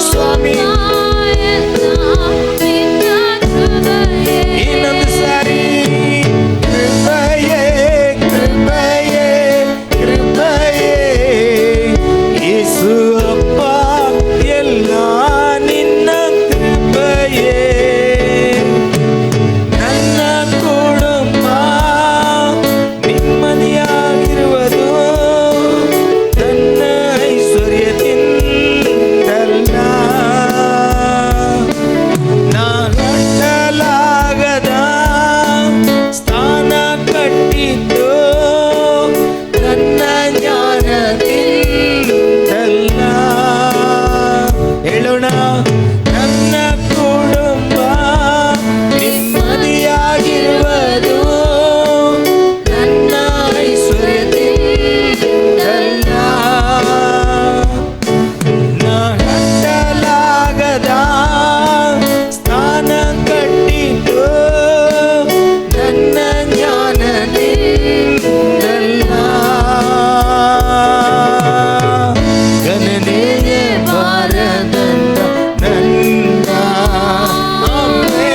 ಸ್ವಾಮಿ. ಇನ್ನೊಂದು ಸಾರಿ ಕೃಪೆಯೇ ಕೃಪೆಯೇ ಕೃಪೆಯೇ ಯೇಸು ಅಪ್ಪ ಎಲ್ಲ ನಿನ್ನ ಕೃಪೆಯೇ. ನನ್ನ ಕುಟುಂಬ ನೆಮ್ಮದಿಯಾಗಿರುವುದು ನನ್ನ ಐಶ್ವರ್ಯದಿಂದಲ್ಲ. ನಾನಟ್ಟಲಾಗದ ಸ್ಥಾನ ಕಟ್ಟಿದ್ದು ನನ್ನ ಜ್ಞಾನದಿಂದಲ್ಲ. ಹೇಳೋಣ, ನನ್ನ ಕುಟುಂಬ ನೆಮ್ಮದಿಯಾಗಿರುವುದು ನನ್ನ ಐಶ್ವರ್ಯದಿಂದಲ್ಲ. ನಾನಟ್ಟಲಾಗದ ಸ್ಥಾನ ಕಟ್ಟಿದ್ದು ನನ್ನ ಜ್ಞಾನದಿಂದಲ್ಲ. ಗಣನೆಯ ಬಾರದಂತ ನನ್ನ ಅಮ್ಮೆ.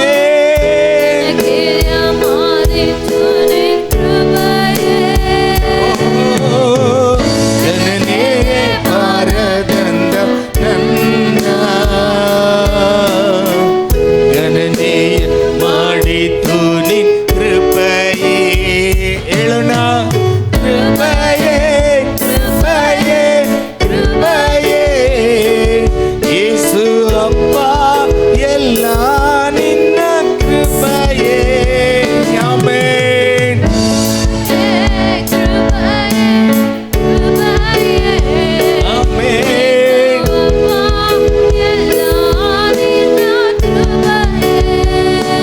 ಗಣನೆಯ ಬಾರದಂತ ನನ್ನ ಗಣನೆಯ ಮಾಡಿತು ನಿನ್ ಕೃಪೆಯೇ. ಹೇಳೋಣ, ಕೃಪೆಯೇ ಕೃಪೆಯೇ ಕೃಪೆಯೇ ಯೇಸು ಅಪ್ಪ ಎಲ್ಲ ನಿನ್ನ ಕೃಪೆಯೇ. ಆಮೆನ್. ಆಮೆನ್.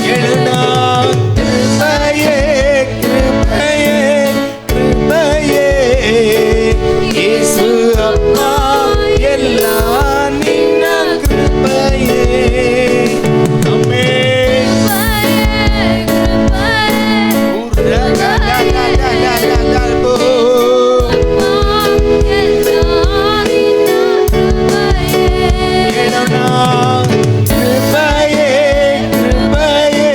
ಹೇಳೋಣ, ಕೃಪೆಯೇ ಕೃಪೆಯೇ ಕೃಪೆಯೇ ಯೇಸು ಅಪ್ಪ ಎಲ್ಲ ನಿನ್ನ ಕೃಪೆಯೇ. ಆಮೆನ್. ಹೇಳೋಣ, ಕೃಪೆಯೇ ಕೃಪೆಯೇ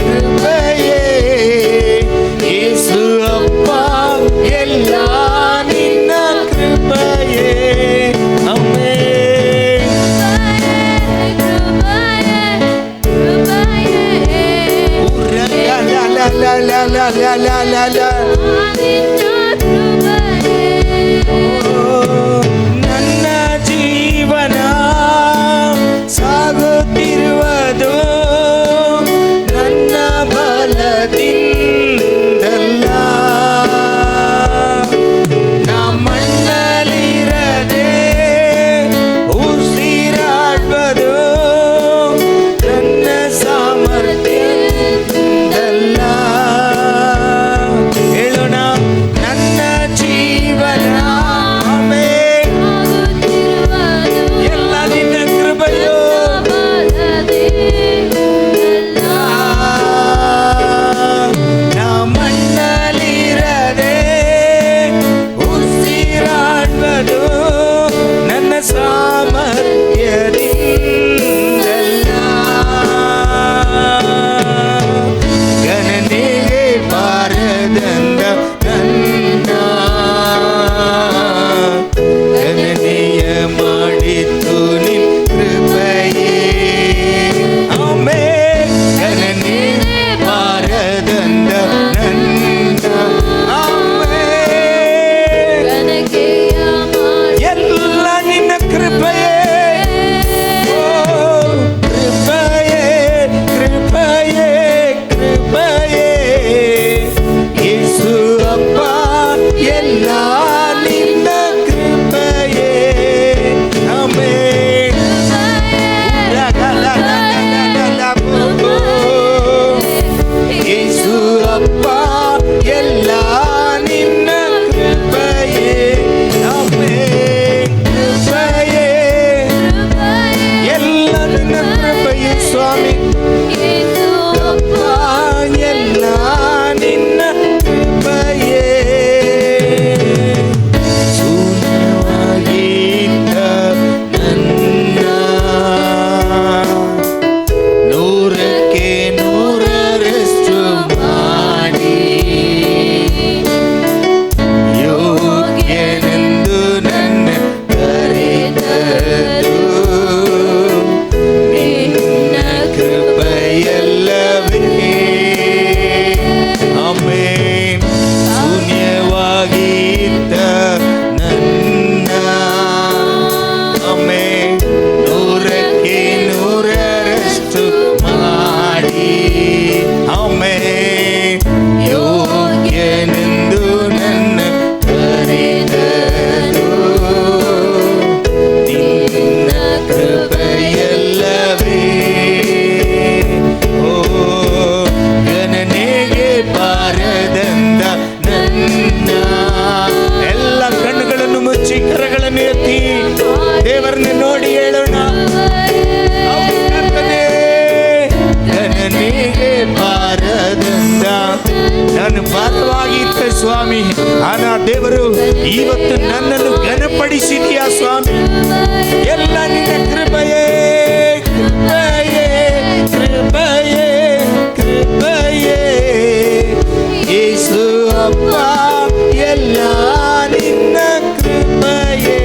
ಕೃಪೆಯೇ ಯೇಸು ಅಪ್ಪ ಎಲ್ಲ ನಿನ್ನ ಕೃಪೆಯೇ. ಆಮೆನ್. ನನ್ನ ಜೀವನ ಸಾಗುತ್ತಿರುವುದು ನನ್ನ ಬಲದಿಂದಲ್ಲ. ನಾ ಮಣ್ಣಲ್ಲಿರದೆ ಉಸಿರಾಡುವುದು ನನ್ನ ಸಾಮರ್ಥ್ಯದಿಂದಲ್ಲ. ಹೇಳೋಣ, ನಾನು ಭಾರವಾಗಿದ್ದೆ ಸ್ವಾಮಿ, ಆನ ದೇವರು ಇವತ್ತು ನನ್ನನ್ನು ಘನಪಡಿಸಿದೀಯಾ ಸ್ವಾಮಿ. ಎಲ್ಲ ನಿನ್ನ ಕೃಪೆಯೇ ಕೃಪೆಯೇ ಕೃಪೆಯೇ ಕೃಪೆಯೇ ಯೇಸು ಅಪ್ಪ, ಎಲ್ಲ ನಿನ್ನ ಕೃಪೆಯೇ.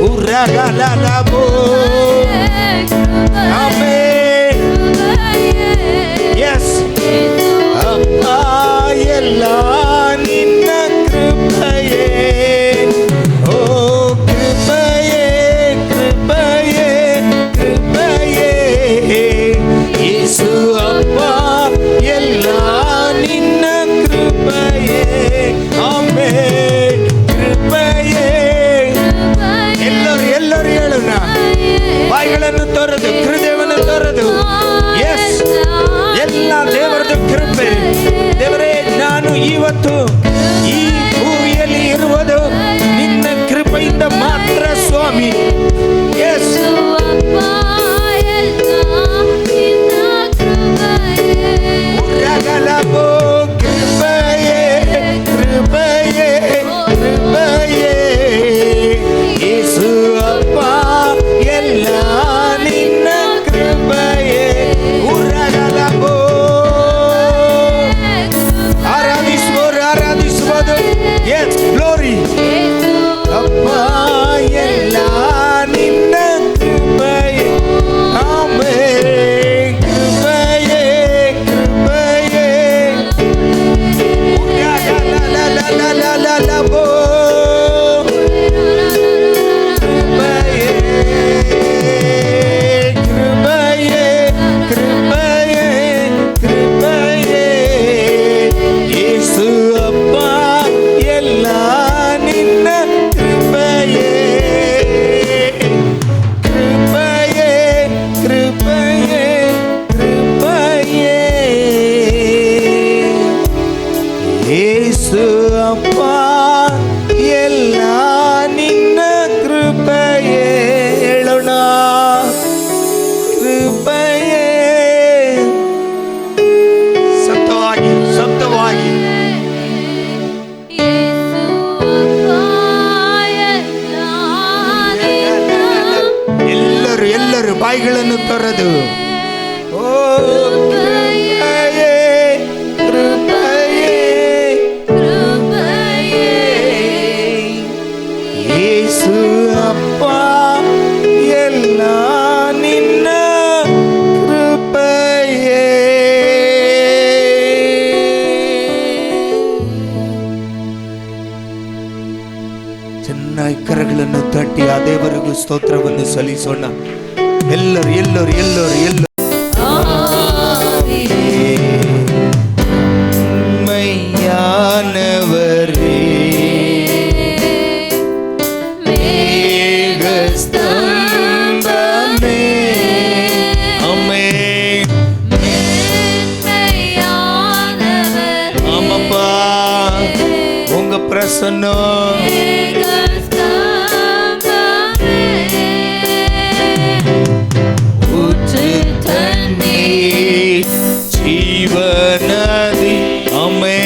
ಉರಗಲಲಬೋ ಆಮೆನ್. ಯೆಸ್ ಅಪ್ಪ, ಎಲ್ಲ ನಿನ್ನ ಕೃಪೆಯೇ. ಓ ಕೃಪೆಯೇ ಕೃಪೆಯೇ ಕೃಪೆಯೇ ಯೇಸು ಅಪ್ಪ, ಎಲ್ಲ ನಿನ್ನ ಕೃಪೆಯೇ. ಆಮೆನ್. ಕೃಪೆಯೇ. ಎಲ್ಲರೂ ಹೇಳೋಣ, ಬಾಯಿಗಳನ್ನು ತೊರೆದು ಹೃದಯವನ್ನು ತೊರೆದು. ಎಸ್, ಎಲ್ಲ ದೇವರದು ಕೃಪೆ. ದೇವರೇ, ನಾನು ಇವತ್ತು ಈ ಭೂಮಿಯಲ್ಲಿ ಇರುವುದು ನಿನ್ನ ಕೃಪೆಯಿಂದ ಮಾತ್ರ ಸ್ವಾಮಿ. ಎಸ್, ಉರಗಲಬೋ ಕೃಪೆಯೇ ಕೃಪೆಯೇ ಕೃಪೆಯೇ ಯೇಸು ಅಪ್ಪ, ಎಲ್ಲ ನಿನ್ನ ಕೃಪೆಯೇ. ಉರಗಲಬೋ. ಆರಾಧಿಸುವುದು. Yes, glory. ಅಪ್ಪ, ಎಲ್ಲ ನಿನ್ನ ಕೃಪೆಯೇ. ಆಮೆನ್. ಕೃಪೆಯೇ ಕೃಪೆಯೇ ಉರಗಲಲಲಲಲಬೋ ಕೃಪೆಯೇ ಕೃಪೆಯೇ ಕೃಪೆಯೇ ಕೃಪೆಯೇ ಯೇಸು ಅಪ್ಪ, ಎಲ್ಲ ನಿನ್ನ ಕೃಪೆಯೇ. ಕೃಪೆಯೇ ಕೃಪೆಯೇ ಕೃಪೆಯೇ ಯೇಸು ಅಪ್ಪ, ಎಲ್ಲ ನಿನ್ನ ಕೃಪೆಯೇ. ಹೇಳೋಣ, ಕೃಪೆಯೇ. ಸತ್ಯವಾಗಿ ಸತ್ಯವಾಗಿ ಎಲ್ಲರೂ ಬಾಯಿಗಳನ್ನು ತೊರೆದು ಓ ಕೃಪೆಯೇ ಕೃಪೆಯೇ ಯೇಸು ಅಪ್ಪ, ಎಲ್ಲ ನಿನ್ನ ಕೃಪೆಯೇ. ಚೆನ್ನಾಗಿ ಕರಗಳನ್ನು ತಟ್ಟಿ ಆ ದೇವರಿಗೂ ಸ್ತೋತ್ರವನ್ನು ಸಲ್ಲಿಸೋಣ. ಎಲ್ಲರೂ ಮೈಯಾನವರೇ ಮೇಘಸ್ತಂಭಮೇ. ಆಮೆನ್. ஆமாப்பா, உங்க பிரசன்னம் ஜீவநதி. ஆமென்.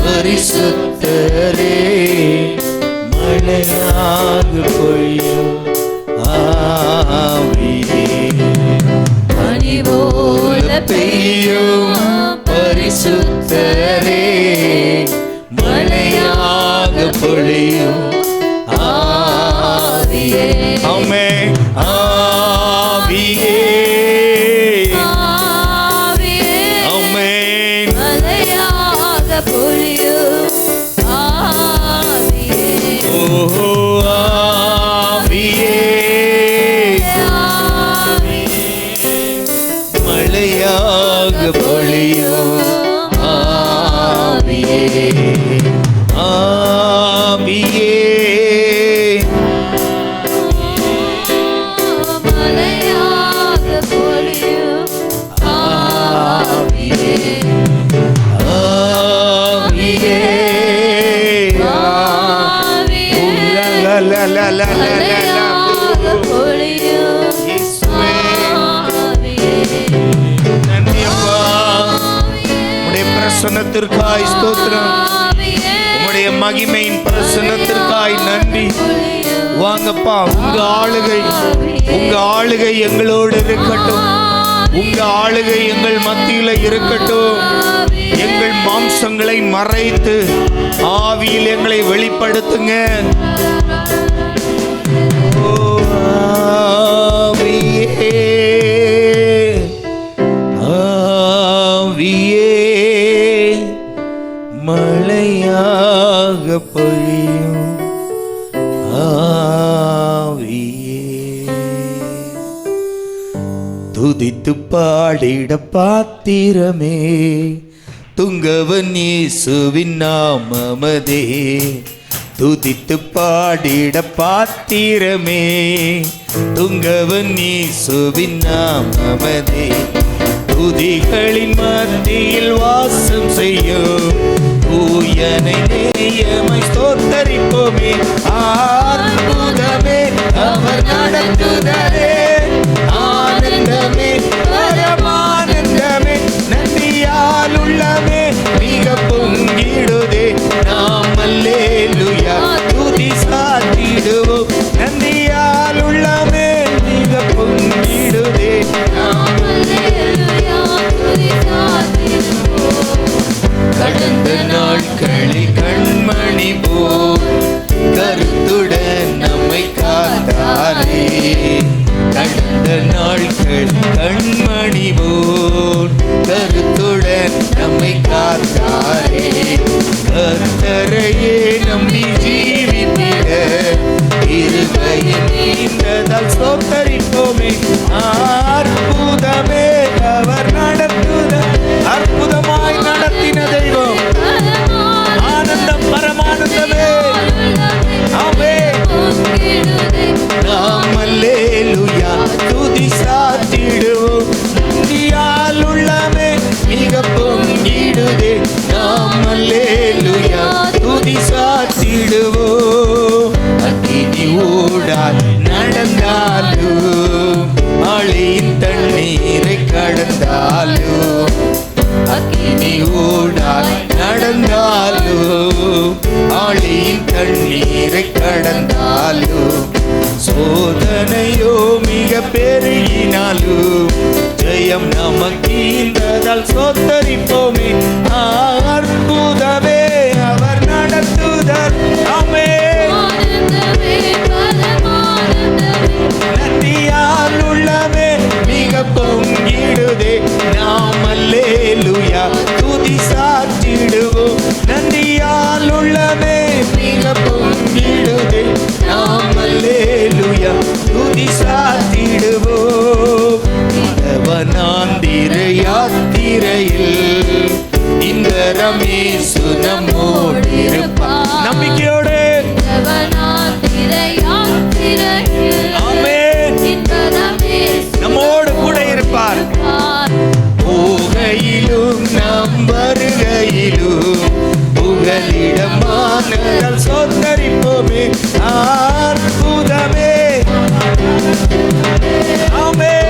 பரிசுத்தரே, மழையாக பொழியும் ஆவியே, பனி போல பெய்யும் பரிசுத்தரே, மழையாக பொழியும் ஆவியே. ஆமென். ஆவியே ஆமென். மழையாக பொழியும் ஆவியே. ஓ ஆவியே மழையாக பொழியும் ஆவியே. ஆவியே பிரசன்னத்திற்காய் ஸ்தோத்திரம். உம்முடைய மகிமையின் பிரசன்னத்திற்காய் நன்றி. வாங்கப்பா, உங்க ஆளுகை எங்களோடு இருக்கட்டும். உங்க ஆளுகை எங்கள் மத்தியில இருக்கட்டும். எங்கள் மாம்சங்களை மறைத்து ஆவியில் எங்களை வெளிப்படுத்துங்க. மழையாக பொழியும் துதித்து பாடிட பாத்திரமே, துங்கவன் இயேசுவின் நாமமதே. துதித்து பாடிட பாத்திரமே, துங்கவன் இயேசுவின் நாமமதே. துதிகளின் மத்தியில் வாசம் செய்யும் தூயனை நேயமை ஸ்தோத்தரிப்போமே. அற்புதமே அவர் நடத்துதலே, ஆனந்தமே பரமானந்தமே. நன்றியால் உள்ளமே மிக பொங்கிடுதே. நாம் அல்லேலூயா துதி சாத்திடுவோம். நன்றியால் உள்ளமே மிக பொங்கிடுதே. கடந்த நாட்களில் கண்மணி போல் கருத்துடன் நம்மை காத்தாரே. கடந்த நாட்கள் கண்மணி போல் கருத்துடன் நம்மை காத்தாரே. கர்த்தரையே நம்பி ஜீவித்திட இருகையில் நீண்டதால் ஸ்தோத்தரிப்போமே. அற்புதமே அவர் நடத்துதல், அற்புதமாய் நடத்தின தெய்வம். ஆனந்தம் பரமானந்தமே. ஆமென். நாம் அல்லேலூயா துதி சாத்திடுவோம். நன்றியால் உள்ளமே மிக பொங்கிடுதே. நாம் அல்லேலூயா துதி சாத்திடுவோம். அக்கினி ஊடால் நடந்தாலும் ஆழியின் தண்ணீரை கடந்தாலும், அக்கினி ஊடால் நடந்தாலும் ஆழியின் தண்ணீரை கடந்தாலும், சோதனையோ மிக பெருகினாலும் ஜெயம் நமக்கீந்ததால் ஸ்தோத்தரிப்போமே. அற்புதமே அவர் நடத்துதல். ஆமென். நன்றியால் உள்ளமே மிக பொங்கிடுதே. நாம் அல்லேலூயா துதி சாத்திடுவோம். நன்றியால் உள்ளமே மிக பொங்கிடுதே. நாம் அல்லேலூயா துதி சாத்திடுவோம். தேவனாந்திர யாத்திரையில் இந்த ரமேசு நம்மோடு இருப்பார். நம்பிக்கையோடு நம்மோடு கூட இருப்பார். போகையிலும் நம் வருகையிலும் புகலிடமானதால் ஸ்தோத்தரிப்போமே. அற்புதமே. ஆமென்.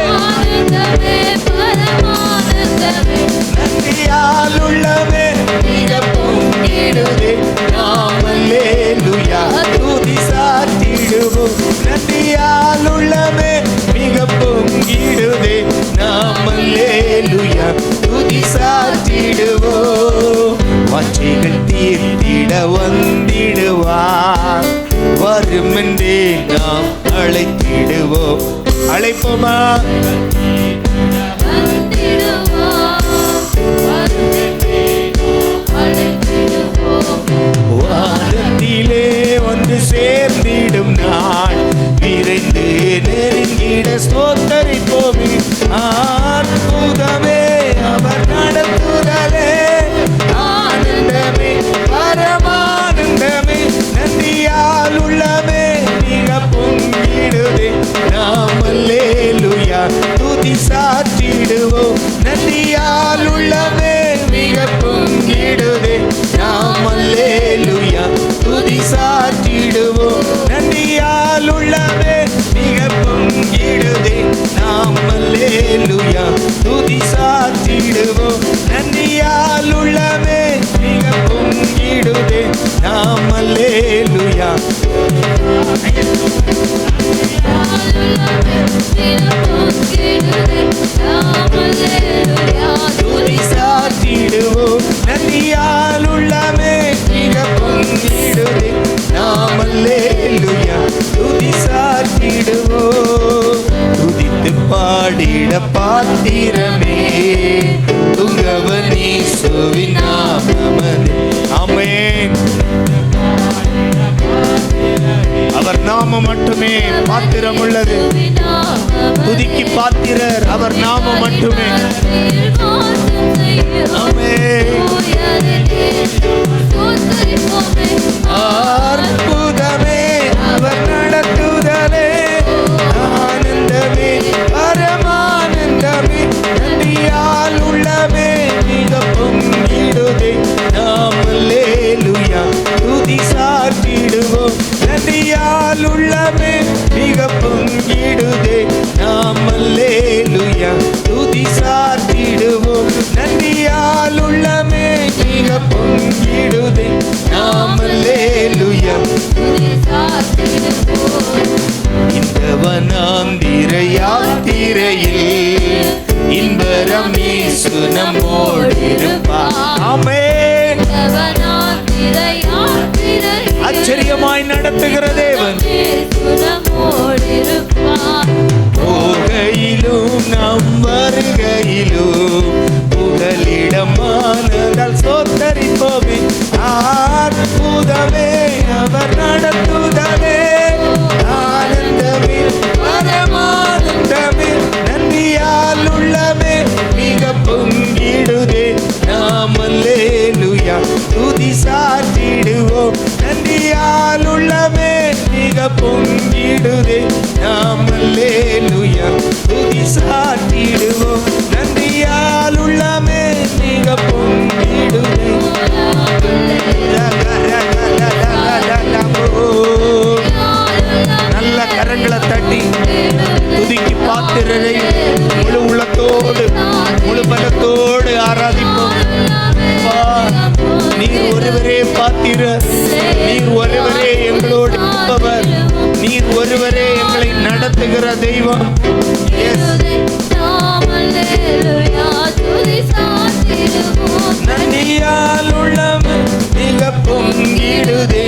நன்றியால் உள்ளமே மிக பொங்கிடுதே. நாம் அல்லேலூயா துதி சாத்திடுவோம். நன்றியால் உள்ளமே மிக பொங்கிடுதே. நாம் அல்லேலூயா துதி சாத்திடுவோம். வாஞ்சைகள் தீர்த்திட வந்திடுவார். வருமென்றே நாம் அழைத்திடுவோம். அழைப்போமா? வானத்திலே வந்து சேர்ந்திடும் நாள் விரைந்து நெருங்கிட ஸ்தோத்தரிப்போமே. அற்புதமே அவர் நடத்துதலே. ஆனந்தமே பரமானந்தமே. நன்றியால் உள்ளமே மிக பொங்கிடுதே. நாம் அல்லேலூயா துதி சாத்திடுவோம். சாற்றிடுவோம். துதித்து பாடிட பாத்திரமே துங்கவன் இயேசுவின் நாமமே. ஆமென். அவர் நாமம் மட்டுமே பாத்திரம் உள்ளது. துதிக்கு பாத்திரர் அவர் நாமம் மட்டுமே. அற்புதமே அவர் நடத்துதலே ஆனந்தமே பரமானந்தமே நன்றியால் உள்ளமே மிக பொங்கிடுதே நாம் அல்லேலூயா துதி சாற்றிடுவோம். நன்றியால் உள்ளமே மிக பொங்கிடுதே நாம் அல்லேலூயா துதி சாற்றிடுவோம். நன்றியால் உள்ளமே மிக பொங்கிடுதே நாம் அல்லேலூயா துதி சாற்றிடுவோம். இந்த வனாந்திர யாத்திரையில் இன்பரம் இயேசு நம்மோடிருப்பார். ஆமென். ஆச்சரியமாய் நடத்துகிற தேவன் போகையிலும் நாம் வருகையிலும் புகலிடமானதால் சோத்தரிப்போமே. அற்புதமே அவர் நடத்துதலே ஆனந்தமே பரமானந்தமே நன்றியால் உள்ளமே மிக பொங்கிடுதே நாம் அல்லேலூயா துதி சாற்றிடுவோம். நன்றியால் உள்ளமே மிக பொங்கிடுதே நாம் அல்லேலூயா துதி சாற்றிடுவோம். நன்றியால் உள்ளமே மிக பொங்கிடுதே. நல்ல கரங்களை தட்டி துதிக்கு பாத்திரரை முழு உள்ளத்தோடு முழு பலத்தோடு ஆராதிப்போம். நீர் ஒருவரே பாத்திரர், நீர் ஒருவரே எங்களோடு இருப்பவர், நீர் ஒருவரே எங்களை நடத்துகிற தெய்வம். நன்றியால் உள்ளமே மிக பொங்கிடுதே.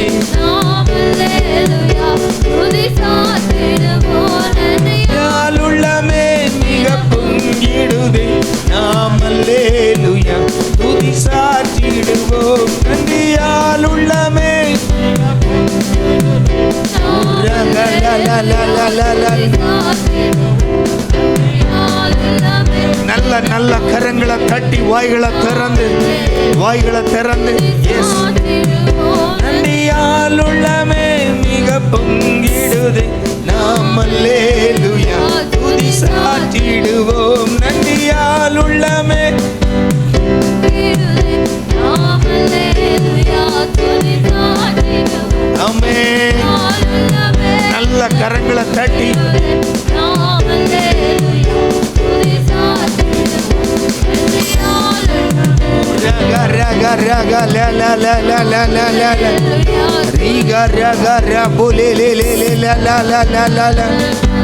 நன்றியால் உள்ளமே மிக பொங்கிடுதே நாம் அல்லேலூயா துதி சாற்றிடுவோம். நன்றியால் உள்ளமே நல்ல நல்ல கரங்களை தட்டி வாய்களை திறந்து நன்றியால் உள்ளமே மிக பொங்கிடுதே நாம் அல்லேலூயா துதி சாற்றிடுவோம். நன்றியால் உள்ளமே ஆமென். நல்ல கரங்களை தட்டி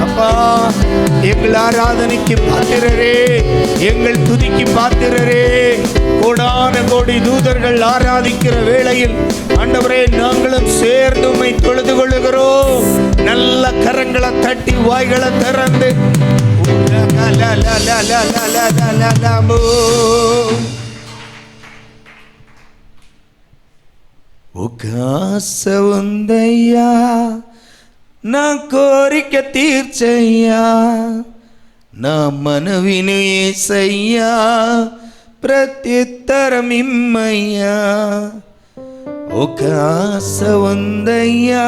அப்பா எங்கள் ஆராதனைக்கு பாத்திரரே, எங்கள் துதிக்கு பாத்திரரே. கோடான கோடி தூதர்கள் ஆராதிக்கிற வேளையில் ஆண்டவரே நாங்களும் சேர்ந்து உம்மை தொழுது கொள்ளுகிறோம். நல்ல கரங்களை தட்டி வாய்களை திறந்து ఒక ఆశ ఉందయ్యా నా కోరిక తీర్చయ్యా, నా మనవిను యేసయ్యా ప్రత్యుత్తరం ఇమ్మయ్యా. ఒక ఆశ ఉందయ్యా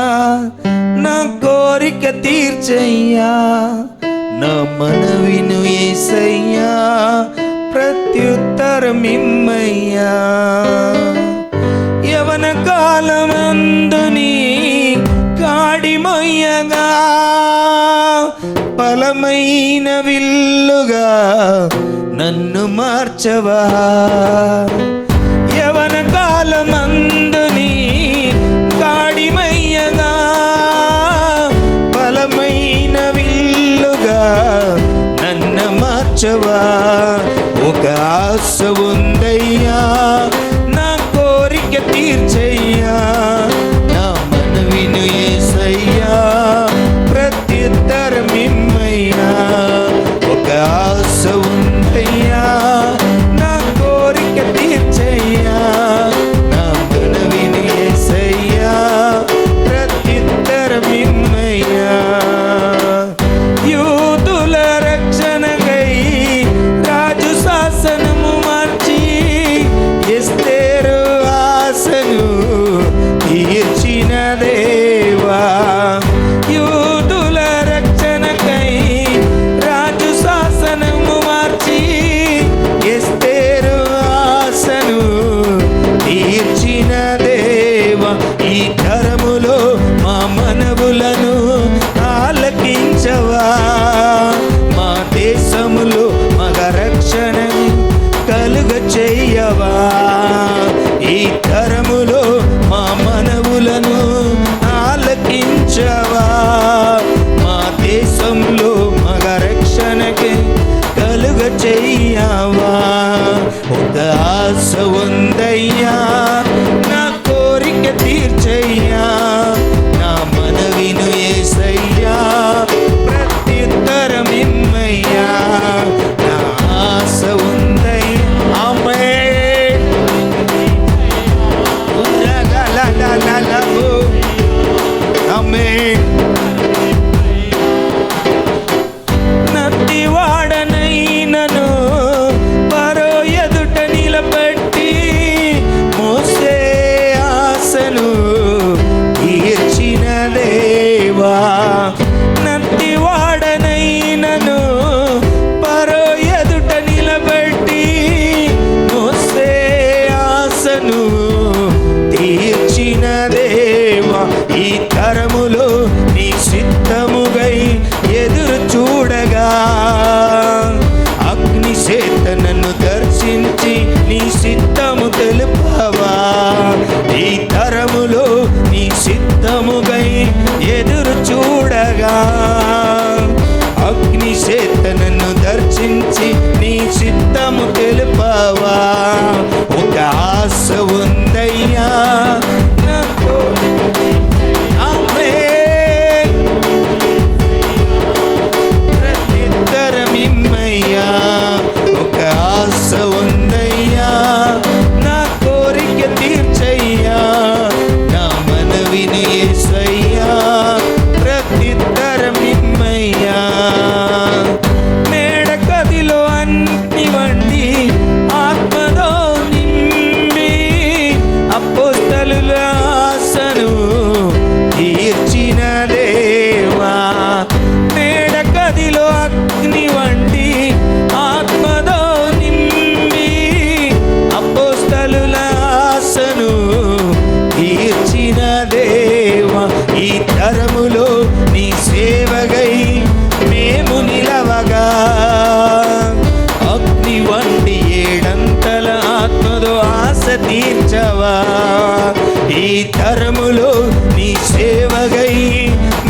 నా కోరిక తీర్చయ్యా, నా మనవిను యేసయ్యా ప్రత్యుత్తరం ఇమ్మయ్యా. యవన కాలమందు నీ కాడి మొయ్యగా బలమైన విల్లుగా నన్ను మార్చవా. యవన కాలమందు నీ కాడి మొయ్యగా బలమైన విల్లుగా నన్ను మార్చవా. ఒక ఆశ ఉందయ్యా నా కోరిక తీర్చయ్యా, నా మనవిను యేసయ్యా ప్రత్యుత్తరం ఆశ ఉందయ్యా, నా కోరిక తీర్చయ్యా, నా మనవిను యేసయ్యా, ప్రత్యుత్తరం ఇమ్మయ్యా. నా ఆశ ఉందయ్యా. ఆమేన్. ఆమేన్. నత్తివాడనైనను పరో ఎదుట నిలబెట్టి మోసే ఆశను తీర్చిన దేవా. నత్తివాడనైనను పరో ఎదుట నిలబెట్టి మోసే ఆశను తీర్చిన దేవా. ఈ తరములో నీ సిద్ధముగై ఎదురు చూడగా అగ్ని చేత నన్ను దర్శించి నీ సిద్ధము తెలుపవా. ఈ తరములో నీ సిద్ధముగై ఎదురు చూడగా అగ్ని చేత నన్ను దర్శించి నీ సిద్ధము తెలుపవా. ఒక ఆశ ఉందయ్యా, నాకు ప్రత్యుత్తరమిమ్మయ్యా. ఒక ఆశ ఉందయ్యా, నా కోరిక తీర్చయ్యా, నా మనవిని యేసయ్యా, ప్రత్యుత్తరమిమ్మయ్యా. మేడ గదిలో అన్ని వండి ఆత్మతో నింపి అపోస్తలుల ఆశను తీర్చిన దేవా. మేడ గదిలో అగ్ని వండి ఆత్మతో నింపి అపోస్తలుల ఆశను తీర్చిన దేవా. ఈ తరములో నీ సేవగై మేము నిలవగా అగ్ని వండి ఏడంతల ఆత్మతో ఆశ తీర్చవా. ఈ తరములో నీ సేవగై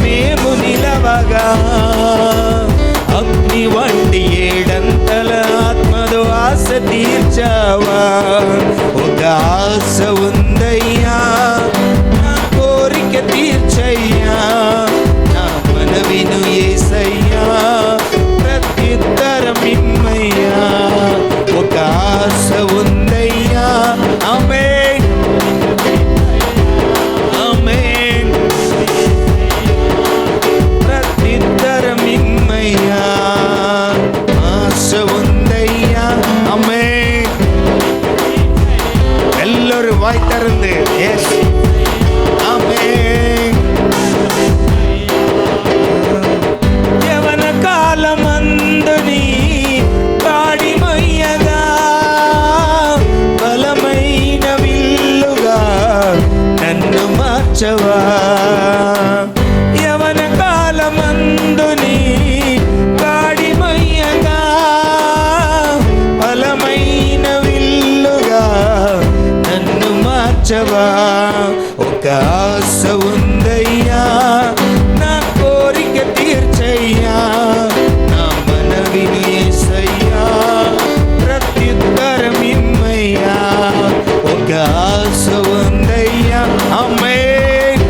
మేము నిలవగా అగ్ని వండి ఏడంతల ఆత్మతో ఆశ తీర్చవా. ఒక ఆశ ఉందయ్యా, నా కోరిక తీర్చయ్యా, నా మనవిను యేసయ్యా, ప్రత్యుత్తరం ఇమ్మయ్యా. ఒక ఆశ ఉందయ్యా. ఆమేన్. ఆమేన్. ప్రత్యుత్తరం ఇమ్మయ్యా. ఆశ ఉందయ్యా. ఆమేన్. ಎಲ್ಲರೂ ವಾಯ್ ತರಂದೆ. ಎಸ್. ಆಮేన్. యవన కాలమందుని పాడి మొయ్యగా బలమైన విల్లుగా నన్ను మార్చవా. యవన కాలమందుని పాడి మొయ్యగా బలమైన విల్లుగా నన్ను మార్చవా. ఒక ఆశ ఉందయ్యా, నా కోరిక తీర్చయ్యా, నా మనవిని యేసయ్యా, ప్రత్యుత్తరం ఇమ్మయ్యా. ఒక ఆశ ఉందయ్యా. ఆమేన్.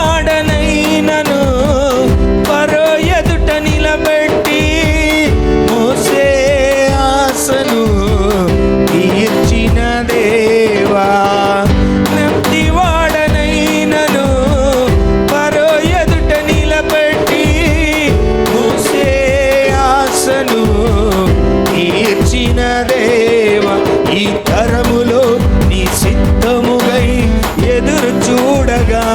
నత్తివాడనైనను పరో ఎదుట నిలబెట్టి మోసే ఆశను తీర్చిన దేవా. నత్తివాడనైనను పరో ఎదుట నిలబెట్టి మోసే ఆశను తీర్చిన దేవా. ఈ తరములో నీ సిద్ధముగై ఎదురు చూడగా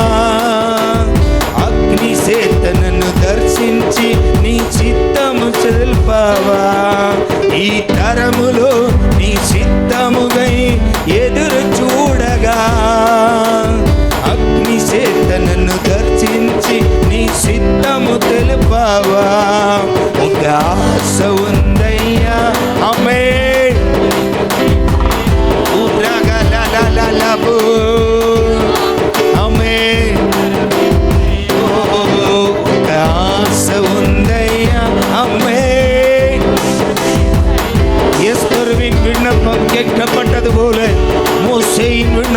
అగ్ని చేత నన్ను దర్శించి నీ చిత్తము తెలుపవా. ఈ తరములో నీ సిద్ధముగై ఎదురు చూడగా అగ్ని చేత నన్ను దర్శించి నీ సిద్ధము తెలుపవా. ఒక ఆశ ఉందయ్యా. ఆమేన్. ఆమేన్.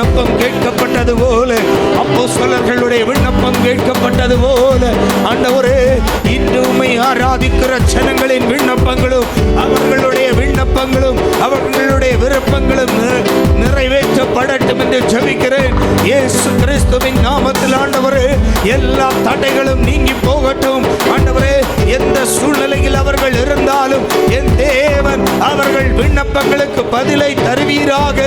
விண்ணப்பம் கேட்கப்பட்டது போல, அப்போஸ்தலர்களுடைய விண்ணப்பம் கேட்கப்பட்டது போல, ஆண்டவரே இன்று உம்மை ஆராதிக்கிற ஜனங்களின் விண்ணப்பங்களும் அவர்களுடைய விண்ணப்பங்களும் அவர்களுடைய விருப்பங்களும் நிறைவேற்றப்படட்டும் என்று ஜெபிக்கிறேன். இயேசு கிறிஸ்துவின் நாமத்தில் ஆண்டவரே, எல்லா தடைகளும் நீங்கி போகட்டும். ஆண்டவரே, எந்த சூழ்நிலையில் அவர்கள் இருந்தாலும் என் தேவன் அவர்கள் விண்ணப்பங்களுக்கு பதிலை தருவீராக.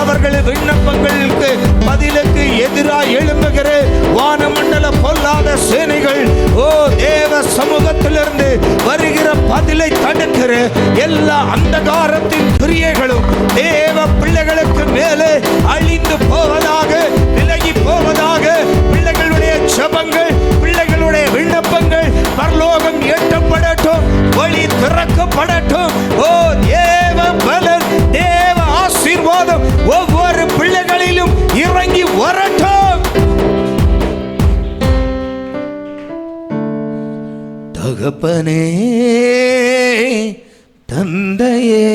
அவர்கள் விண்ணப்பங்களுக்கு பதிலுக்கு எதிராக எழும்புகிற வானமண்டல பொல்லாத சேனைகள், ஓ தேவ சமூகத்திலிருந்து வருகிற பதிலை தடுக்கிற எல்லா அந்தகாரத்தின் கிரியைகளும் தேவ பிள்ளைகளுக்கு மேலே அழிந்து போவதாக, விலகி போவதாக. பிள்ளைகளுடைய ஜெபங்கள், பிள்ளைகளுடைய விண்ணப்பங்கள் பரலோகம் எட்டப்படட்டும், வழி திறக்கப்படட்டும். ஓ தேவ பலன், தேவ ஆசீர்வாதம் ஒவ்வொரு பிள்ளைகளிலும் இறங்கி வரட்டும். தகப்பனே, தந்தையே,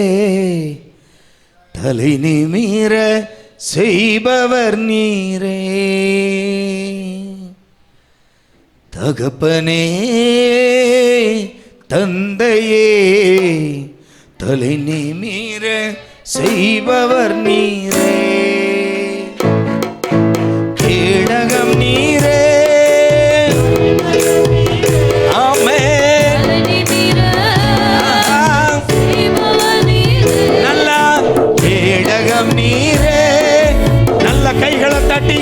தலை நிமிர செய்பவர் நீரே. தகப்பனே, தந்தையே, தலை நிமிர செய்பவர் நீரே. கேடகம் நீரே. நீரே, நல்ல கைகளை தட்டி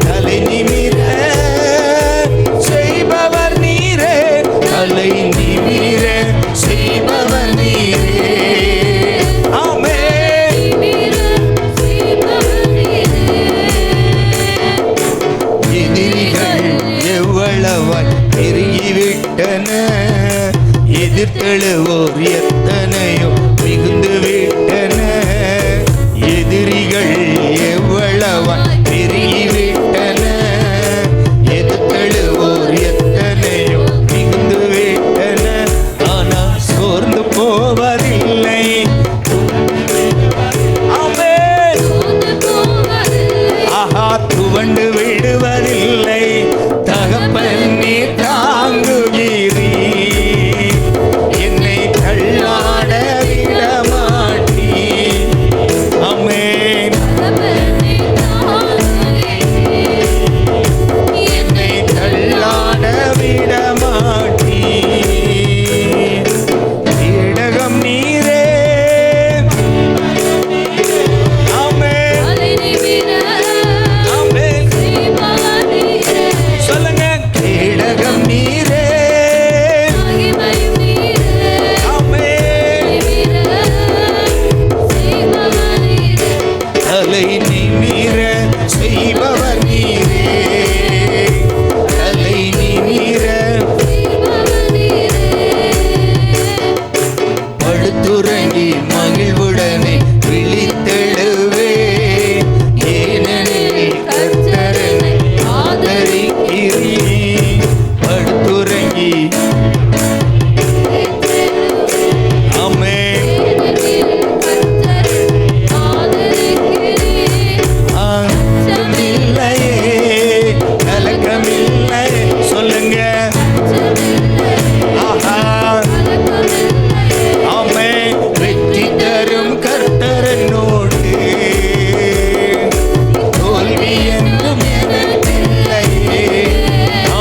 தலை நிமிர செய்பவர் நீரே, தலை நிமிர செய்பவர் நீரே. ஆமென். எதிரிகள் எவ்வளவாய் பெருகிவிட்டன, எதிர்த்தெழுவோர் எத்தனையோ மிகுந்து விட்டன. எதிரிகள் எவ்வளவாய் பெருகிவிட்டன, எதிர்த்தெழுவோர் எத்தனையோ மிகுந்து விட்டன. ஆனால் சோர்ந்து போவதில்லை. ஆமென். ஆஹா, துவண்டு விடுவதில்லை. தகப்பன் நீ தாங்குகிறீ, என்னை தள்ளாட விடமாட்டீ. ஆமென். என்னை தள்ளாட விடமாட்டீ. கேடகம் நீரே. ஆமென். ஆமென். சொல்லுங்க. கேடகம் நீரே. தலை நிமிர செய்பவர் நீரே, தலை நிமிர. படுத்துறங்கி மகிழ்வுடனே விழித்தெழுவே, ஏனெனில் கர்த்தரை ஆதரிக்கிறீர். படுத்துறங்கி. ஆமென். கலக்கமில்லை. சொல்லுங்க. ஆஹா. ஆமென். வெற்றி தரும் கர்த்தர் என்னோடு, தோல்வி என்றும் எனக்கில்லையே.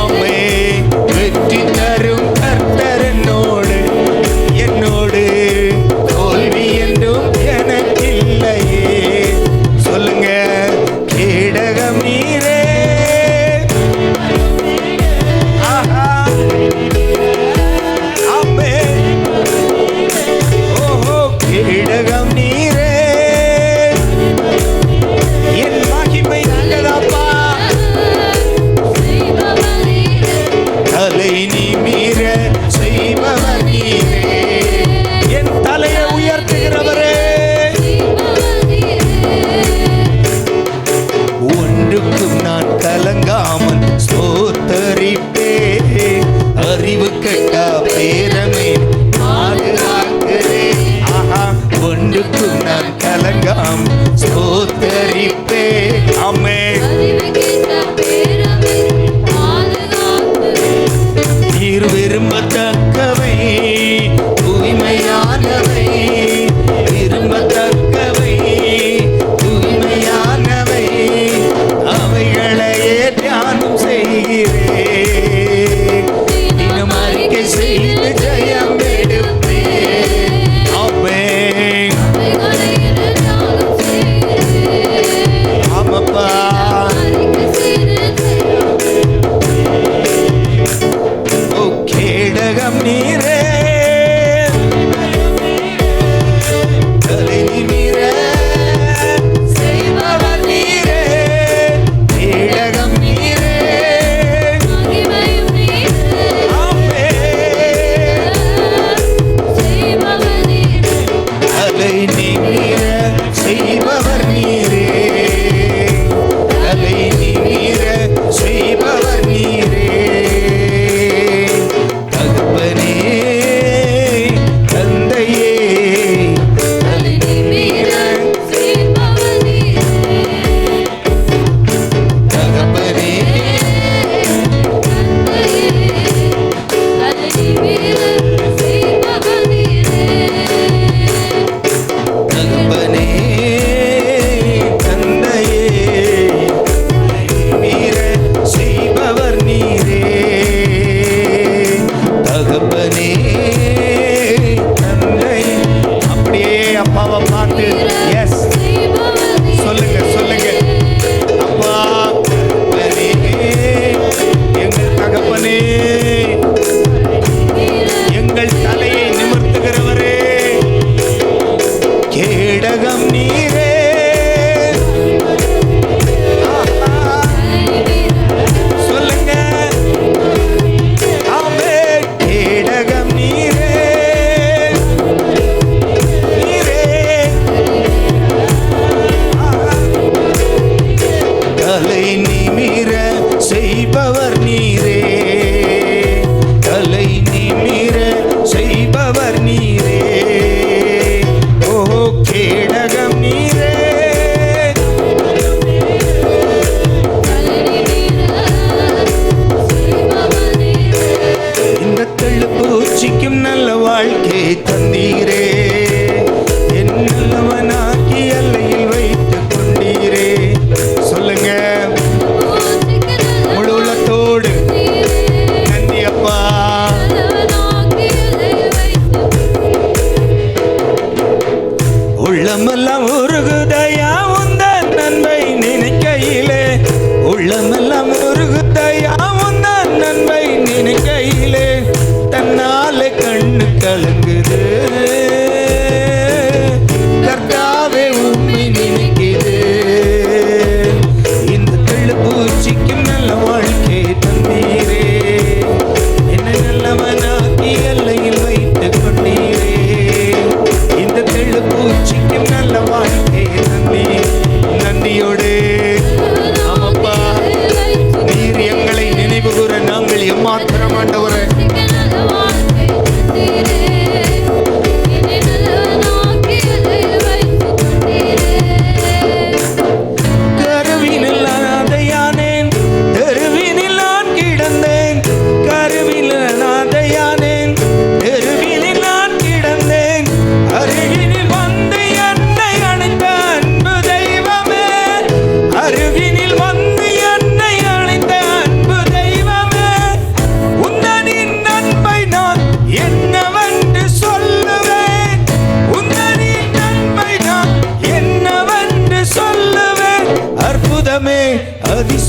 ஆமென். வெற்றி தரும் கர்த்தர் என்னோடு, என்னோடு தோல்வி என்றும் எனக்கில்லையே. சொல்லுங்க. கேடகம் நீரே. ஆஹா. ஆமென். ஓஹோ. கேடகம் நீரே. என் மகிமை நல்லதப்பா. தலை நிமிர செய்பவர் நீரே, என் தலையை உயர்த்துகிறவரே. ஒன்றுக்கும் நான் கலங்காமல் ஸ்தோத்தரிப்பே, அறிவு கெட்டா பேரமே பாதுகாக்கிறே. ஆஹா. ஒன்றுக்கும் நான் கலங்காமல் ஸ்தோத்தரி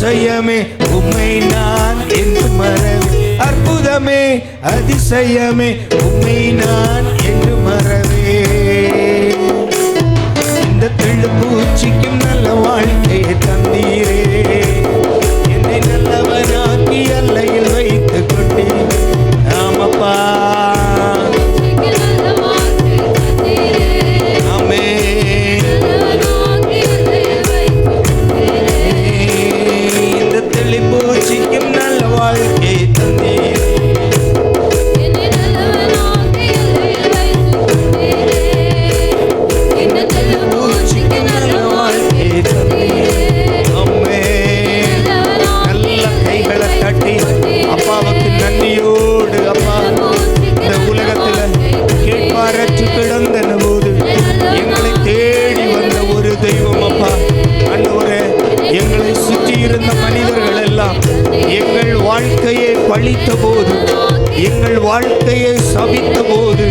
அதிசயமே உம்மை நான் என்று மறவே. அற்புதமே அதிசயமே உம்மை நான் என்று மறவே. இந்த தெள்ளுப்பூச்சிக்கும் நல்ல வாழ்க்கையை தந்தீரே. என்னை நல்லவனாக்கி அல்லையில் வைத்துக் கொண்டீர். ஆமப்பா பூச்சிக்கும் நல்ல வாழ்க்கை தந்தீர். பூச்சிக்கும் நல்ல வாழ்க்கை தந்தீர். அம்மே நல்ல கைகளை தட்டி அப்பாவுக்கு நன்றியோடு. அப்பா இந்த உலகத்துல கேட்பாரற்று கிடந்த போது எங்களை தேடி வந்த ஒரு தெய்வம் அப்பா. ஆண்டவரே, எங்களை சுற்றி இருந்த மனிதர்கள் எல்லாம் எங்கள் வாழ்க்கையை பழித்த போது, எங்கள் வாழ்க்கையை சபித்த போது,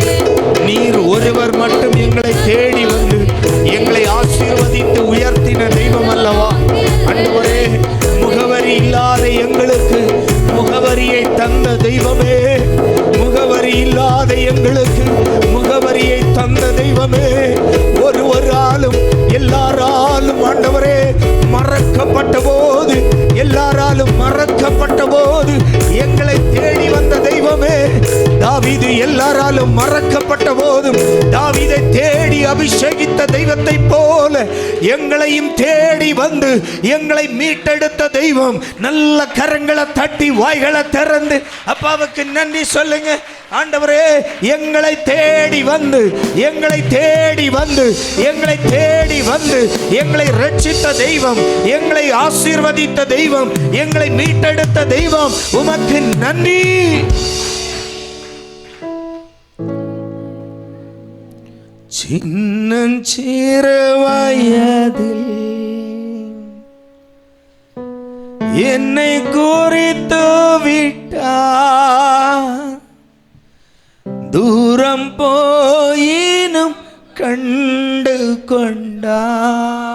நீர் ஒருவர் மட்டும் எங்களை தேடி வந்து எங்களை ஆசீர்வதித்து உயர்த்தின தெய்வம் அல்லவா. ஆண்டவரே, முகவரி இல்லாத எங்களுக்கு முகவரியை தந்த தெய்வமே, முகவரி இல்லாத எங்களுக்கு முகவரியை தந்த தெய்வமே. ஒருவராலும் எல்லாராலும் ஆண்டவரே மறக்கப்பட்ட போது, எல்லாராலும் மறக்கப்பட்ட போது எங்களை தேடி வந்த தெய்வமே. தாவீது எல்லாராலும் மறக்கப்பட்ட போதும் தாவீதை தேடி அபிஷேகித்த தெய்வத்தை போல எங்களையும் தேடி வந்து எங்களை மீட்டெடுத்த தெய்வம். நல்ல கரங்களை தட்டி வாய்களை திறந்து அப்பாவுக்கு நன்றி சொல்லுங்க. ஆண்டவரே, எங்களை தேடி வந்து எங்களை தேடி வந்து எங்களை தேடி வந்து எங்களை ரட்சித்த தெய்வம், எங்களை ஆசீர்வதித்த தெய்வம், எங்களை மீட்டெடுத்த தெய்வம், உமக்கு நன்றி. சின்னஞ்சிறு வயதில் என்னை குறித்து விட்டார். தூரம் போயினும் கண்டு கொண்டார்.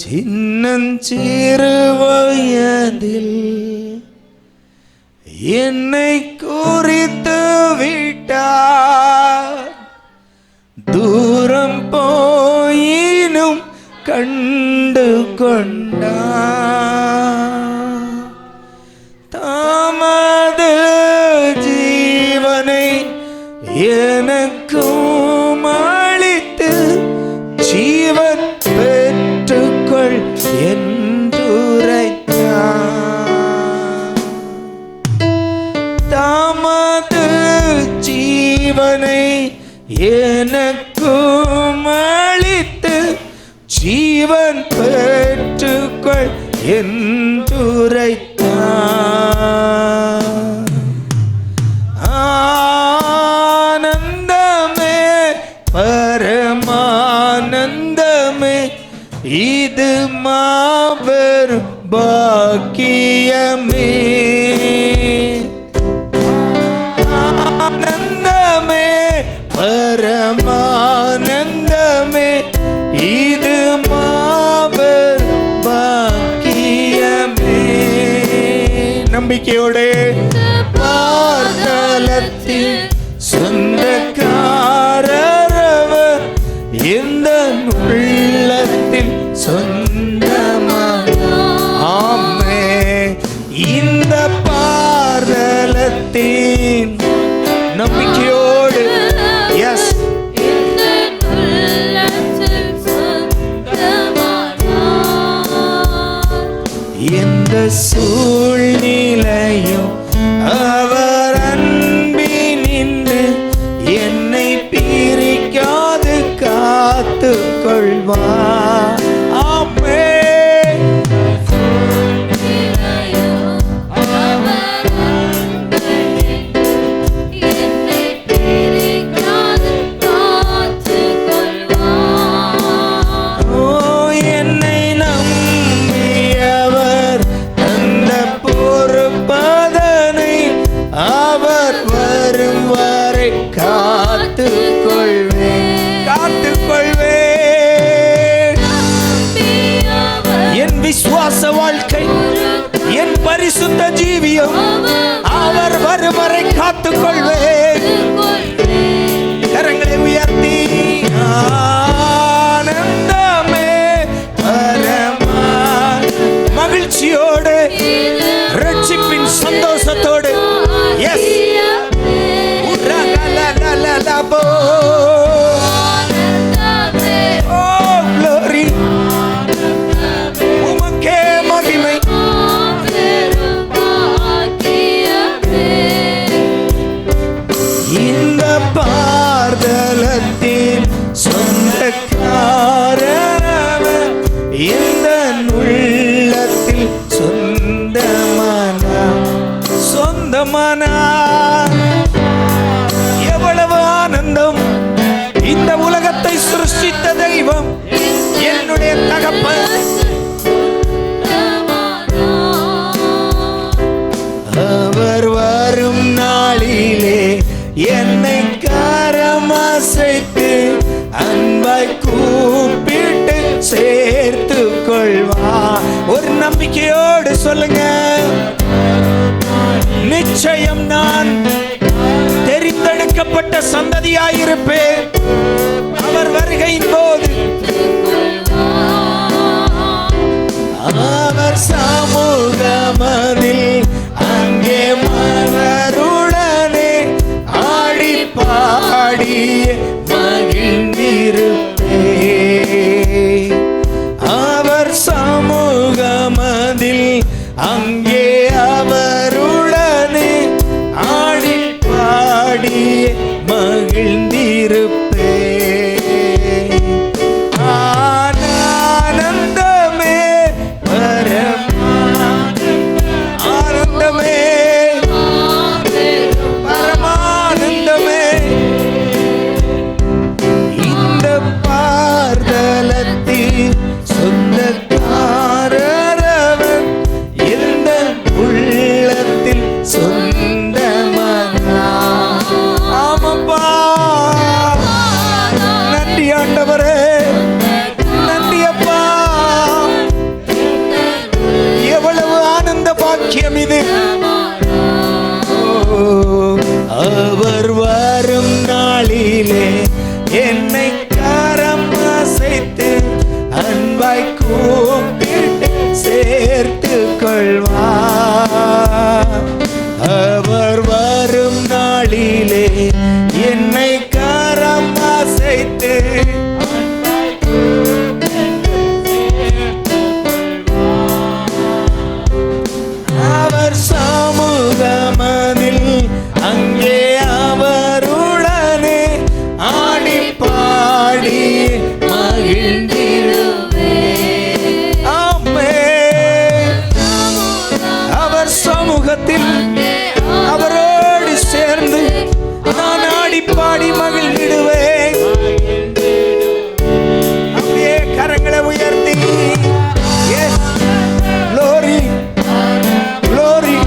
சின்னஞ்சிறு வயதில் என்னை குறித்து விட்டார். தூரம் போயினும் கண்டு கொண்டார். தமது ஜீவனை எனக்கும் அளித்து ஜீவன் பெற்றுக்கொள் என்றுரைத்தார். தமது ஜீவனை எனக்கும் அளித்து ஜீவன் பெற்றுக்கொள் என்றுரைத்தார். ஆனந்தமே பரமானந்தமே இது மாபெரும் பாக்கியமே. ஆனந்தமே பரமானந்தமே இது மாபெரும் பாக்கியமே. நம்பிக்கையோடு பார்த்தலத்தில் சொந்தக்காரரவர் இந்த உள்ளத்தில் சொந்தமாக. ஆமே, இந்த பார்த்தலத்தின் நம்பிக்கையோடு எஸ் எந்த சூழ்நிலையும் அவர் அன்பினின்று என்னை பிரிக்காது காத்து கொள்வார். ஆமே, காத்துக் கொள்வேன். கரங்களை உயர்த்தி ஆனந்தமே பரமா மகிழ்ச்சியோடு ரட்சிப்பின் சந்தோஷத்தோடு எஸ் உரகலலலலபோ ஓ glory உமக்கே மகிமை. இந்த பார்தலத்தின் சொந்தக்காரர் இந்த உள்ளத்தில் சொந்தமானா எவ்வளவு ஆனந்தம். இந்த உலகத்தை சிருஷ்டித்த தெய்வம் என்னுடைய தகப்பன். அவர் வரும் நாளிலே என்னை கரமசைத்து அன்பாய் கூப்பிட்டு சேர்த்து கொள்வா. ஒரு நம்பிக்கையோடு சொல்லுங்க, நிச்சயம் நான் தெரிந்தெடுக்கப்பட்ட சந்ததியாயிருப்பேன். அவர் வருகையின் போது அவர் சமூகமதில் அங்கே மலருடனே ஆடி பாடி மகிழ்ந்திருப்பேன். அவர் சமூகமதில் அங்கே அவருடனே ஆடி பாடி மகிழ்ந்திருப்பேன். ஆனந்தமே பரமானந்தமே பரமானந்தமே. இந்த பார்தலத்தில் சொந்தக்காரர் இந்த உள்ளத்தில் சொந்தமனா. ஆமப்பா, நன்றி ஆண்டவரே, நன்றி அப்பா. எவ்வளவு ஆனந்த பாக்கியம் இது. அவர் வரும் நாளிலே என்னை கரம் அசைத்து அன்பாய் கூப்பிட்டு சேர்த்து கொள்வார். அவர் வரும் நாளிலே என்னை கரம் அசைத்து அவர் சமூகமதில் அங்கே அவருடனே ஆடி பாடி மகிழ்ந்திருப்பேன். ஆமென். அவர் சமூகத்தில் அவரோடு சேர்ந்து நான் ஆடி பாடி மகிழ்ந்திடுவேன். அப்படியே கரங்களை உயர்த்தி glory glory.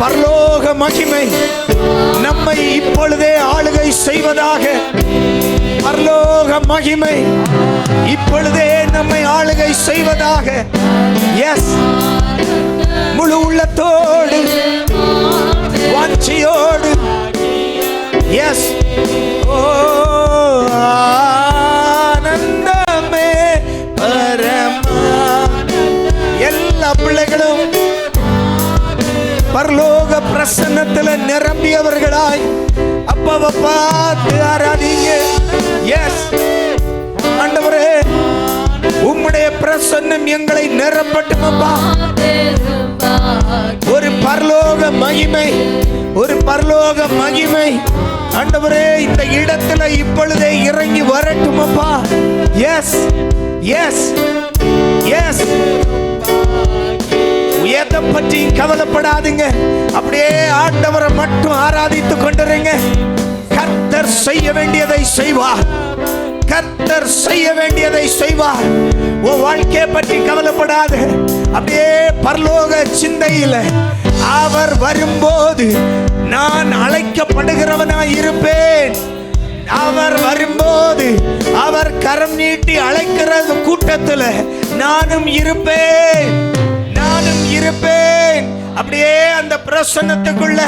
பரலோக மகிமை நம்மை இப்பொழுதே ஆளுகை செய்வதாக. பரலோக மகிமை இப்பொழுதே நம்மை ஆளுகை செய்வதாக. எஸ், முழு உள்ளத்தோடு வாஞ்சையோடு எஸ். ஓ ஆனந்தமே பரமா. எல்லா பிள்ளைகளும் பரலோக பிரசன்னத்தில் நிரம்பியவர்களாய் அப்பாவை பார்த்து ஆராதிங்க. எஸ் ஆண்டவரே, உம்முடைய பிரசன்னம் எங்களை நிரப்பட்டும் அப்பா. ஒரு பரலோக மகிமை, ஒரு பரலோக மகிமை ஆண்டவரே இந்த இடத்துல இப்பொழுதே இறங்கி வரட்டும் அப்பா. Yes yes yes. எதை பற்றி கவலைப்படாதீங்க, அப்படியே ஆண்டவரை மட்டும் ஆராதித்துக் கொண்டிருங்க. கர்த்தர் செய்ய வேண்டியதை செய்வார், கர்த்தர் செய்ய வேண்டியதை செய்வார். உன் வாழ்க்கையை பற்றி கவலைப்படாது, அப்படியே பரலோக சிந்தையில் அவர் வரும்போது நான் அழைக்கப்படுகிறவனாய் இருப்பேன். அவர் வரும்போது அவர் கரம் நீட்டி அழைக்கிறது கூட்டத்தில் நானும் இருப்பேன், நானும் இருப்பேன். அப்படியே அந்த பிரசன்னத்துக்குள்ள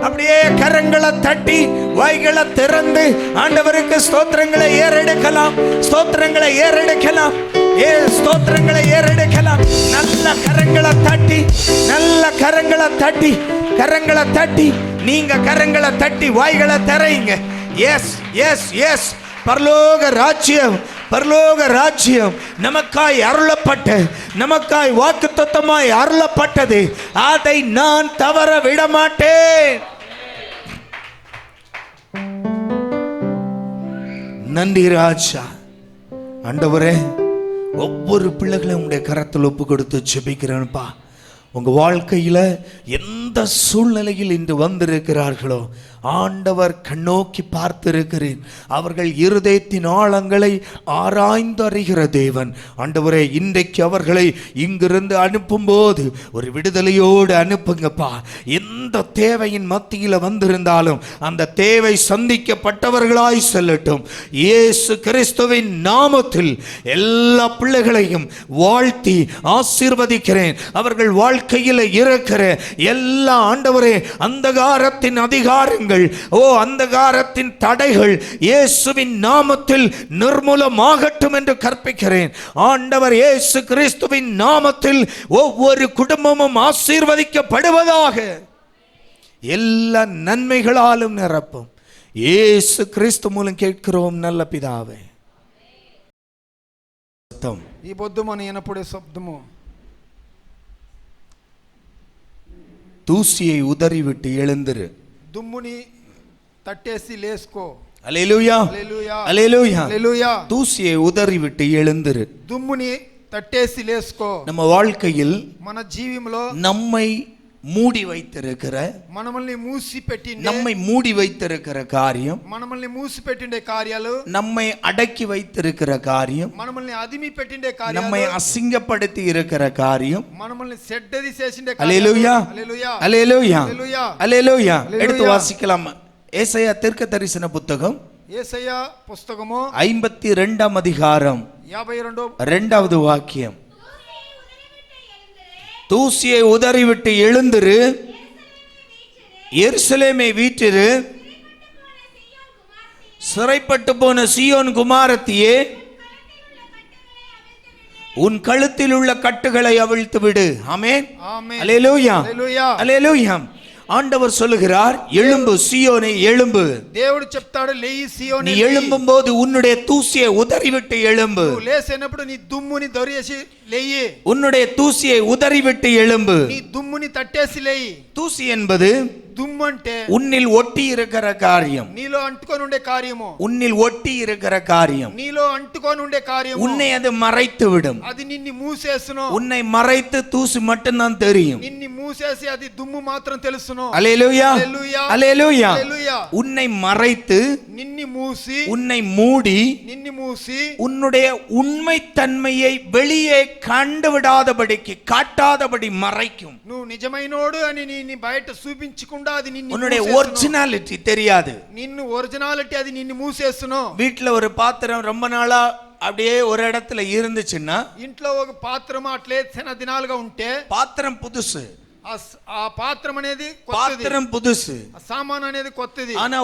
அப்படியே கரங்களை தட்டி வாய்களை திறந்து ஆண்டவருக்கு ஸ்தோத்திரங்களை ஏறெடுக்கலாம், ஸ்தோத்திரங்களை ஏறெடுக்கலாம், ஸ்தோத்திரங்களை ஏறெடுக்கலாம். நல்ல கரங்களை தட்டி, நல்ல கரங்களை தட்டி, கரங்களை தட்டி, நீங்க கரங்களை தட்டி வாய்களை திறங்க. Yes yes yes. பரலோக ராஜ்யம், பரலோக ராஜ்யம் நமக்காய் அருளப்பட்ட, நமக்காய் வாக்குத்தத்தமாய் அருளப்பட்டது. அதை நான் தவற விட மாட்டேன். நன்றி ராஜா. ஆண்டவரே, ஒவ்வொரு பிள்ளைகளையும் உங்களுடைய கரத்தில் ஒப்பு கொடுத்து ஜெபிக்கிறேன்ப்பா. உங்க வாழ்க்கையில எந்த சூழ்நிலையில் இன்று வந்திருக்கிறார்களோ ஆண்டவர் கண்ணோக்கி பார்த்திருக்கிறேன். அவர்கள் இருதயத்தின் ஆழங்களை ஆராய்ந்து அறிகிற தேவன். ஆண்டவரே, இன்றைக்கு அவர்களை இங்கிருந்து அனுப்பும் போது ஒரு விடுதலையோடு அனுப்புங்கப்பா. எந்த தேவையின் மத்தியில் வந்திருந்தாலும் அந்த தேவை சந்திக்கப்பட்டவர்களாய் செல்லட்டும். இயேசு கிறிஸ்துவின் நாமத்தில் எல்லா பிள்ளைகளையும் வாழ்த்தி ஆசீர்வதிக்கிறேன். அவர்கள் வாழ்க்கையில் இருக்கிற எல்லா ஆண்டவரே அந்தகாரத்தின் அதிகாரங்கள், அந்தகாரத்தின் தடைகள் இயேசுவின் நாமத்தில் நிர்மூலமாகட்டும் என்று கற்பிக்கிறேன். ஆண்டவர் இயேசு கிறிஸ்துவின் நாமத்தில் ஒவ்வொரு குடும்பமும் ஆசீர்வதிக்கப்படுவதாக. எல்லா நன்மைகளாலும் நிரப்பும். இயேசு கிறிஸ்து மூலம் கேட்கிறோம் நல்ல பிதாவே. ఈ పొద్దుమని వినపడే శబ్దము தூசியை உதறிவிட்டு எழுந்திரு. దుమ్ముని తట్టేసి లేసుకో. அல்லேலூயா, அல்லேலூயா, அல்லேலூயா, அல்லேலூயா. தூசியை உதறிவிட்டு எழுந்திரு. దుమ్ముని తట్టేసి లేసుకో. நம்ம வாழ்க்கையில் మన జీవితంలో நம்மை மூடி வைத்திருக்கிற, మనల్ని మూసి పెట్టిండే, நம்மை மூடி வைத்திருக்கிற காரியம், మనల్ని మూసి పెట్టిండే కార్యాలు, நம்மை அடக்கி வைத்திருக்கிற காரியம், మనల్ని అదిమి పెట్టిండే కార్యాలు, நம்மை அசிங்கப்படுத்தி இருக்கிற காரியம், మనల్ని సెడ్డది చేసిండే కార్యాలు. அல்லேலூயா, அல்லேலூயா, அல்லேலூயா, அல்லேலூயா, அல்லேலூயா. எடுத்து வாசிக்கலாம். ஏசாயா தீர்க்கதரிசன புத்தகம் యేసయ్య పుస్తకము 52 அதிகாரம் 52వ வாக்கியம். தூசியை உதறிவிட்டு எழுந்திரு, எருசலேமை வீற்றிரு, சிறைப்பட்டு போன சீயோன் குமாரத்தியே, உன் கழுத்தில் உள்ள கட்டுகளை அவிழ்த்து விடு. ஆமென், அல்லேலூயா, அல்லேலூயா. ஆண்டவர் சொல்லுகிறார், எழும்பு சீயோனே, எழும்பு. దేవుడు చెప్తాడు, లేయి సీయోనే. நீ எழும்பும் போது உன்னுடைய தூசியை உதறிவிட்டு எழும்பு. లేసినప్పుడు నీ దుమ్ముని దొరియేసి లేయి. உன்னுடைய தூசியை உதறிவிட்டு எழும்பு. నీ దుమ్ముని తట్టేసి లేయి. தூசி என்பது దుమ్ము అంటే உன்னில் ஒட்டி இருக்கிற காரியம், నీలో అంటుకొని ఉండే కార్యము, உன்னில் ஒட்டி இருக்கிற காரியம், నీలో అంటుకొని ఉండే కార్యము. உன்னை அது மறைத்து விடும். అది నిన్ను మూసేసును. உன்னை மறைத்து தூசி மட்டும்தான் தெரியும். నిన్ను మూసేసి అది దుమ్ము మాత్రం తెలుసును. அல்லேலூயா, அல்லேலூயா, அல்லேலூயா. அல்லேலூயா. உன்னை மறைத்து, నిన్ను మూసి, உன்னை மூடி, నిన్ను మూసి, உன்னுடைய உண்மை தன்மையை வெளியே கண்டுவிடாதபடிக்கு, காட்டாதபடி மறைக்கும். నువ్వు నిజమైనోడు అని నీ బయట చూపించకుండా అది నిన్ను, உன்னுடைய ஒரிஜினாலிட்டி தெரியாது. నిన్ను ఒరిజినాలిటీ అది నిన్ను మూసేస్తును. வீட்ல ஒரு பாத்திரம் ரொம்ப நாளா அப்படியே ஒரு இடத்துல இருந்துச்சுன்னா, ఇంట్లో ఒక పాత్రం అట్లే చాలా దినాలుగా ఉంటే, பாத்திரம் புதுசு, ఆ పాత్రం అనేది కొత్తది, பாத்திரம் புதுசு, ఆ సామాన్ అనేది కొత్తది. ஆனா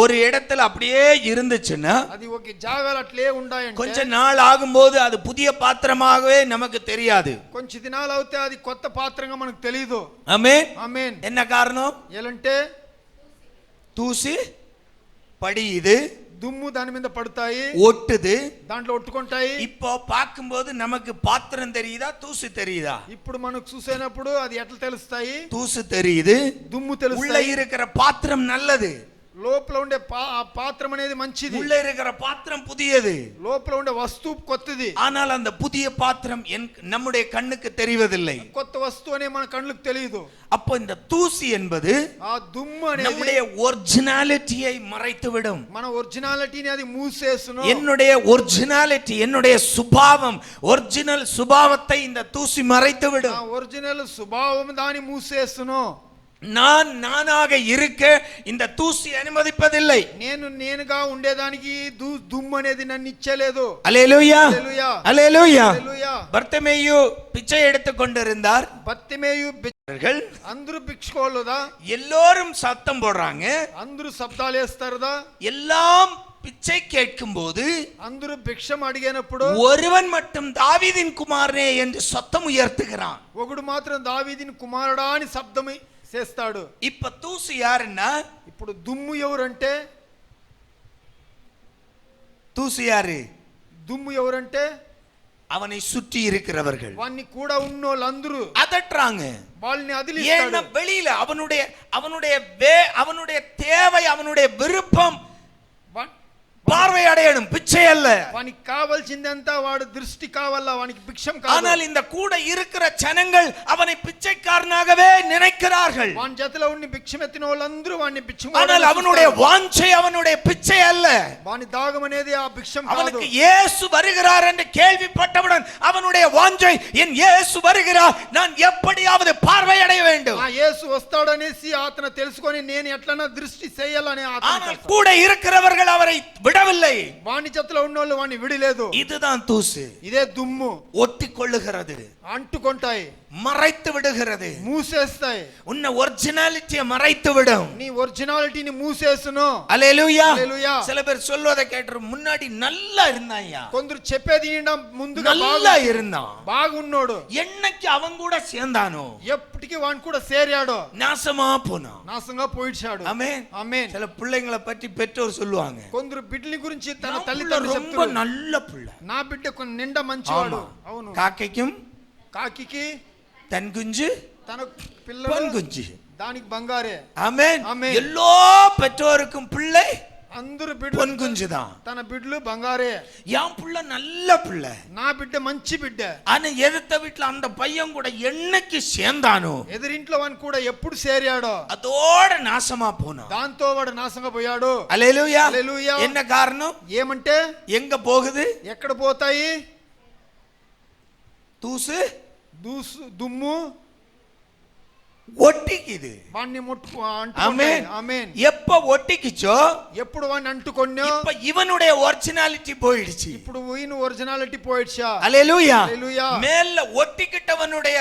ஒரு இடத்துல அப்படியே இருந்துச்சுன்னா, అది ఒక జాగాలు అట్లే ఉండాయంటే, கொஞ்ச நாள் ஆகும்போது அது புதிய பாத்திரமாகவே நமக்கு தெரியாது. కొంచెం దినాలు అవుతే అది కొత్త పాత్రంగా మనకు తెలియదు. ஆமென், ఆమేన్. என்ன காரணம்? ఎలంటే தூசி படியுது, దుమ్ము దాని మీద పడతాయి, ஒட்டுது, దాంట్లో ఒట్టుకుంటాయి. இப்போ பார்க்கும்போது நமக்கு பாத்திரம் தெரியுதா, தூசி தெரியுதா? ఇప్పుడు మనకు చూసేనప్పుడు అది ఎట్లా తెలుస్తాయి? தூசி தெரியுது, దుమ్ము உள்ள తెలుస్తాయి. இருக்கிற பாத்திரம் நல்லது, లోపల ఉండే పాత్రం అనేది మంచిది, உள்ள இருக்கிற பாத்திரம் புதியது, లోపల ఉండే వస్తువు కొత్తది. ஆனால் அந்த புதிய பாத்திரம் நம்முடைய கண்ணுக்கு தெரிவதில்லை. కొత్త వస్తువు అనే మన కళ్ళకు తెలియదు. அப்போ இந்த தூசி என்பது ఆ దుమ్ము అనేది நம்முடைய ஒரிஜினாலிட்டியை மறைத்துவிடும். మన ఒరిజినాలిటీని అది మూసేసును. என்னுடைய ஒரிஜினாலிட்டி, என்னுடைய சுபாவம், ஒரிஜினல் சுபாவத்தை இந்த தூசி மறைத்துவிடும். ఆ ఒరిజినల్ స్వభావం దాని మూసేసును. நான் நானாக இருக்க இந்த தூசி அனுமதிப்பதில்லை. నేను నేనుగా ఉండేదానికి దుమ్ము అనేది నన్ను ఇచ్చలేదు. அல்லேலூயா హల్లెలూయా அல்லேலூயா. హల్లెలూయా. பர்த்திமேயு பிச்சை எடுத்துக் கொண்டிருந்தார். బర్తిమేయు అందరూ భిక్షుకోళ్ళదా, எல்லோரும் சத்தம் போடுறாங்க, అందరూ శబ్దాలు వేస్తారుదా, எல்லாம் பிச்சை கேட்கும் போது అందరూ భిక్షం అడిగినప్పుడు ஒருவன் மட்டும் தாவீதின் குமாரனே என்று சத்தம் உயர்த்துகிறான். ఒకడు మాత్రం దావీదిని కుమారుడా అని శబ్దం చేస్తాడు. இப்ப தூசு யாருன்னா, ఇప్పుడు దుమ్ము ఎవరంటే, தூசு யாரு? దుమ్ము ఎవరంటే அவனை சுற்றி இருக்கிறவர்கள். వాన్ని కూడా ఉన్నోళ్ళందరూ அதட்டுறாங்க, వాళ్ళని అదిలిస్తాడు. ஏன்னா வெளியில அவனுடைய தேவை, அவனுடைய விருப்பம் பார்வை அடையணும், பிச்சை அல்ல. వానికి కావాల్సిందంతా వాడు దృష్టి కావాలా, వానికి భిక్షం కావాలి. ஆனால் இந்த கூட இருக்கிற ஜனங்கள் அவனை பிச்சைக்காரனாகவே நினைக்கிறார்கள். వాని జతలో ఉండి భిక్షం ఎత్తిన వాళ్ళందరూ వాని భిక్షం, ஆனால் அவனுடைய வாஞ்சை அவனுடைய பிச்சை அல்ல. వాని దాగం అనేది ఆ భిక్షం కాదు. அவனுக்கு இயேசு வருகிறார் என்று கேள்விப்பட்டவுடன் அவனுடைய வாஞ்சை, என் இயேசு வருகிறார், நான் எப்படியாவது பார்வை அடைய வேண்டும். ఆ యేసు వస్తాడనేసి అతను తెలుసుకొని నేను ఎట్లనా దృష్టి చేయాలని ஆனால் கூட இருக்கிறவர்கள் அவரை விடவில்லை. వాని జతలో ఉన్నోళ్ళు వాని విడిలేదు. இதுதான் தூசு. ఇదే దుమ్ము. ஒட்டிக்கொள்ளுகிறது, అంటుకుంటాయి, மறைத்து விடுகிறது, మూసేస్తాయి. உன்னை ஒரிஜினாலிட்டியை மறைத்து விடும். నీ ఒరిజినాలిటీని మూసేసును. அல்லேலூயா. హల్లెలూయా. சில பேர் சொல்வதை கேட்டு முன்னாடி நல்லா இருந்தாயா, కొందరు చెప్పేది ముందుగా நல்லா இருந்தான், బాగున్నాడు, என்னைக்கு அவன் கூட சேர்ந்தானோ ఎప్పటికీ వాని కూడా చేరాడు, நாசமா போனான். నాశంగా పోయిచాడు. ஆமென். ఆమేన్. சில பிள்ளைங்களை பற்றி பெற்றோர் சொல்லுவாங்க, కొందరు బిడ్డల గురించి తన "நான் తల్లిదండ్రులు ரொம்ப చెప్తారు, நல்ல பிள்ளை, నా బిడ్డ కొన్ని నిండా మంచివాడు." ஆமா. అవును. காக்கைக்கும் కాకికి தன் குஞ்சு తన பொன் పిల్లలు குஞ்சு. దానికి బంగారే. ஆமென். ஆமென். எல்லா பெற்றோருக்கும் பிள்ளை అందరు பொன் బిడ్డలు குஞ்சு தான். తన బిడ్డలు బంగారే. என் பிள்ளை நல்ல பிள்ளை, నా బిడ్డ మంచి బిడ్డ. ஆனா எதிர்த்த வீட்டுல அந்த பையன் கூட என்னைக்கு சேர்ந்தானோ ఎదురింట్లో వాని కూడా ఎప్పుడు చేరాడో அதோட நாசமா போனான். దాంతో వాడు నాశంగా పోయాడు. அல்லேலூயா. హల్లెలూయా. என்ன காரணம்? ఏమంటే எங்க போகுது ఎక్కడ పోతాయి? தூசு, దుమ్ము ஒட்டிக்குது. వాణ్ణి ஆமென். ఆమేన్. எப்ப ஒட்டிக்குச்சோ ఎప్పుడు వాడిని అంటుకొన్నో இப்ப இவனுடைய ஒரிஜினாலிட்டி போயிடுச்சு. ఇప్పుడు ఈయన ఒరిజినాలిటీ పోయిడ్చా. அல்லேலூயா. హల్లెలూయా. மேல்ல ஒட்டிக்கிட்டவனுடைய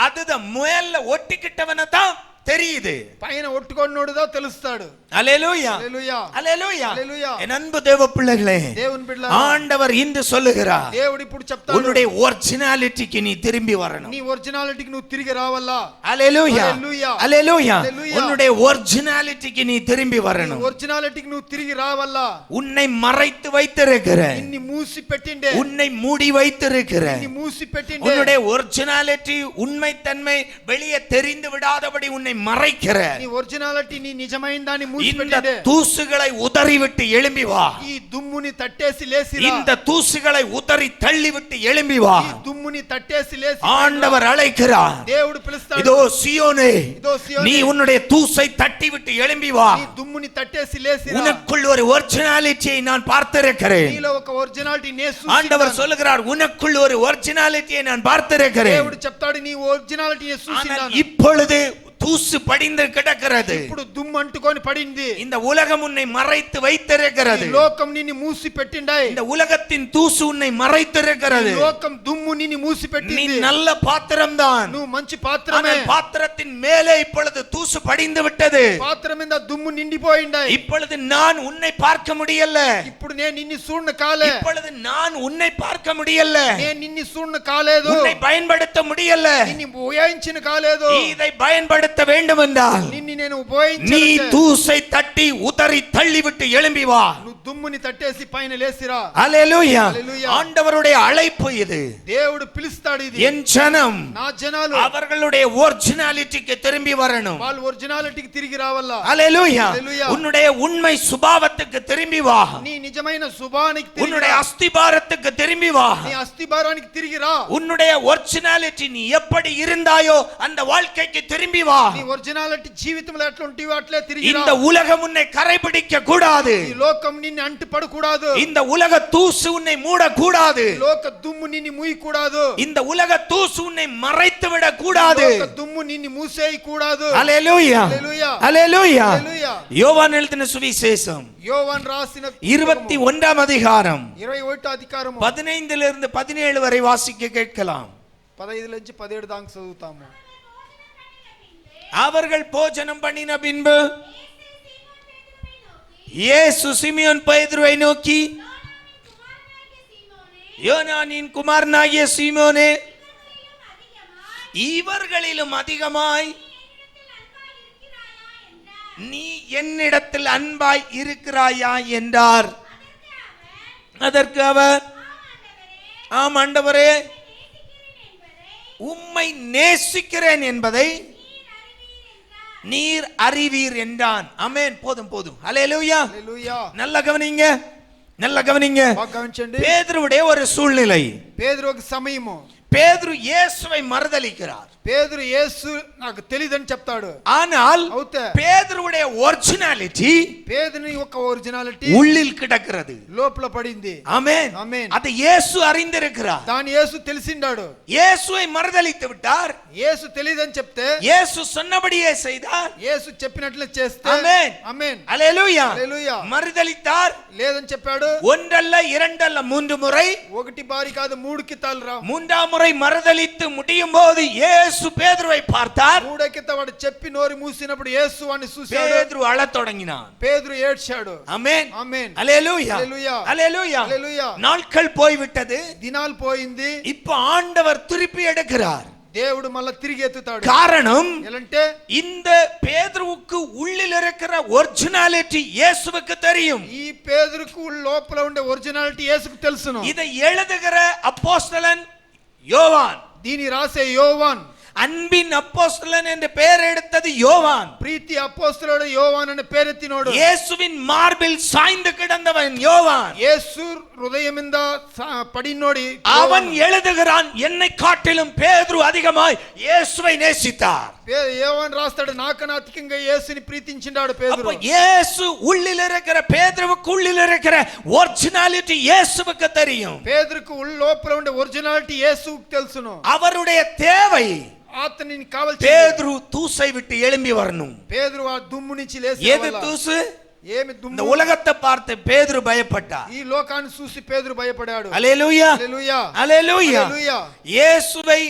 அதுதான் மேல்ல ஒட்டிக்கிட்டவனை தான் தெரியுது, పైన ఒట్టుకొన్నోడుదా తెలుస్తాడు. அல்லேலூயா. హల్లెలూయా. அல்லேலூயா. హల్లెలూయా. என் அன்பு தேவ பிள்ளைகளே, దేవుని బిడ్డలారా, ஆண்டவர் இன்று சொல்லுகிறார், దేవుడు ఇప్పుడు చెప్తాడు, உன்னுடைய ஒரிஜினாலிட்டிக்கு நீ திரும்பி வரணும். నీ ఒరిజినాలిటీకి నువ్వు తిరిగి రావాలా. அல்லேலூயா. హల్లెలూయా. அல்லேலூயா. హల్లెలూయా. உன்னுடைய ஒரிஜினாலிட்டிக்கு நீ திரும்பி வரணும். ఒరిజినాలిటీకి నువ్వు తిరిగి రావాలా. உன்னை மறைத்து வைத்திருக்கிற, నిన్ను మూసి పెట్టిండే, உன்னை மூடி வைத்திருக்கிற నిన్ను మూసి పెట్టిండే, உன்னுடைய ஒரிஜினாலிட்டி உண்மைத்தன்மை வெளியே தெரிந்து விடாதபடி உன்னை மறைக்கிற నీ ఒరిజినాలిటీ నీ నిజమైన దాన్ని మూసి இந்த పెట్టిండే. தூசுகளை உதறிவிட்டு எழும்பி வா. ఈ దుమ్ముని తట్టేసి లేసిరా. இந்த தூசுகளை உதறி தள்ளிவிட்டு எழும்பி வா. ఈ దుమ్ముని తట్టేసి లేసి ஆண்டவர் அழைக்கிறார், దేవుడు పిలుస్తాడు. இதோ சீயோனே, இதோ சீயோனே, நீ உன்னுடைய தூசை தட்டி விட்டு எழும்பி வா. ఈ దుమ్ముని తట్టేసి లేసిరా. உனக்குள் ஒரு ஒரிஜினாலிட்டியை நான் பார்த்திருக்கிறேன். నీలో ఒక ఒరిజినాలిటీ నేను ஆண்டவர் చూసినాను. சொல்லுகிறார், உனக்குள் ஒரு ஒரிஜினாலிட்டியை நான் பார்த்திருக்கிறேன். దేవుడు చెప్తాడు, నీ ఒరిజినాలిటీ నేను చూసినాను. இப்பொழுது தூசு படிந்து கிடக்கிறது. ఇప్పుడు దుమ్ము అంటుకొని పడింది. இந்த உலகம் உன்னை மறைத்து வைத்திருக்கிறது. ఈ లోకం నిన్ను మూసి పెట్టిండాయి. இந்த உலகத்தின் தூசு உன்னை மறைத்திருக்கிறது. ఈ లోకం దుమ్ము నిన్ను మూసి நீ పెట్టింది. நல்ல பாத்திரம் தான், నువ్వు మంచి పాత్రమే. பாத்திரத்தின் மேலே இப்பொழுது தூசு படிந்து விட்டது. పాత్ర మీద దుమ్ము నిండిపోయిండాయి. இப்பொழுது நான் உன்னை பார்க்க முடியல. ఇప్పుడు నేను నిన్ను చూడన కాలే. இப்பொழுது நான் உன்னை பார்க்க முடியல. నేను నిన్ను చూడన కాలేదు. உன்னை பயன்படுத்த முடியல. నిన్ను ఉపయోగించిన కాలేదు. இதை பயன்படுத்த வேண்டும் என்றால் నిన్ను నేను நீ ఉపయోగించాలి. தூசை தட்டி உதறி தள்ளிவிட்டு எழும்பி வா. నువ్వు దుమ్ముని తట్టేసి పైన లేసిరా. அல்லேலூயா. హల్లెలూయా. ஆண்டவருடைய அழைப்பு இது. దేవుడు పిలుస్తాడు ఇది. என் ஜனம் నా జనాలు அவர்களுடைய ஒரிஜினாலிட்டிக்கு திரும்பி வரணும். వాళ్ళ ఒరిజినాలిటీకి తిరిగి రావాలా. அல்லேலூயா. హల్లెలూయా. உன்னுடைய உண்மை சுபாவத்துக்கு திரும்பி வா. నీ నిజమైన శుభానికి తిరిగి உன்னுடைய రా. அஸ்திபாரத்துக்கு திரும்பி வா. నీ అస్థిభారానికి తిరిగి రా. உன்னுடைய ஒரிஜினாலிட்டி நீ எப்படி இருந்தாயோ அந்த வாழ்க்கைக்கு திரும்பி வா. నీ ఒరిజినాలిటీ జీవితంలో ఎట్లా ఉంటివో అట్లే తిరిగి రా. இந்த உலகம் உன்னை கரைபிடிக்க கூடாது. ఈ లోకం నిన్ను నిన్ను అంటు పడకూడదు. இந்த உலக தூசு உன்னை மூடக்கூடாது. లోక దుమ్ము నిన్ను మూయకూడదు. இந்த உலக தூசு உன்னை மறைத்து விடக்கூடாது. లోక దుమ్ము నిన్ను మూసేయకూడదు. ஹல்லேலூயா హల్లెలూయా ஹல்லேலூயா. హల్లెలూయా. யோவான் எழுதின சுவிசேஷம் యోవాను రాసిన 21ஆம் அதிகாரம் 21వ అధికారము 15 இருந்து 17 வரை வாசிக்க கேட்கலாம். 15 నుంచి 17 దాకా చదువుతాము. அவர்கள் போஜனம் பண்ணின பின்பு இயேசு சிமியோன் பேதுருவை நோக்கி, யோனானின் குமாரனாகிய சீமோனே, இவர்களிலும் அதிகமாய் நீ என்னிடத்தில் அன்பாய் இருக்கிறாயா என்றார். அதற்கு அவர், ஆம் ஆண்டவரே, உம்மை நேசிக்கிறேன் என்பதை நீர் அறிவீர் என்றான். ஆமென். போதும் போதும். ஹல்லேலூயா హల్లెలూయా. நல்ல கவனிங்க, நல்ல கவனிங்க. బాగా గమనించండి. பேதுருவுடைய ஒரு சூழ்நிலை. పేతురు ఒక సమయము. பேதுரு இயேசுவை மறுதலிக்கிறார். పేతురు యేసు నాకు తెలియదని చెప్తాడు. ஆனால் అవుతే பேதுருவுடைய ஒரிஜினாலிட்டி పేతుని యొక్క ఒరిజినాలిటీ உள்ளில் கிடக்கிறது. లోపల పడింది. ஆமென். ఆమేన్. அதை இயேசு அறிந்திருக்கிறார். దాని యేసు తెలిసిండాడు. இயேசுவை மறுதலித்து விட்டார். యేసు తెలియదని చెప్తే இயேசு சொன்னபடியே செய்தார். యేసు చెప్పినట్లు చేస్తే ஆமென். ఆమేన్. ஹல்லேலூயா. హల్లెలూయా. மறுதலித்தார். లేదని చెప్పాడు. ஒன்றல்ல இரண்டல்ல 3 முறை. ఒకటి బారి కాదు 3 కితాలు రా. 3ஆம் முறை மறுதலித்து முடியும் போது இயேசு பேதுருவை பார்த்தார். మూడకిత వాడు చెప్పి నోరు మూసినప్పుడు యేసు వాని చూశాడు. பேதுரு அழத் தொடங்கினான். పేతురు ఏడ్చాడు. ஆமென். ఆమేన్. ஹல்லேலூயா హల్లెలూయా. ஹல்லேலூயா. హల్లెలూయా. நாட்கள் போய்விட்டது. దినాలు పోయింది. இப்போ ஆண்டவர் திருப்பி எடுக்கிறார். దేవుడు మళ్ళా తిరిగి ఎత్తుతాడు. காரணம், ఎలంటే இந்த பேதுருவுக்கு உள்ளில் இருக்கிற ஒரிஜினாலிட்டி இயேசுவுக்கு தெரியும். ఈ పేతురుకు లోపల ఉండే ఒరిజినాలిటీ యేసుకు తెలుసును. இதை எழுதுகிற அப்போஸ்தலன் யோவான், దీని రాసే యోవాన్, அன்பின் அப்போஸ்தலன் என்று பெயர் எடுத்தது யோவான். ప్రీతి అపోస్తలుడు యోవాన్ అనే పేరెత్తినోడు. இயேசுவின் மார்பில் சாய்ந்து கிடந்தவன் யோவான். యేసు హృదయం మీద పడినోడి அவன் எழுதுகிறான், என்னை காட்டிலும் பேதுரு அதிகமாய் இயேசுவை நேசித்தார். యోవాన్ రాస్తాడు, నాకన్నా అధికంగా యేసుని ప్రీతించిండాడు அப்ப పేతురు. இயேசு உள்ளில் இருக்கிற பேதுருவுக்கு உள்ளில் இருக்கிற ஒரிஜினாலிட்டி இயேசுவுக்கு தெரியும். పేతురుకు లోపల ఉండే ఒరిజినాలిటీ యేసుకు తెలుసును. அவருடைய தேவை, అతనికి కావాల్సిన பேதுரு தூசை விட்டு எழும்பி வரணும். పేతురు ఆ దుమ్ము నుంచి లేచి எது தூசு? ఏమి இந்த దుమ్ము? உலகத்தை பார்த்து பேதுரு பயப்பட்டார். ఈ లోకాన్ని చూసి పేతురు భయపడాడు. அல்லேலூயா హల్లెలూయా. அல்லேலூயா. హల్లెలూయా. இயேசுவை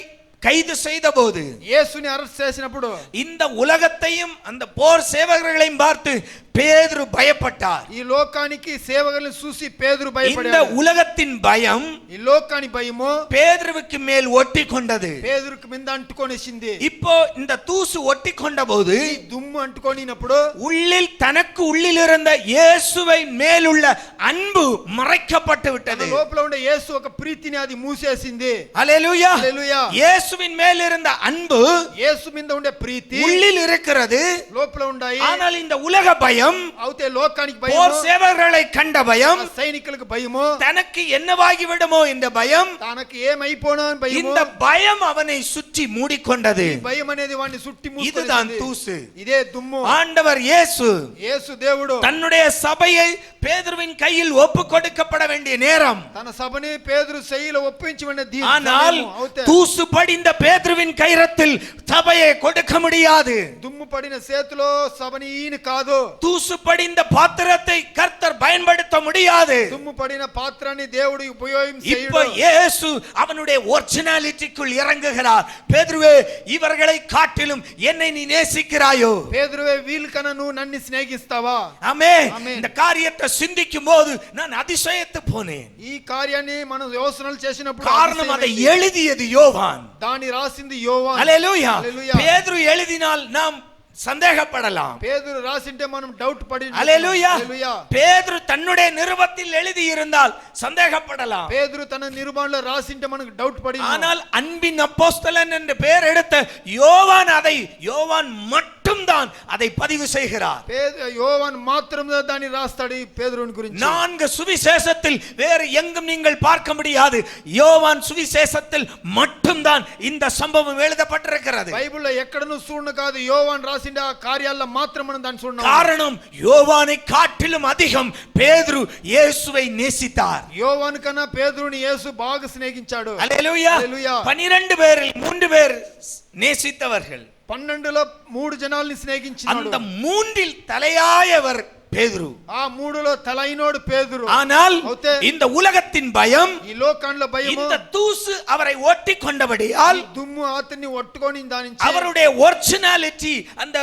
கைது செய்த போது, యేసుని అరెస్ట్ చేసినప్పుడు இந்த உலகத்தையும் அந்த போர் சேவகர்களையும் பார்த்து பேதுரு பயப்பட்டார். ఈ లోకానికి సేవకులను చూసి పేతురు இந்த భయపడాడు. உலகத்தின் பயம் ఈ లోకాని భయము பேதுருவுக்கு மேல் ஒட்டி கொண்டது. పేతురుకు మీద అంటుకొనేసింది. இப்போ இந்த தூசு ஒட்டி கொண்ட போது ఈ దుమ్ము అంటుకొనినప్పుడు உள்ளில் தனக்கு உள்ளில் இருந்த இயேசுவை மேலுள்ள அன்பு மறைக்கப்பட்டு விட்டது. లోపల ఉండే యేసు ఒక ప్రీతిని అది మూసేసింది. அல்லேலூயா. హల్లెలూయా. இயேசுவின் மேல் இருந்த அன்பு యేసు మీద ఉండే ప్రీతి உள்ளில் இருக்கிறது. లోపల ఉన్నాయి. ஆனால் இந்த உலக பயம், అవుతే లోకానికి போர் భయము, சேவகர்களை கண்ட பயம், సైనికులకు భయము, தனக்கு என்னவாகி விடுமோ என்ற பயம், తనకి ఏమైపోనో అని భయము, இந்த பயம் அவனை சுற்றி மூடிக்கொண்டது. భయం అనేది వాడిని చుట్టి இதுதான் మూసుకొనేసింది. தூசு. ఇదే దుమ్ము. ஆண்டவர் இயேசு యేసు దేవుడు தன்னுடைய சபையை பேதுருவின் கையில் ஒப்பு கொடுக்கப்பட வேண்டிய நேரம். తన సభని పేతురు శైలిలో ఒప్పించమని ஆனால் தூசு படிந்த பேதுருவின் கைரத்தில் சபையை கொடுக்க முடியாது. దుమ్ము పడిన చేతిలో సభని ఈయన కాదు. தூசு படிந்த பாத்திரத்தை கர்த்தர் பயன்படுத்த முடியாது. దుమ్ము పడిన పాత్రని దేవుడు ఉపయోగం இப்போ చేయడు. இயேசு அவனுடைய ஒரிஜினாலிட்டிக்குள் இறங்குகிறார். பேதுருவே, இவர்களை காட்டிலும் என்னை நீ நேசிக்கிறாயோ? పేతురువే వీళ్ళ కన్నా నువ్వు నన్ను స్నేహిస్తావా? ஆமென். ஆமென். இந்த காரியத்தை சிந்திக்கும் போது நான் அதிசயத்து போனேன். ఈ కార్యాన్ని మనం యోచనలు చేసినప్పుడు காரணம், அதை అతిశయమైంది. எழுதியது யோவான். దాని రాసింది యోవాన్. அல்லேலூயா. హల్లెలూయా. பேதுரு எழுதினால் நாம் சந்தேகப்படலாம். పేతురు రాసింటే మనం డౌట్ పడి அல்லேலூயா. హల్లెలూయా. பேதுரு தன்னுடைய நிருபத்தில் எழுதி இருந்தால் சந்தேகப்படலாம். పేతురు తన నిరుబాణలో రాసింటే మనకు డౌట్ పడి, ஆனால் அன்பின் அப்போஸ்தலன் என்று பெயர் எடுத்த யோவான் மட்டும்தான் அதை பதிவு செய்கிறார். యోవాన్ మాత్రమే దాన్ని రాస్తాడు ఈ పేతురుని గురించి. 4 சுவிசேஷத்தில் வேறு எங்கும் நீங்கள் பார்க்க முடியாது. யோவான் சுவிசேஷத்தில் மட்டும் மட்டும்தான் இந்த சம்பவம் எழுதப்பட்டிருக்கிறது. బైబిల్లో ఎక్కడను చూడను కాదు, యోవాన్ రాసిన ఆ కార్యాల్లో మాత్రమే దాన్ని చూడను. காரணம் யோவானை காட்டிலும் அதிகம் பேதுரு இயேசுவை நேசித்தார். యోవాను కన్నా పేతురుని యేసు బాగా స్నేహించాడు. அல்லேலூயா. హల్లెలూయా. 12 பேரில் 3 பேர் நேசித்தவர்கள். 12లో 3 జనాల్ని స్నేహించినాడు. அந்த மூன்றில் தலையாயவர் பேதுரு. ఆ 3లో తలైనోడు పేతురు. ஆனால் అయితే இந்த உலகத்தின் பயம், ఈ లోకంలో భయము, இந்த தூசு அவரை ஒட்டி கொண்டபடியால் దుమ్ము అతన్ని ఒట్టుకొని దానించి அவருடைய ஒரிஜினாலிட்டி, அந்த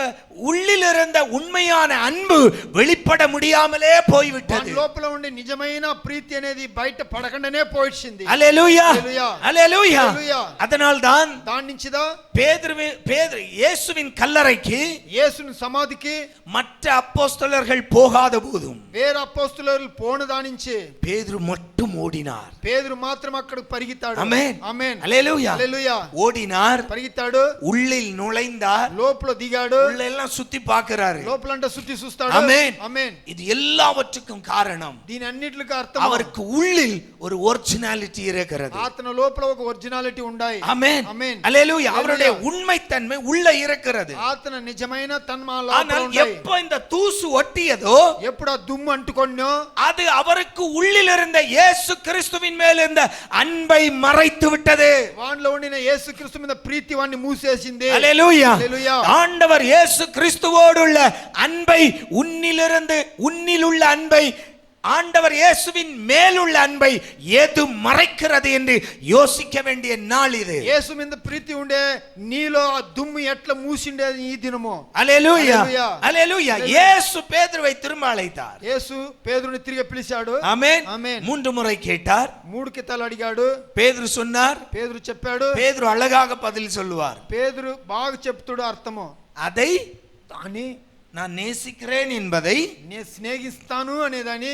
உள்ளில் இருந்த உண்மையான அன்பு வெளிப்பட முடியாமலே போய்விட்டது. లోపల ఉండే నిజమైన ప్రీతి అనేది బయట పడకుండానే పోయింది. அல்லேலூயா. హల్లెలూయా. அல்லேலூயா. హల్లెలూయా. அதனால்தான் దాని నుంచిదా பேதுரு இயேசுவின் கல்லறைக்கு, యేసుని సమాధికి மற்ற அப்போஸ்தலர்கள் போகாத போதும் వేరే అపోస్తలులు పోను దానించి பேதுரு மட்டும் ஓடினார். పేతురు మాత్రం అక్కడికి పరిగెత్తాడు. ஆமென். ఆమేన్. அல்லேலூயா. హల్లెలూయా. ஓடினார், పరిగెత్తాడు, உள்ளில் நுழைந்தார், లోపల దిగాడు, உள்ள எல்லாம் சுத்தி பார்க்கிறாரு. లోపలంట సుత్తి చూస్తాడు. ஆமென். ఆమేన్. இது எல்லாவற்றுக்கும் காரணம் దీని అన్నిటికి అర్థం அவருக்கு உள்ளில் ஒரு ஒரிஜினாலிட்டி இருக்கிறது. అతని లోపల ఒక ఒరిజినాలిటీ ఉండాయి. ஆமென். ఆమేన్. அல்லேலூயா. அவருடைய உண்மைத்தன்மை உள்ள இருக்கிறது. అతని నిజమైన తన్మా ஆனால் లోపల ఉండాయి. எப்போ இந்த தூசு ஒட்டியதோ ఎప్పుడు ఆ దుమ్ము అంటుకొన్నో அது அவருக்கு உள்ளில் இருந்த இயேசு கிறிஸ்துவின் மேல் இருந்த அன்பை மறைத்து விட்டது. వానిలో ఉండిన యేసుక్రీస్తు మీద ప్రీతి వాన్ని మూసేసింది. அல்லேலூயா. హల్లెలూయా. ஆண்டவர் இயேசு கிறிஸ்துவோடுள்ள அன்பை, உன்னில் உள்ள அன்பை, ஆண்டவர் இயேசுவின் மேலுள்ள அன்பை எது மறைக்கிறது என்று யோசிக்க வேண்டிய நாள் இது. యేసు మీద ప్రీతి ఉండే నీలో ఆ దుమ్ము ఎట్లా మూసిండేది ఈ దినము. அல்லேலூயா. హల్లెలూయా. அல்லேலూயா. இயேசு பேதுருவை திரும்ப அழைத்தார். యేసు పేతురుని తిరిగి పిలిచాడు. ஆமென். ఆమేన్. 3 முறை கேட்டார். 3 కితాలు అడిగాడు. பேதுரு சொன்னார். పేతురు చెప్పాడు. பேதுரு அழகாக பதில் சொல்லுவார். పేతురు బాగా చెప్తాడు అర్థము. அதை தானே நான் நேசிக்கிறேன் என்பதை నేను స్నేహిస్తాను అనేదాన్ని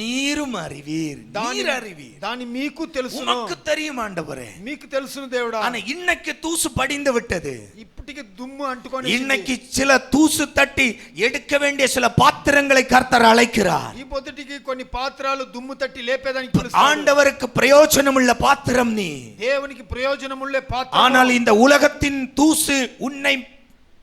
நீரும் அறிவீர். நீர் அறிவீர். దాని మీకు తెలుసు. உமக்கு தெரியும் ஆண்டவரே. మీకు తెలుసును దేవుడా. ஆனா இன்னைக்கு தூசு படிந்து விட்டது. ఇప్పటికి దుమ్ము అంటుకొని இன்னைக்கு சில தூசு தட்டி எடுக்க வேண்டிய சில பாத்திரங்களை கர்த்தர் அழைக்கிறார். ఈ పొద్దుటికి కొన్ని పాత్రలు దుమ్ము తట్టి లేపేదానికి పిలుస్తాడు. ஆண்டவருக்கு பிரயோஜனமுள்ள பாத்திரம் நீ. దేవునికి ప్రయోజనముள்ள పాత్ర. ஆனால் இந்த உலகத்தின் தூசு உன்னை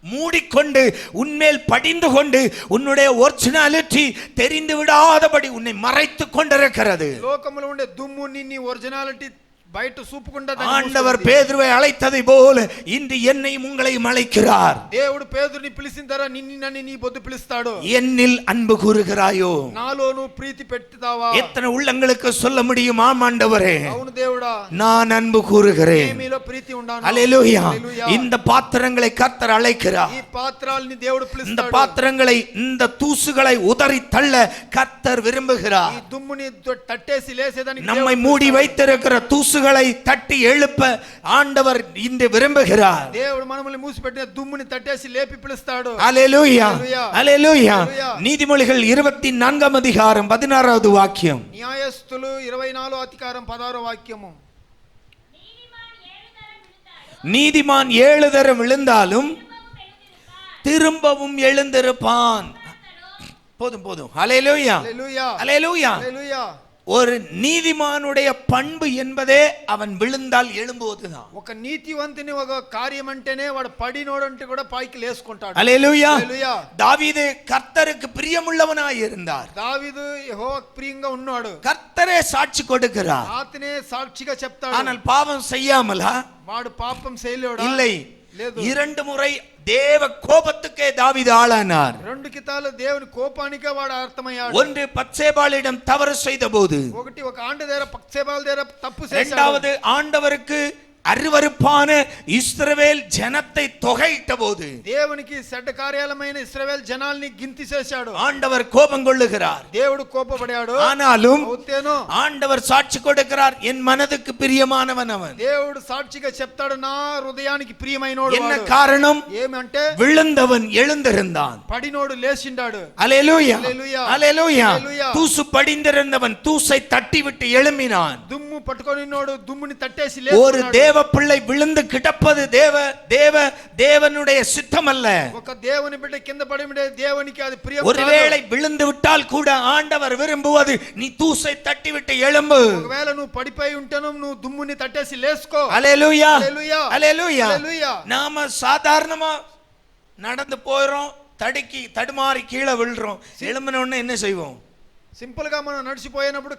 மூடிக்கொண்டு உன்மேல் படிந்து கொண்டு உன்னுடைய ஒரிஜினாலிட்டி தெரிந்து விடாதபடி உன்னை மறைத்து கொண்டிருக்கிறது. లోకములో ఉండే దుమ్ము నీ ఒరిజినాలిటీ బయట చూపకుండా ஆண்டவர் பேதுருவை அழைத்ததை போல இன்று என்னையும் உங்களையும் அழைக்கிறார். దేవుడు పేతురుని పిలిచిన తర్వాత నిన్ను నీ బొద్దు పిలుస్తాడు. என்னில் அன்பு கூறுகிறாயோ? నాలో నువ్వు ప్రీతి పెట్టుతావా? எத்தனை உள்ளங்களுக்கு சொல்ல முடியும்? ஆண்டவரே, అవును దేవుడా, நான் அன்பு கூறுகிறேன். మీలో ప్రీతి ఉండాను. அல்லேலூயா. హల్లెలూయా. இந்த பாத்திரங்களை கர்த்தர் அழைக்கிறார். ఈ పాత్రల్ని దేవుడు இந்த పిలుస్తాడు. பாத்திரங்களை, இந்த தூசுகளை உதறி தள்ள கர்த்தர் விரும்புகிறார். ఈ దుమ్ముని తట్టేసి లేసేదానికి நம்மை மூடி வைத்திருக்கிற தூசுகளை தட்டி எழுப்ப ஆண்டவர் இன்று விரும்புகிறார். దేవుడు మనల్ని మూసిపెట్టిన దుమ్ముని తట్టేసి లేపి పిలుస్తాడు. அல்லேலூயா. హల్లెలూయా. அல்லேலூயா. హల్లెలూయా. நீதிமொழிகள் 24 அதிகாரம் 16வது வாக்கியம். న్యాయస్థులు 24 అధికారం 16వ వాక్యము. நீதிமான் 7 தரம் விழுந்தாலும் திரும்பவும் எழுந்திருப்பான். போதும். அல்லேலூயா. హల్లెలూయా. அல்லேலூயா. హల్లెలూయా. ஒரு நீதிமானுடைய பண்பு என்பதே அவன் விழுந்தால் எழும்புவதுதான். ఒక నీతివంతుని ఒక కార్యం అంటేనే వాడు పడినోడంటే కూడా పైకి లేసుకుంటాడు. அல்லேலூயா. హల్లెలూయా. தாவீது கர்த்தருக்கு பிரியமுள்ளவனாய் இருந்தார். దావీదు యెహోవాకు ప్రియంగా ఉన్నాడు. கர்த்தரே சாட்சி கொடுக்கிறார். అతనే సాక్షిగా చెప్తాడు. ஆனால் பாவம் செய்யாமலா? వాడు పాపం చేయలేడా? இல்லை. లేదు. 2 முறை தேவ கோபத்துக்கே தாவீது ஆளானார். 2 కితాలు దేవుని కోపానికే వాడు అర్థమయ్యాడు. ஒன்று பத்சேபாளிடம் தவறு செய்தபோது, ఒకటి ఒక ఆండ దగ్గర పక్షేబాల దగ్గర తప్పు చేశాడు. இரண்டாவது ஆண்டவருக்கு அருவருப்பான இஸ்ரவேல் ஜனத்தை தொகையிட்ட போது దేవునికి చెడ్డ కార్యాలమైన ఇశ్రాయేలు జనాల్ని గింతి చేశాడు. ஆண்டவர் கோபம் கொள்ளுகிறார். దేవుడు కోపపడాడు. ஆனாலும் అవుతేనో ஆண்டவர் சாட்சி கொடுக்கிறார், என் மனதுக்கு பிரியமானவன் அவன். దేవుడు సాక్షిగా చెప్తాడు, నా హృదయానికి ప్రియమైనోడు என்ன వాడు. காரணம்? ఏమంటే விழுந்தவன் எழுந்திருந்தான். పడినోడు లేచిండాడు. அல்லேலூயா. அல்லேலூயா. அல்லேலூயா. அல்லேலூயா. தூசு படிந்திருந்தவன் தூசை தட்டி விட்டு எழும்பினான். దుమ్ము పట్టుకొనినోడు దుమ్ముని తట్టేసి ஒரு లేస్తున్నాడు. தேவ பிள்ளை விழுந்து கிடப்பது தேவனுடைய சித்தம் அல்ல. ఒక దేవుని బిడ్డ కింద పడి ఉండే దేవునికి అది ప్రియం కాదు. ஒருவேளை விழுந்து விட்டால் கூட ஆண்டவர் விரும்புவது நீ தூசை தட்டி விட்டு எழும்பு. ఒకవేళ నువ్వు పడిపోయి ఉంటేను నువ్వు దుమ్ముని తట్టేసి లేసుకో. ஹல்லேலூயா హల్లెలూయా ஹல்லேலూயா. హల్లెలూయా. நாம சாதாரணமா நடந்து போறோம், தடுமாறி கீழே விழுறோம். எழும்பின உடனே என்ன செய்வோம்? సింపుల్ గా మనం నడిచిపోయినప్పుడు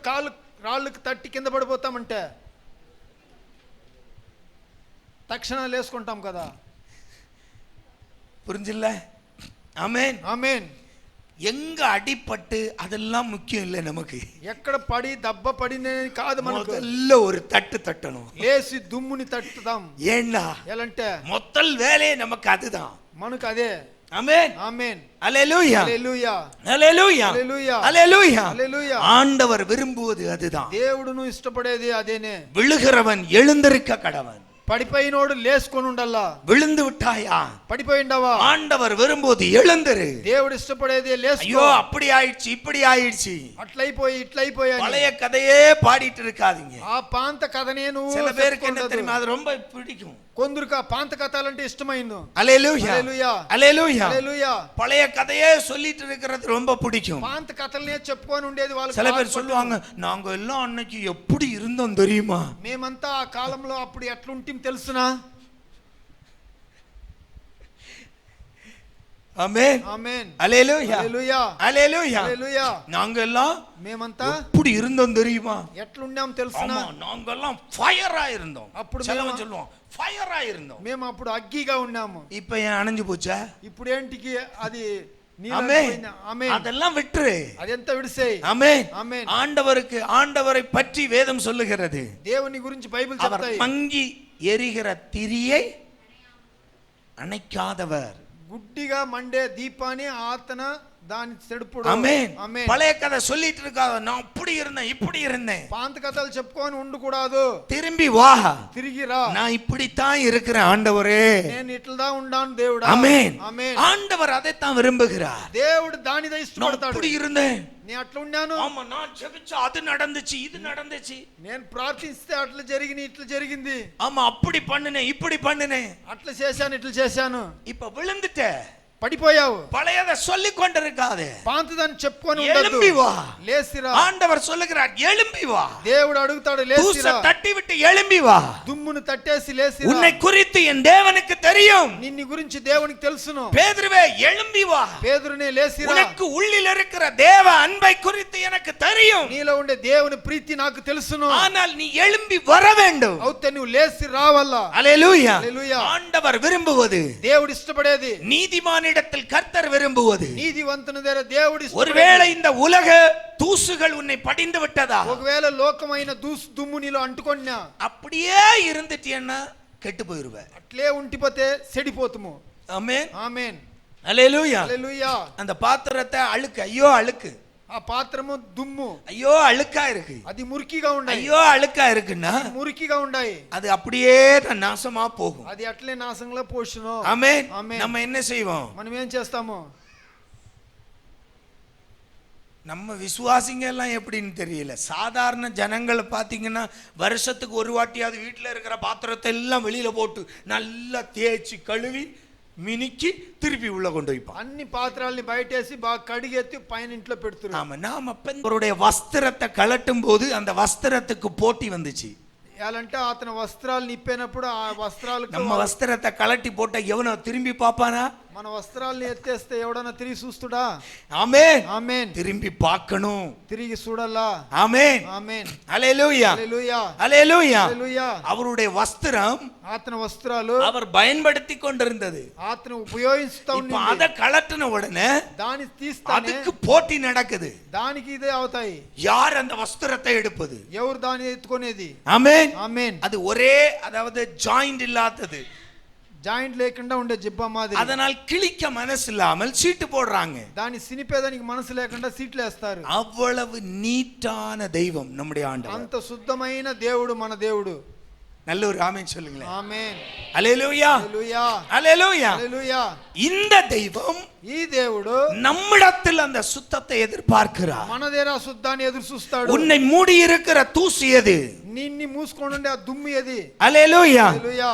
రాళ్ళకి తట్టి కింద పడిపోతామంటే తక్షణం లేసుకుంటాం కదా. புரிஞ்சில்ல? ஆமென் ఆమేన్. எங்க அடிபட்டு அதெல்லாம் முக்கியம் இல்லை நமக்கு. ఎక్కడ పడి దెబ్బ పడినది కాదు మనకు. முதல்ல ஒரு தட்டு தட்டணும். లేసి దుమ్ముని తట్టుదాం. ஏன்னா ఎలంటే முதல் வேலையே நமக்கு அதுதான். మనకు అదే. ஆமென் ఆమేన్. ஹல்லேலூயா హల్లెలూయా ஹல்லேலூயா హల్లెలూయా ஹல்லேலூயா. హల్లెలూయా. ஆண்டவர் விரும்புவது அதுதான். దేవుడును ఇష్టపడేది అదేనే. விழுகிறவன் எழுந்திருக்க கடவன். పడిపోయినోడు లేసుకొని ఉండాలా. விழுந்து விட்டாயா? పడిపోయిండవా? ஆண்டவர் விரும்புவது எழுந்திரு. దేవుడు ఇష్టపడేది లేసుకో. ஐயோ அப்படி ஆயிடுச்சு இப்படி ఆయిడ్చి అట్లయిపోయి ఇట్లయిపోయి பழைய கதையே பாடிட்டு இருக்காதீங்க. ఆ పాంత కథనే నువ్వు சில பேருக்கு என்ன தெரியுமா, அது ரொம்ப பிடிக்கும். కొందరికి ఆ పాంత కథలంటే ఇష్టమైంది. ஹல்லேலூயா హల్లెలూయా ஹல்லேலూயா. హల్లెలూయా. பழைய கதையே சொல்லிட்டு இருக்கிறது ரொம்ப பிடிக்கும். పాంత కథలనే చెప్పుకొని ఉండేది వాళ్ళకి. சில பேர் சொல்லுவாங்க, நாங்க எல்லாம் அன்னைக்கு எப்படி இருந்தோம் தெரியுமா? మేమంతా ఆ కాలంలో అప్పుడు ఎట్లుంటిం తెలుసునా? ஆமென் ఆమేన్. ஹல்லேலூயா హల్లెలూయా ஹல்லேலூயா. హల్లెలూయా. நாங்க எல்லாம் మేమంతా எப்படி இருந்தோம் தெரியுமா? ఎట్లుండాం తెలుసునా? ஆமா நாங்க எல்லாம் ஃபயரா இருந்தோம். అప్పుడు சிலவன் சொல்லுவான் ஃபயரா இருந்தோம். మేము అప్పుడు అగ్గిగా ఉన్నాము. இப்போ ஏன் அணைஞ்சு போச்சா? ఇప్పుడు ఏంటికి అది ஆமென். ఆమేన్. அதெல்லாம் விட்டுரு. అదెంత విడిసేయ్. ஆமென் ఆమేన్. ஆண்டவரை பற்றி வேதம் சொல்லுகிறது. దేవుని గురించి బైబిల్ அவர் చెప్తాయి. மங்கி எரிகிற திரியை அணைக்காதவர். గుడ్డిగా మండే దీపాన్ని ఆతన దాని చెడుపుడు. ஆமென். ఆమేన్. பழைய கதை சொல்லிட்டு இருக்காத, நான் அப்படி இருந்தேன் இப்படி இருந்தேன். పాంత కథలు చెప్పుకొని ఉండకూడదు. திரும்பி வா, తిరిగి రా. நான் இப்படித்தான் இருக்கிறேன் ஆண்டவரே. నేను ఇట్లదా ఉండాను దేవుడా. ஆமென். ఆమేన్. ஆண்டவர் அதைத்தான் விரும்புகிறார். దేవుడు దానిదే நான் ఇష్టపడతాడు. அப்படி இருந்தேன், నేను అట్లా ఉన్నాను. ஆமா நான் ஜெபிச்சா அது நடந்துச்சு இது நடந்துச்சு, నేను ప్రార్థిస్తే అట్లా జరిగింది ఇట్లా జరిగింది, ஆமா அப்படி பண்ணுனேன் இப்படி பண்ணுனேன். అట్లా చేశాను ఇట్లా చేశాను. இப்ப விழுந்துட்ட, పడిపోయావు. பழையதை சொல்லிக் கொண்டிருக்காதே, పాంతదాన్ని చెప్పుకొని ఉండొద్దు. எழும்பி வா. లేసిరా. ஆண்டவர் சொல்லுகிறார் எழும்பி வா. దేవుడు అడుగుతాడు தூச లేసిరా. தட்டி விட்டு எழும்பி வா. దుమ్మును తట్టేసి లేసిరా. உன்னை குறித்து என் தேவனுக்கு தெரியும். నిన్ను గురించి దేవునికి తెలుసును. பேதுருவே எழும்பி வா. పేతురునే లేసిరా. உனக்கு உள்ளில் இருக்கிற தேவ அன்பை குறித்து எனக்கு தெரியும். నీలో ఉండే దేవుని ప్రీతి నాకు తెలుసును. ஆனால் நீ எழும்பி வர வேண்டும். అవుతే నువ్వు లేసి రావాలా. அல்லேலூயா. హల్లెలూయా. ஆண்டவர் விரும்புவது, దేవుడు ఇష్టపడేది, நீதிமானிடத்தில் கர்த்தர் விரும்புவது. నీతివంతుని దగ్గర దేవుడు ஒருவேளை இந்த உலக தூசுகள் உன்னை படிந்து விட்டதா, ఒకవేళ లోకమైన దుమ్ము నీలో అంటుకొన్నా அப்படியே இருந்துட்டேன்னா கெட்டு போயிருவ. అట్లే ఉంటిపోతే చెడిపోతుము. ஆமென் ఆమేన్. அல்லேலூயா. హల్లెలూయా. அந்த பாத்திரத்தை அழுக்கு, ஐயோ அழுக்கு, ఆ పాత్రము దుమ్ము, ஐயோ அழுக்கா இருக்கு, అది మురికిగా ఉండాయి. ஐயோ అழுக்கா இருக்குன்னா మురికిగా ఉండాయి. அது அப்படியே தான் நாசமா போகும். అది అట్లే నాశనంలో పోషను. ஆமென். ఆమేన్. நம்ம என்ன செய்வோம்? మనం ఏం చేస్తాము? நம்ம விசுவாசிங்க எல்லாம் எப்படின்னு தெரியல, சாதாரண ஜனங்களை பார்த்தீங்கன்னா வருஷத்துக்கு ஒரு வாட்டியாவது வீட்டில் இருக்கிற பாத்திரத்தை எல்லாம் வெளியில போட்டு நல்லா தேய்ச்சி கழுவி மினிக்கி திருப்பி உள்ள கொண்டு வைப்பான். అన్ని పాత్రల్ని బయటేసి బాగా కడిగెత్తి పైన ఇంట్లో పెడుతున్నారు. ஆமா, நாம அவருடைய வஸ்திரத்தை கலட்டும் போது அந்த வஸ்திரத்துக்கு போட்டி வந்துச்சு. ఎలాంటే అతని వస్త్రాలు నిప్పినప్పుడు ఆ వస్త్రాలకు நம்ம వస్త్రத்தை கலட்டி போட்ட எவனோ திரும்பி பார்ப்பானா? మన వస్త్రాల్ని ఎత్తేస్తే ఎవడన్నా తిరిగి చూస్తుడా? ஆமென். ఆమేన్. திரும்பி பார்க்கணும். తిరిగి చూడాలా. ஆமென். ఆమేన్. அல்லேலூயா హల్లెలూయా. அல்லேலூயா. హల్లెలూయా. அவருடைய வஸ்திரம் అతని వస్త్రాలు அவர் பயன்படுத்தி கொண்டிருந்தது. అతను ఉపయోగిస్తా இப்ப ఉంది. அத கலட்டின உடனே దాన్ని తీస్తానే அதுக்கு போட்டி நடக்குது. దానికి ఇదే అవుతాయి. யார் அந்த வஸ்திரத்தை எடுப்பது? ఎవరు దాన్ని ఎత్తుకునేది? ஆமென். ఆమేన్. அது ஒரே, அதாவது ஜாயிண்ட் இல்லாதது, జాయింట్ లేకుండా ఉండే జిబ్బ మాదిరి. அதனால் கிழிக்க மனசு இல்லாமல் சீட்டு போடுறாங்க. దాన్ని సినిపేదానికి మనసు లేకుండా సీట్లు వేస్తారు. அவ்வளவு நீட்டான தெய்வம் நம்முடைய ஆண்டவர். అంత శుద్ధమైన దేవుడు మన దేవుడు. நல்ல ஒரு ஆமென் சொல்லுங்களேன். ఆమేన్. அல்லேலூயா హల్లెలూయా. அல்லேலூயா. హల్లెలూయా. இந்த தெய்வம் ఈ దేవుడు நம்மிடத்தில் அந்த சுத்தத்தை எதிர்பார்க்கிறார். మన దగ్గర శుద్ధాన్ని ఎదురు చూస్తాడు. உன்னை மூடி இருக்கிற தூசி எது? నిన్ని మూసుకొనుండే ఆ దుమ్ము ఏది? அல்லேலூயா. హల్లెలూయా.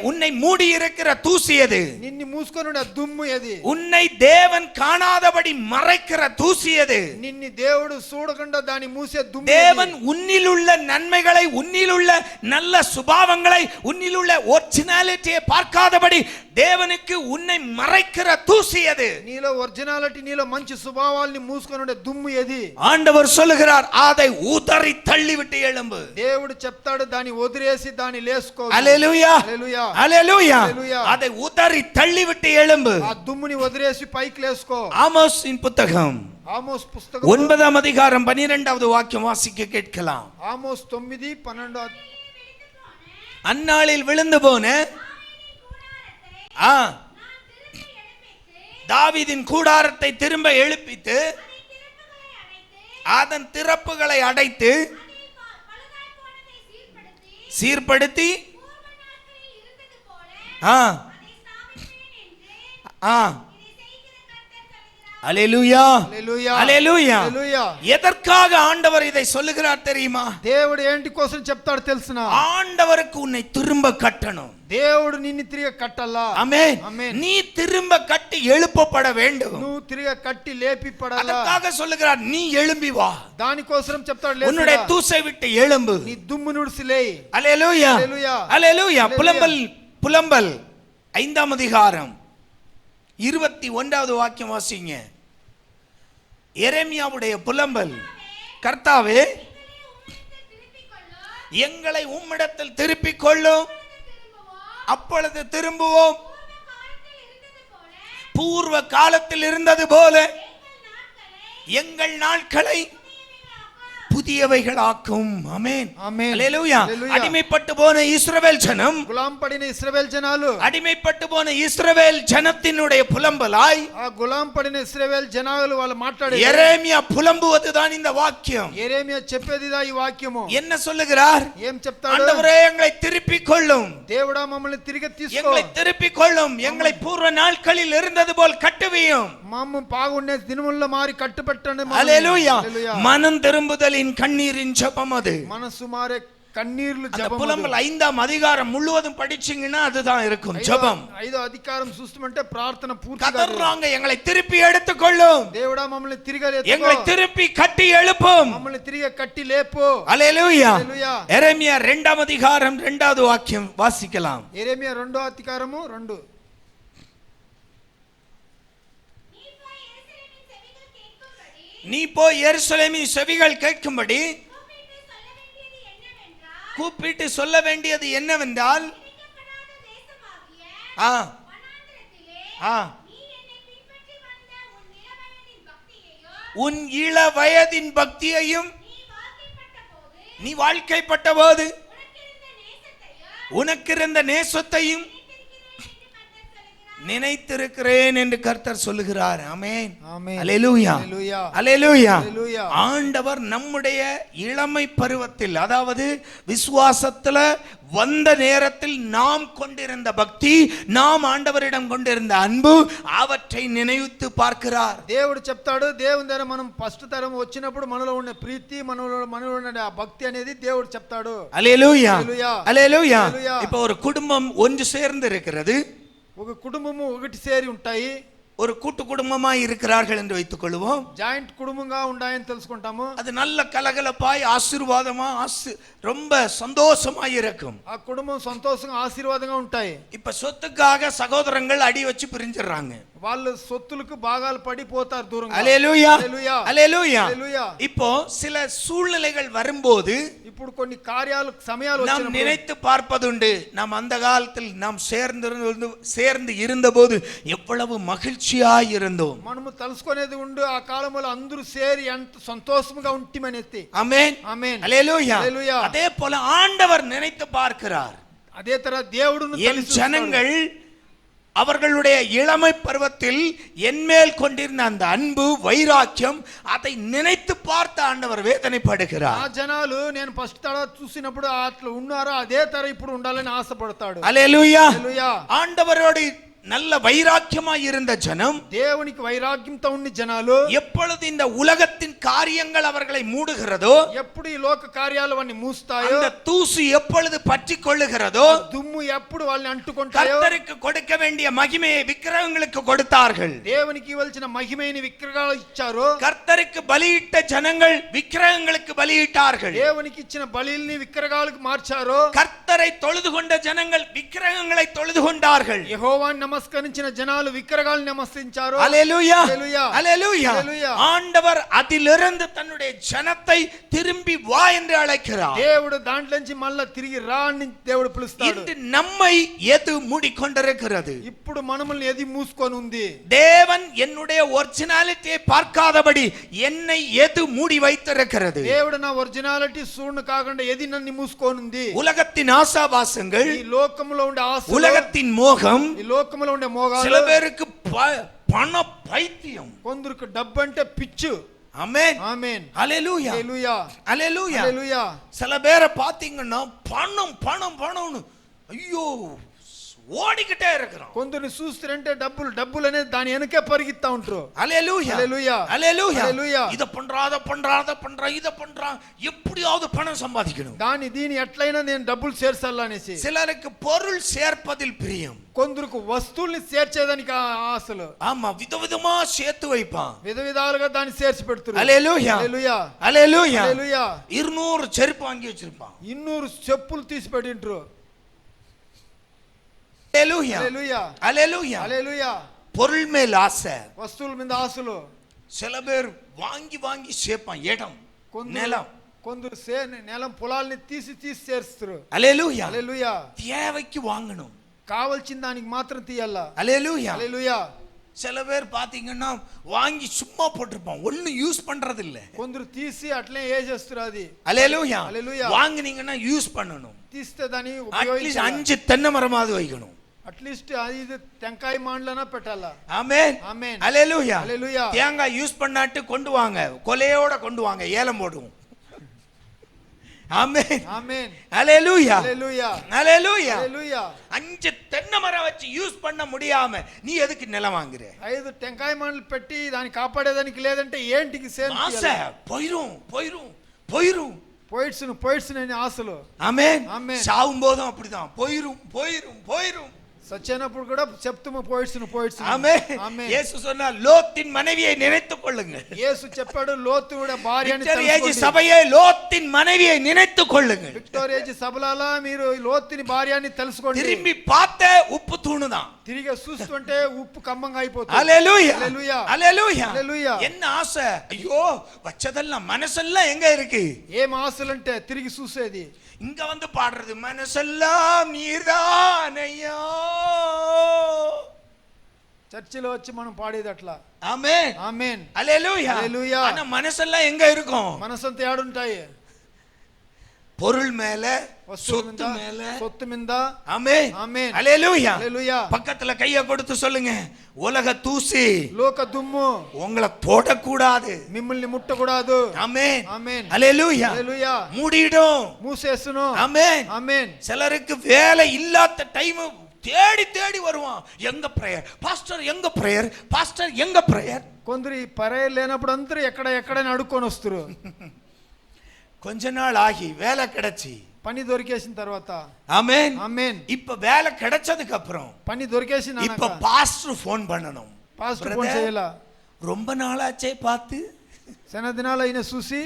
உன்னை மூடி இருக்கிற தூசி எது? నిన్ని మూసుకొనుండే ఆ దుమ్ము ఏది? உன்னை தேவன் காணாதபடி மறைக்கிற தூசி எது? నిన్ని దేవుడు చూడకుండా దాని మూసే దుమ్ము தேவன் ఏది? உன்னில் உள்ள நன்மைகளை, உன்னில் உள்ள நல்ல சுபாவங்களை, உன்னில் உள்ள ஒரிஜினாலிட்டியை பார்க்காதபடி தேவனுக்கு உன்னை மறைக்கிற தூசி எது? నీలో ఒరిజినాలిటీ, నీలో మంచి స్వభావాల్ని మూసుకొనుండే దుమ్ము ఏది? ஆண்டவர் சொல்லுகிறார், அதை உதறி தள்ளிவிட்டு எழும்பு. దేవుడు చెప్తాడు, దాని వదిలేసి దాని లేసుకో. அல்லேலூயா. హల్లెలూయా. அல்லேலூயா. హల్లెలూయా. அதை உதறி தள்ளிவிட்டு எழும்பு. ఆ దుమ్ముని వదిలేసి పైకి లేసుకో. ஆமோஸின் புத்தகம் ఆమోస్ పుస్తకం 9ஆம் அதிகாரம் 12வது வாக்கியம் வாசிக்க கேட்கலாம். ఆమోస్ 9:12. அந்நாளில் விழுந்து போன தாவீதின் கூடாரத்தை திரும்ப எழுப்பித்து அதன் திறப்புகளை அடைத்து சீர்படுத்தி அல்லேலூயா. హల్లెలూయా. அல்லேலூயா. హల్లెలూయా. எதற்காக ஆண்டவர் இதை சொல்லுகிறார் தெரியுமா? దేవుడు ఏంటి కోసం చెప్తాడు తెలుసున? ஆண்டவருக்கு உன்னை திரும்ப கட்டணும். దేవుడు నిన్ను తిరిగి కట్టాలా. ஆமென். ஆமென். நீ திரும்ப கட்டி எழுப்பப்பட வேண்டும். నువ్వు తిరిగి కట్టి లేపి పడాలా. அதற்காக சொல்லுகிறார், நீ எழும்பி வா. దాని కోసం చెప్తాడు, உன்னுடைய లేచి தூசை விட்டு எழும்பு. నీ దుమ్ము నుడిసిలేయి. அல்லேலூயா. హల్లెలూయా. அல்லேலூயா. புலம்பல் 5ஆம் அதிகாரம் 21வது வாக்கியம் வாசிங்க. எரேமியாவுடைய புலம்பல், கர்த்தாவே எங்களை உம்மிடத்தில் திருப்பிக் கொள்ளும், அப்பொழுது திரும்புவோம். பூர்வ காலத்தில் இருந்தது போல எங்கள் நாட்களை புதியவைகளாக்கும். ஆமென். ஆமென். அல்லேலூயா. அல்லேலூயா. அடிமைப்பட்டு போன இஸ்ரவேல் ஜனம், గులాం పడిన ఇశ్రాయేల్ జనాలు, அடிமைப்பட்டு போன இஸ்ரவேல் ஜனத்தினுடைய புலம்பலாய் ఆ గులాం పడిన ఇశ్రాయేల్ జనాలు వాళ్ళు మాట్లాడే எரேமியா புலம்புவதுதான் இந்த வாக்கியம். యెరెమీయా చెప్పేదిదా ఈ వాక్యము. என்ன சொல்லுகிறார்? ఏం చెప్తాడు? ஆண்டவரே எங்களை திருப்பிக் கொள்ளும், దేవుడా మమ్మల్ని తిరిగి తీసుకో. எங்களை திருப்பிக் கொள்ளும், எங்களை பூர்வ நாட்களில் இருந்தது போல் கட்டுவியும். మమ్మ బాగుండే దినముల్లో మారి కట్టుపెట్టండి. அல்லேலூயா. హల్లెలూయా. மனம் திரும்புதலின் கண்ணீரின் ஜெபம் அது. మనసు మారే కన్నీర్లు அந்த జపం. புலம்பல் 5ஆம் அதிகாரம் முழுவதும் படிச்சீங்கன்னா அதுதான் இருக்கும் ஜெபம். 5వ అధికారం చూస్తుంటే ప్రార్థన పూర్తిగా. கதறாங்க, எங்களை திருப்பி எடுத்துக்கொள்ளும், దేవుడా మమ్మల్ని తిరిగి எங்களை திருப்பி கட்டி எழுப்பும். మమ్మల్ని తిరిగి కట్టి లేపు. அல்லேலூயா. హల్లెలూయా. எரேமியா 2ஆம் அதிகாரம் 2வது வாக்கியம் வாசிக்கலாம். యెరెమీయా 2వ అధికారము 2. நீ போய் எருசலேமின் செவிகள் கேட்கும்படி கூப்பிட்டு சொல்ல வேண்டியது என்னவென்றால், உன் இள வயதின் பக்தியையும் நீ வாழ்க்கைப்பட்ட போது உனக்கு இருந்த நேசத்தையும் நினைத்திருக்கிறேன் என்று கர்த்தர் சொல்லுகிறார். ஆமென். ஆமென். அல்லேலூயா. ஹல்லேலூயா. அல்லேலூயா. ஹல்லேலூயா. ஆண்டவர் நம்முடைய இளமை பருவத்தில், அதாவது விசுவாசத்துல வந்த நேரத்தில் நாம் கொண்டிருந்த பக்தி, நாம் ஆண்டவரிடம் கொண்டிருந்த அன்பு, அவற்றை நினைத்து பார்க்கிறார். దేవుడు చెప్తాడు, దేవుని దగ్గర మనం ఫస్ట్ తరం వచ్చినప్పుడు మనలో ఉన్న ప్రీతి, మనలో ఉన్న ఆ భక్తి అనేది దేవుడు చెప్తాడు. அல்லேலூயா. ஹல்லேலூயா. அல்லேலூயா. ஹல்லேலூயா. இப்போ ஒரு குடும்பம் ஒன்று சேர்ந்து இருக்கிறது. ఒక కుటుంబము ఒకటి సేరి ఉంటాయి. ஒரு கூட்டு குடும்பமாய் இருக்கிறார்கள் என்று வைத்துக் கொள்வோம். జాయింట్ కుటుంబంగా ఉండాయని తెలుసుకుంటాము. அது நல்ல கலகலப்பாய் ஆசீர்வாதமா ரொம்ப சந்தோஷமாய் இருக்கும். ఆ కుటుంబం సంతోషంగా ఆశీర్వాదంగా ఉంటాయి. இப்ப சொத்துக்காக சகோதரங்கள் அடி வச்சு பிரிஞ்சிடறாங்க. వాళ్ళు సొత్తులకు భాగాలు పడిపోతారు దూరంగా. அல்லேலூயா. హల్లెలూయా. அல்லேலூயா. హల్లెలూయా. இப்போ சில சூழ்நிலைகள் வரும்போது ఇప్పుడు కొన్ని కార్యాలు సమయాలు நாம் వచ్చినప్పుడు நினைத்து பார்ப்பதுண்டு, நாம் அந்த காலத்தில் நாம் சேர்ந்து இருந்தபோது எவ்வளவு மகிழ்ச்சியாய் இருந்தோம். మనము తెలుసుకునేది ఉండు, ఆ కాలంలో అందరూ సేరి ఎంత సంతోషంగా ఉంటిమనేది. ஆமென். ఆమేన్. அல்லேலூயா. ஹல்லேலூயா. அதே போல ஆண்டவர் நினைத்து பார்க்கிறார், అదే తర దేవుడును என் ஜனங்கள் அவர்களுடைய இளமை பருவத்தில் என்மேல் கொண்டிருந்த அந்த அன்பு, வைராக்கியம், அதை நினைத்து பார்த்த ஆண்டவர் வேதனைப்படுகிறார். ఆ జనాలు నేను ఫస్ట్ తడ చూసినప్పుడు అట్లా ఉన్నారో అదే తర ఇప్పుడు ఉండాలని ఆశపడతాడు. அல்லேலூயா. హల్లెలూయా. ஆண்டவரோடு நல்ல வைராக்கியமா இருந்த ஜனம் దేవునికి వైరాగ్యంతో ఉన్న జనాలు எப்பொழுது இந்த உலகத்தின் காரியங்கள் அவர்களை மூடுகிறதோ, ఎప్పుడు ఈ లోక కార్యాలు వారిని మూస్తాయో, அந்த தூசு எப்பொழுது பற்றி கொள்ளுகிறதோ, దుమ్ము ఎప్పుడు వాళ్ళని అంటుకుంటాయో, கர்த்தருக்கு கொடுக்க வேண்டிய மகிமையை விக்கிரகங்களுக்கு கொடுத்தார்கள். దేవునికి ఇవ్వాల్సిన మహిమని విగ్రహాలు ఇచ్చారు. கர்த்தருக்கு பலியிட்ட ஜனங்கள் விக்கிரகங்களுக்கு பலியிட்டார்கள். దేవునికి ఇచ్చిన బలిల్ని విగ్రహాలకు మార్చారు. கர்த்தரை தொழுது கொண்ட ஜனங்கள் விக்கிரகங்களை தொழுது கொண்டார்கள். యెహోవాను నమస్కరించిన జనాలు విగ్రహాలను నమస్కరించారు. அல்லேலூயா, அல்லேலூயா, அல்லேலூயா. அல்லேலூயா. ஆண்டவர் அதிலிருந்து தன்னுடைய ஜனத்தை திரும்பி வா என்று அழைக்கிறார். దేవుడు దాంట్లోంచి మళ్ళా తిరిగి రా అని దేవుడు పిలుస్తాడు. இன்று நம்மை எது மூடிக்கொண்டிருக்கிறது? ఇప్పుడు మనల్ని ఏది మూసుకొని ఉంది? தேவன் என்னுடைய ஒரிஜினாலிட்டியை பார்க்காதபடி என்னை எது மூடி வைத்திருக்கிறது? దేవుడు నా ఒరిజినాలిటీ చూడను కాకుండా ఏది నన్ను మూసుకొని ఉంది? உலகத்தின் ஆசாபாசங்கள், ఈ లోకములో ఉండే ఆశ, உலகத்தின் மோகம், ఈ లోకములో ఉండే మోగాలు, சில பேருக்கு பண பைத்தியம், కొందరికి డబ్బు అంటే పిచ్చు. ஆமென், ఆమేన్, ஹல்லேலூயா, హల్లెలూయా, ஹல்லேலூயா. హల్లెలూయా. சில பேரை பாத்தீங்கன்னா பணம் பணம் பணம்னு ஐயோ ஓடிக்கிட்டே இருக்கிறோம். కొందరిని చూస్తుంటే డబ్బులు డబ్బులు అనేది దాని వెనకే పరిగెత్తా ఉంటారు. ஹல்லேலூயா, హల్లెలూయా, ஹல்லேலூயா, హల్లెలూయా. இத பண்றா அத பண்றா அத பண்றா இத பண்றா, எப்படியாவது பணம் சம்பாதிக்கணும். దాని దీని ఎట్లయినా నేను డబ్బులు చేర్చాలనేసి. சிலருக்கு பொருள் சேர்ப்பதில் பிரியம், కొందరికి వస్తువుల్ని చేర్చేదానికి ఆశలు. ஆமா, விதவிதமா சேர்த்து வைப்பான். విధ విధాలుగా దాన్ని చేర్చి పెడుతున్నారు. ஹல்லேலూயா, హల్లెలూయా, ஹல்லேலూயா. హల్లెలూయా. 200 செருப்பு வாங்கி வச்சிருப்பான். 200 చెప్పులు తీసి పెట్టిండ్రు. ஹல்லேலூயா, హల్లెలూయా, ஹல்லேலூயா. హల్లెలూయా. பொருள் மேல் ஆசை. వస్తువుల మీద ఆశలు. சில பேர் வாங்கி வாங்கி சேர்ப்பான். இடம், நிலம். కొందరు నెలం పొలాల్ని తీసి తీసి చేస్తారు. ஹல்லேலூயா, హల్లెలూయా. தேவைக்கு வாங்கணும். కావాల్సిన దానికి మాత్రం తీయాలా. ஹல்லேலூயா, హల్లెలూయా. சில பேர் பாத்தீங்கன்னா வாங்கி சும்மா போட்டிருப்பான், ஒண்ணும் யூஸ் பண்றது இல்ல. కొందరు తీసి అట్లే వేసేస్తారు. అది ஹல்லேலூயா, హల్లెలూయా. வாங்குனீங்கன்னா யூஸ் பண்ணணும். తీస్తే దాన్ని அட்லீஸ்ட் ఉపయోగించాలి. 5 தென்னை மரமாவது வைக்கணும். అట్లీస్ట్ 5 టెంకాయ మాండ్లనా పెట్టాలా. ஆமென், ఆమేన్, ஹல்லேலூயா. హల్లెలూయా. தேங்காய் யூஸ் பண்ணாட்டு கொண்டு வாங்க, கொலையோட கொண்டு வாங்க, ஏலம் போடுவோம். ஆமென், ఆమేన్, ஹல்லேலூயா, హల్లెలూయా, ஹல்லேலூயா. హల్లెలూయా. 5 தென்னை மரம் வச்சு யூஸ் பண்ண முடியாம நீ எதுக்கு நிலம் வாங்குற? 5 టెంకాయ మాండ్లు పెట్టి దాన్ని కాపాడేదానికి లేదంటే ఏంటికి సేమ్ ஆசை போயிரும் போயிரும் போயிரும். పోయిట్స్ అనే ఆశలు. ஆமென், ஆமென். சாவும் போதும் அப்படிதான், போயிரும் போயிரும் போயிரும். సచ్చినప్పుడు కూడా చెప్తాము పోయిట్స్. ஆமென். ఆమేన్. இயேசு சொன்னார், லோத்தின் மனைவியை நினைத்துக் கொள்ளுங்கள். యేసు చెప్పాడు లోతు కూడా భార్యని விக்டோரியா తలుచుకోండి. சபையை லோத்தின் மனைவியை நினைத்துக் கொள்ளுங்கள். విక్టోరియాజీ సభలలో మీరు లోతుని భార్యని తెలుసుకోండి. திரும்பி பார்த்த உப்பு தூணுதான். తిరిగి చూస్తుంటే ఉప్పు కమ్మంగా అయిపోతుంది. ஹல்லேலூயா, హల్లెలూయా, ஹல்லேலூயா. హల్లెలూయా. என்ன ஆசை? ஐயோ வச்சதெல்லாம் மனசெல்லாம் எங்க இருக்கு? ఏం ఆశలంటే తిరిగి చూసేది. இங்க வந்து பாடுறது, மனசெல்லாம் நீர்தானையா. చర్చిలో వచ్చి మనం పాడేది అట్లా. ஆமென், ఆమేన్, ஹல்லேலூயா. ஹல்லேலூயா. ஆனா மனசெல்லாம் எங்க இருக்கும்? మనసంతా ఏడుంటాయి. பொருள் மேல, వస్తువుల சொத்து మీద, மேல. సొత్తు మీద. ஆமென், ఆమేన్, ஹல்லேலூயா. హల్లెలూయా. பக்கத்துல கைய கொடுத்து சொல்லுங்க, உலக தூசி లోక దుమ్ము உங்களை தொடக்கூடாது. మిమ్మల్ని ముట్టకూడదు. ஆமென், ఆమేన్, ஹல்லேலூயா. హల్లెలూయా. மூடிடும். మూసేసును. ஆமென். ఆమేన్. சிலருக்கு வேலை இல்லாத டைம் தேடி தேடி வருவான், எங்க பிரேயர் பாஸ்டர், எங்க பிரேயர் பாஸ்டர், எங்க பிரேயர். కొందరు ఈ పరేలు లేనప్పుడు అందరూ ఎక్కడని అడుక్కొని వస్తారు. கொஞ்ச நாள் ஆகி வேலை கிடைச்சி, పని దొరికేసిన తర్వాత. ஆமென், ఆమేన్. இப்ப வேலை கிடைச்சதுக்கு அப்புறம் పని దొరికేసిన இப்ப பாஸ்டர் ஃபோன் பண்ணணும். పాస్టర్ ఫోన్ చేయాలా. ரொம்ப நாளாச்சே பார்த்து, శన దినాలు అయినా చూసి,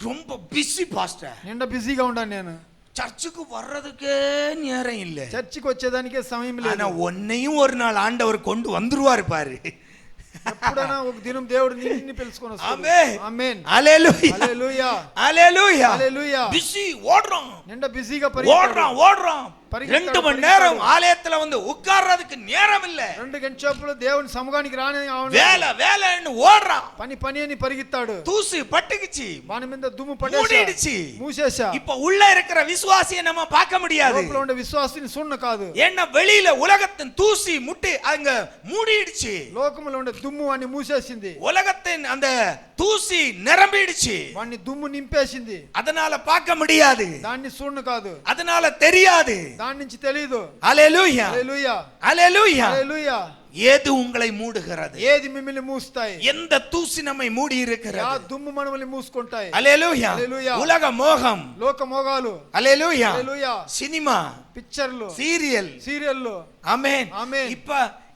ரொம்ப பிஸி பாஸ்டர், నిండా బిజీగా ఉన్నాను నేను. சர்ச்சுக்கு வர்றதுக்கே நேரம் இல்ல. చర్చికి వచ్చేదానికే సమయం ஆனா లేదు. ஒன்னையும் ஒரு நாள் ஆண்டவர் கொண்டு வந்துருவாரு பாரு. ఎప్పుడైనా ఒక దినం దేవుడు నిన్ను పిలుచుకొని వస్తాడు. ஆமென், ఆమేన్, ஹல்லேலூயா, హల్లెలూయా, ஹல்லேலூயா. హల్లెలూయా. பிஸி ஓடுறோம், నిండా బిజీగా ஓடுறோம். 2 மணி நேரம் ஆலயத்துல வந்து உட்கார்றதுக்கு நேரம் இல்ல. 2 గంటల దేవుని సముఖానికి రాని வேலைன்னு ஓடுறான். పని అని పరిగెత్తాడు. தூசு பட்டுக்குச்சு, వాని మీద దుమ్ము மூடிடுச்சு. మూసేసా. இப்ப உள்ள இருக்கிற விசுவாசியை நம்ம பார்க்க முடியாது. లోపల ఉండే విశ్వాసిని చూడను కాదు. ஏன்னா வெளியில உலகத்தின் தூசி முட்டி அங்க மூடிடுச்சு. లోకములో ఉండే దుమ్ము వాడిని మూసేసింది. உலகத்தின் அந்த தூசி நிரம்பிடுச்சு. వాడిని దుమ్ము నింపేసింది. அதனால பார்க்க முடியாது, దాన్ని చూడను కాదు, அதனால தெரியாது. దాని నుంచి తెలియదు. హల్లెలూయా హల్లెలూయా హల్లెలూయా. హల్లెలూయా. ఏது உங்களை மூடுகிறது? ఏది మిమ్మల్ని మూస్తాయి? எந்த தூசி நம்மை மூடி యా இருக்கிறது? దుమ్ము మనల్ని మూసుకుంటాయి. హల్లెలూయా. హల్లెలూయా. உலக மோகம், లోక మోగాలు, హల్లెలూయా, హల్లెలూయా, சினிமா, పిక్చర్లు, சீரியல், సీరియల్లు. ஆமென். ஆமென்.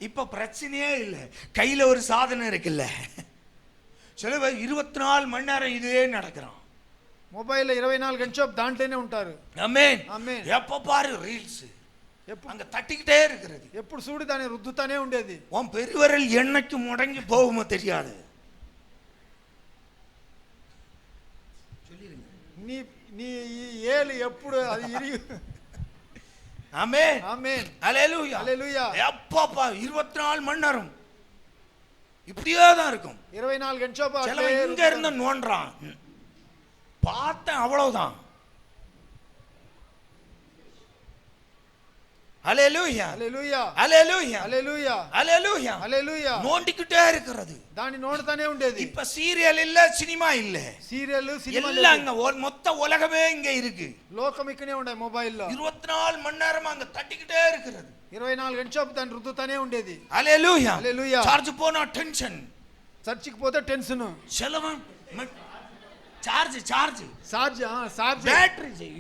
இப்ப பிரச்சனையே இல்ல. கையில ஒரு சாதனம் இருக்குல்ல, சில பேர் 24 மணி நேரம் இதே நடக்கிறான். మొబైల్ 24 గంటలు దాంట్లోనే ఉంటారు. ஆமென். ఆమేన్. எப்ப பாரு ரீல்ஸ், ఎప్పుడు அங்க தட்டிக்கிட்டே இருக்கிறது. ఎప్పుడు చూడు దాన్ని రుద్దుతానే ఉండేది. உன் பெருவரல் என்னைக்கு முடங்கி போகுமோ தெரியாது. నీ నీ ఈ ఏలు ఎప్పుడు అది ఇరిగి. ஆமென். ఆమేన్. ஹல்லேலூயா. హల్లెలూయా. எப்பப்பா 24 மணி நேரம் இப்படியே தான் இருக்கும். 24 గంటలు சிலவன் இங்க இருந்து நோண்டுறான், பார்த்தேன் அவ்வளவுதான். ஹல்லேலூயா హల్లెలూయా. ஹல்லேலூயா హల్లెలూయా. ஹல்லேலூயா. హల్లెలూయా. நோண்டிக்கிட்டே இருக்கிறது. దాన్ని నోడుతానే ఉండేది. இப்ப சீரியல் இல்ல, சினிமா இல்ல, సీరియల్, సినిమా எல்லாம் அங்க மொத்த உலகமே இங்க இருக்கு. లోకం ఇక్కడే ఉండే మొబైల్లో. 24 மணி நேரம் அங்க தட்டிக்கிட்டே இருக்கிறது. 24 గంటలు దాన్ని రుద్దుతానే ఉండేది. ஹல்லேலூயா. హల్లెలూయా. சார்ஜ் போனா டென்ஷன், చర్చికి పోతే టెన్షన్. செலவன் charge charge charge battery,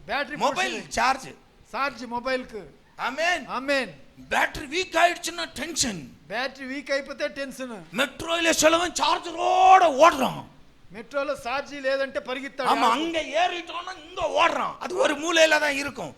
battery, mobile charge, charge mobile కు. ஆமென். ఆమేన్. பேட்டரி வீக் ஆயிடுச்சுன்னா டென்ஷன். బ్యాటరీ వీక్ అయిపోతే టెన్షన్. மெட்ரோல செலவன் சார்ஜரோட ஓடுறான். మెట్రోలో ఛార్జీ లేదంటే పరిగెత్తాడు. ஆமா, அங்க ஏறிட்டோம்னா இங்க ஓடுறான். அது ஒரு மூலையில தான் இருக்கும்.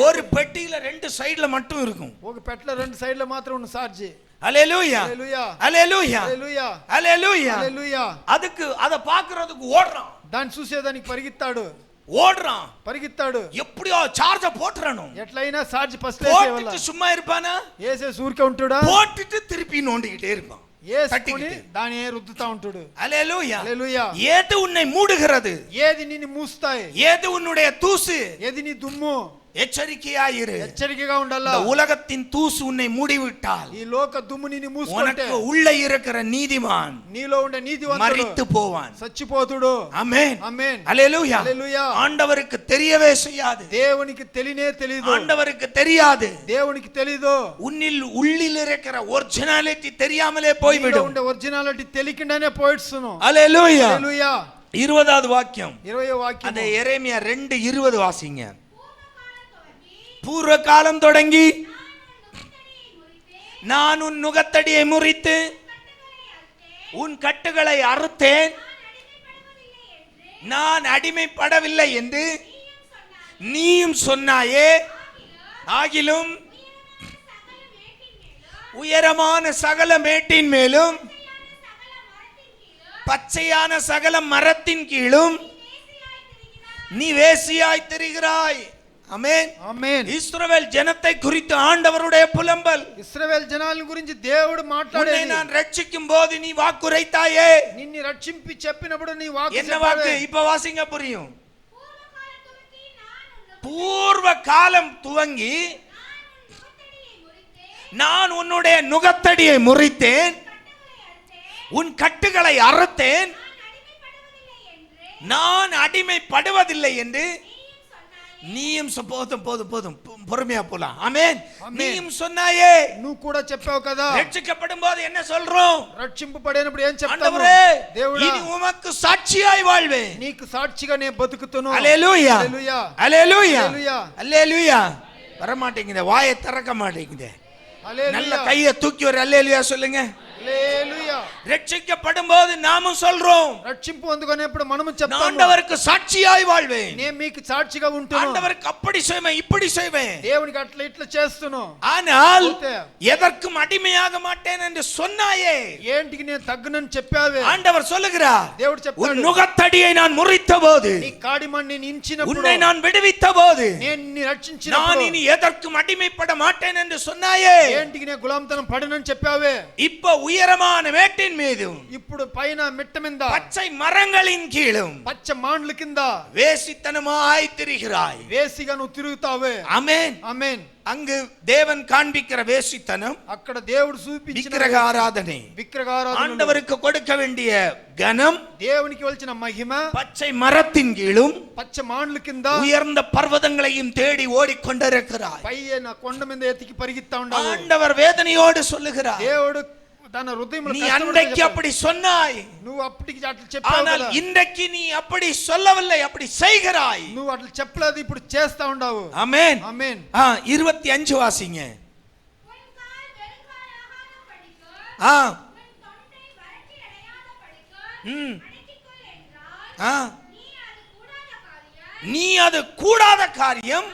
ஒரு பெட்டியில 2 சைடுல மட்டும் இருக்கும். ఒక పెట్టెలో 2 సైడ్ల మాత్రం ఉన్న ఛార్జీ. ஹல்லேலூயா హల్లెలూయా. ஹல்லேலூயா హల్లెలూయా. ஹல்லேலூயா. హల్లెలూయా. அதுக்கு அத பாக்குறதுக்கு ஓடுறான். దాన్ని చూసేదానికి పరిగెత్తాడు. ஓடுறான். పరిగెత్తాడు. எப்படியோ சார்ஜ போட்டுறணும். ఎట్లయినా ఛార్జ్ ఫస్ట్ போட்டுட்டு சும்மா இருப்பானா? ఏసేసి ఊరికే ఉంటాడా? போட்டுட்டு திருப்பி நோண்டிக்கிட்டே இருப்பான். ఏసుకొని దాన్ని రుద్దుతా ఉంటాడు. ஹல்லேலூயா. హల్లెలూయా. ஏது உன்னை மூடுகிறது? ఏది నిన్ను మూస్తాయి? ஏது உன்னுடைய தூசு? ఏది నీ దుమ్ము? எச்சரிக்கையாயிரு. హెచ్చరికగా ఉండాలా. இந்த உலகத்தின் தூசு உன்னை மூடிவிட்டால் ఈ లోక దుమ్ము నిన్ను మూసుకుంటే உனக்கு உள்ள இருக்கிற நீதிமான் నీలో ఉండే నీతివంతుడు மரித்து போவான். చచ్చిపోతుడు. ஆமென். ఆమేన్. ஹல்லேலூயா. హల్లెలూయా. ஆண்டவருக்கு தெரியவே செய்யாது. దేవునికి తెలియనే తెలియదు. ஆண்டவருக்கு தெரியாது. దేవునికి తెలియదు. உள்ளில் இருக்கிற ஒரிஜினாலிட்டி தெரியாமலே నీలో போய்விடும். ఉండే ఒరిజినాలిటీ తెలియకుండానే పోయిడ్సును. ஹல்லேலூயா. హల్లెలూయా. 20வது வாக்கியம். 20వ వాక్యం. அந்த எரேமியா 2:20 வாசிங்க. பூர்வ காலம் தொடங்கி நான் உன் நுகத்தடியை முறித்து உன் கட்டுகளை அறுத்தேன், நான் அடிமைப்படவில்லை என்று நீயும் சொன்னாயே. ஆகிலும் உயரமான சகல மேட்டின் மேலும் பச்சையான சகல மரத்தின் கீழும் நீ வேசியாய் திரிகிறாய். ஆமென். ఆమేన్. இஸ்ரவேல் ஜனத்தை குறித்து ஆண்டவருடைய புலம்பல். ఇశ్రాయేల్ జనాల గురించి దేవుడు உன்னை మాట్లాడేది. நான் ரட்சிக்கும் போது நீ வாக்குரைத்தாயே. నిన్ను రక్షింపి చెప్పినప్పుడు నీ వాక్కు என்ன வாக்கு? இப்ப வாசிங்க, புரியும். பூர்வ காலம் துவங்கி நான் உன்னுடைய நுகத்தடியை முறித்தேன், உன் கட்டுகளை அறுத்தேன், நான் அடிமைப்படுவதில்லை என்று நீயும் போதும் போதும் போதும் பொறுமையா போலாம். ஆமென். நீயும் சொன்னாயே. నువ్వు కూడా చెప్పావు కదా. ரட்சிக்கப்படும் போது என்ன சொல்றோம்? రక్షింపబడినప్పుడు ఏం చెప్తాము? ஆண்டவரே, దేవుడా, இனி உமக்கு சாட்சியாய் வாழ்வேன். నీకు సాక్షిగా నేను బతుకుతును. ஹல்லேலூயா. హల్లెలూయా. ஹல்லேலூயா. హల్లెలూయా. ஹல்லேலூயா. வர மாட்டேங்குதே, வாயை திறக்க மாட்டேங்குதே. நல்ல హల్లెలూయా. கையை தூக்கி ஒரு ஹல்லேலூயா சொல்லுங்க. హల్లెలూయా. ரட்சிக்கப்படும் போது நாமும் சொல்றோம், రక్షింపు అందుకునేప్పుడు మనము చెప్తాము, ஆண்டவருக்கு சாட்சியாய் வாழ்வேன். నేను మీకు సాక్షిగా ఉంటాను. ஆண்டவருக்கு அப்படி செய்வேன், இப்படி செய்வேன். దేవునికి అట్లా ఇట్లా చేస్తును. ஆனால் எதற்கும் அடிமையாக மாட்டேன் என்று சொன்னாயே. ఏంటికి నేను తగ్గనని చెప్పావే. ஆண்டவர் சொல்லுகிறார், దేవుడు உன் చెప్తాడు, நுகத்தடியை நான் முறித்த போது, నీ కాడిమని నేను ఇంచినప్పుడు, உன்னை நான் விடுவித்த போது, నేను నిన్ను நான் రక్షించినప్పుడు, இனி எதற்கும் அடிமைப்பட மாட்டேன் என்று சொன்னாயே. ఏంటికి నేను గులాంతనం పడనని చెప్పావే. இப்ப உயரமான மேட்டின் மீதும் ఇప్పుడు పైన మిట్ట మీద பச்சை மரங்களின் கீழும் పచ్చ మాండ్ల కింద வேசித்தனமாய் திரிகிறாய். వేసిగా నువ్వు తిరుగుతావే. ஆமென். ఆమేన్. அங்கு தேவன் காண்பிக்கிற வேசித்தனம் అక్కడ దేవుడు చూపించిన விக்கிரக ஆராதனை. విగ్రహారాధన ஆண்டவருக்கு கொடுக்க வேண்டிய கனம் దేవునికి ఇవ్వాల్సిన మహిమ பச்சை மரத்தின் கீழும் పచ్చ మాండ్ల కింద உயர்ந்த பர்வதங்களையும் தேடி ஓடிக்கொண்டிருக்கிறாய். పైన కొండ మీద ఎత్తికి పరిగెత్తా ఉండాలి. ஆண்டவர் வேதனையோடு சொல்லுகிறார், దేవుడు తన హృదయంలో நீ அன்றைக்கு அப்படி சொன்னாய், నువ్వు అప్పటికి అట్లా చెప్పావు ஆனால் కదా. இன்றைக்கு நீ அப்படி சொல்லவில்லை, அப்படி செய்கிறாய். నువ్వు అట్లా చెప్పలేదు, ఇప్పుడు చేస్తా ఉండవు. ஆமென். ఆమేన్. 25 வாசிங்க. ஆ ம் ஆ நீ அது கூடாத காரியம்,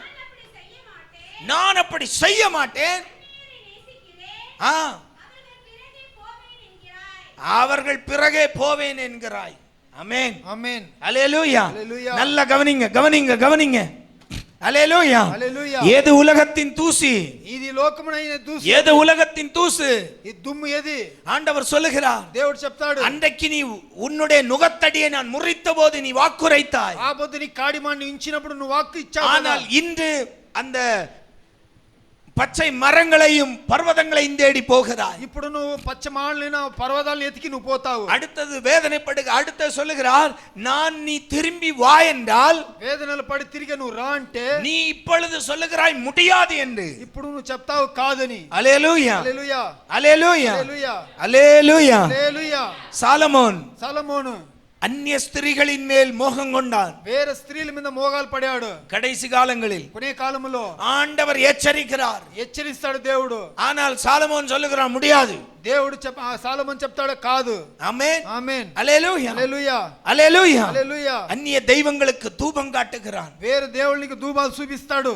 நான் அப்படி செய்ய மாட்டேன். ஆ அவர்கள் பிறகே போவேன் என்கிறாய். ஆமென். ఆమేన్. அல்லேலூயா. அல்லேலூயா. நல்ல கவனிங்க கவனிங்க கவனிங்க. அல்லேலூயா. அல்லேலூயா. ஏது உலகத்தின் தூசி, ఇది లోకమునైన దూసు. ஏது உலகத்தின் தூசு, ఈ దుమ్ము ఏది? ஆண்டவர் சொல்லுகிறார், దేవుడు చెప్తాడు, அன்றைக்கு நீ உன்னுடைய நுகத்தடியை நான் முறித்த போது நீ வாக்குரைத்தாய், ఆ బొద్దు నీ కాడిమాన్ని ఉంచినప్పుడు నువ్వు వాక్కు ఇచ్చావు. ஆனால் இன்று அந்த பச்சை மரங்களையும் பர்வதங்களையும் தேடி போகிறாய். ఇప్పుడు నువ్వు పచ్చ మాళ్ళైన పర్వతాలను ఎతికి నువ్వు పోతావు. அடுத்தது வேதனைப்படுக அடுத்து சொல்லுகிறார், நான் நீ திரும்பி வா என்றால், వేదనలు పడి తిరిగి నువ్వు రా అంటే நீ இப்பொழுது சொல்லுகிறாய் முடியாது என்று. ఇప్పుడు నువ్వు చెప్తావు కాదని. அல்லேலூயா. హల్లెలూయా. அல்லேலூயா. హల్లెలూయా. அல்லேலூயா. హల్లెలూయా. சாலமோன் సొలొమోను அந்நிய ஸ்திரீகளின் மேல் மோகம் கொண்டான். వేరే స్త్రీల మీద మోగాలు పడాడు. கடைசி காலங்களில் కొనే కాలములో ஆண்டவர் எச்சரிக்கிறார், హెచ్చరిస్తాడు దేవుడు. ஆனால் சாலமோன் சொல்லுகிறான் முடியாது. దేవుడు సొలొమోను చెప్తాడు కాదు. ஆமென். ఆమేన్. அல்லேலூயா. హల్లెలూయా. அல்லேலூயா. హల్లెలూయా. அந்நிய தெய்வங்களுக்கு தூபம் காட்டுகிறான், వేరే దేవుళ్ళకి ధూపాలు చూపిస్తాడు,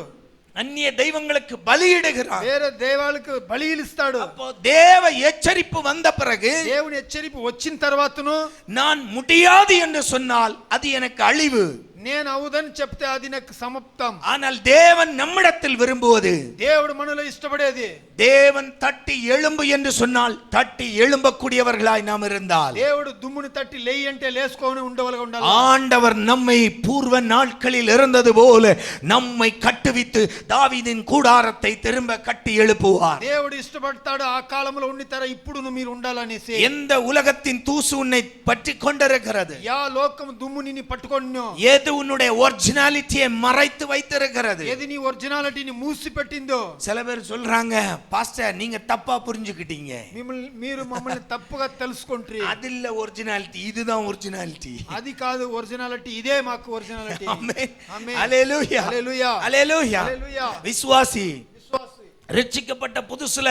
அந்நிய தெய்வங்களுக்கு பலியிடுகிறான். వేరే దేవాలకు బలిలు ఇస్తాడు. அப்போ தேவ எச்சரிப்பு வந்த பிறகு, దేవుని హెచ్చరిపు వచ్చిన తర్వాతను நான் முடியாது என்று சொன்னால் அது எனக்கு அழிவு, నేను అవుదని చెప్తే అది నాకు సమాప్తం. ஆனால் தேவன் நம்மிடத்தில் விரும்புவது, దేవుడు మనలో ఇష్టపడేది, தேவன் தட்டி எழும்பு என்று சொன்னால் தட்டி எழும்பக்கூடியவர்களாய் நாம் இருந்தால், దేవుడు దుమ్ముని తట్టి లేయి అంటే లేసుకొని ఉండవలగా ఉండాలి. ஆண்டவர் நம்மை பூர்வ நாட்களில் இருந்தது போல நம்மை கட்டுவித்து தாவீதின் கூடாரத்தை திரும்ப கட்டி எழுப்புவார். దేవుడు ఇష్టపడతాడు ఆ కాలంలో ఉండితార ఇప్పుడు మీరు ఉండాలనేసి. எந்த உலகத்தின் தூசு உன்னை பற்றி கொண்டிருக்கிறது, యా లోకం దుమ్ము నిన్ను పట్టుకొన్నో, ஏது உன்னுடைய ஒரிஜினாலிட்டியை மறைத்து வைத்திருக்கிறது. ఏది నీ ఒరిజినాలిటీని మూసి పెట్టిందో. சில பேர் சொல்றாங்க, பாஸ்டர் நீங்க தப்பா புரிஞ்சுக்கிட்டீங்க, మీరు మమ్మల్ని తప్పుగా తెలుసుకుంటారు, அது இல்ல ஒரிஜினாலிட்டி, இதுதான் ஒரிஜினாலிட்டி. అది కాదు ఒరిజినాలిటీ, ఇదే మాకు ఒరిజినాలిటీ. ஆமென். ఆమేన్. அல்லேலூயா. హల్లెలూయా. அல்லேலூயா. హల్లెలూయా. விசுவாசி విశ్వాసి ரட்சிக்கப்பட்ட புதுசுல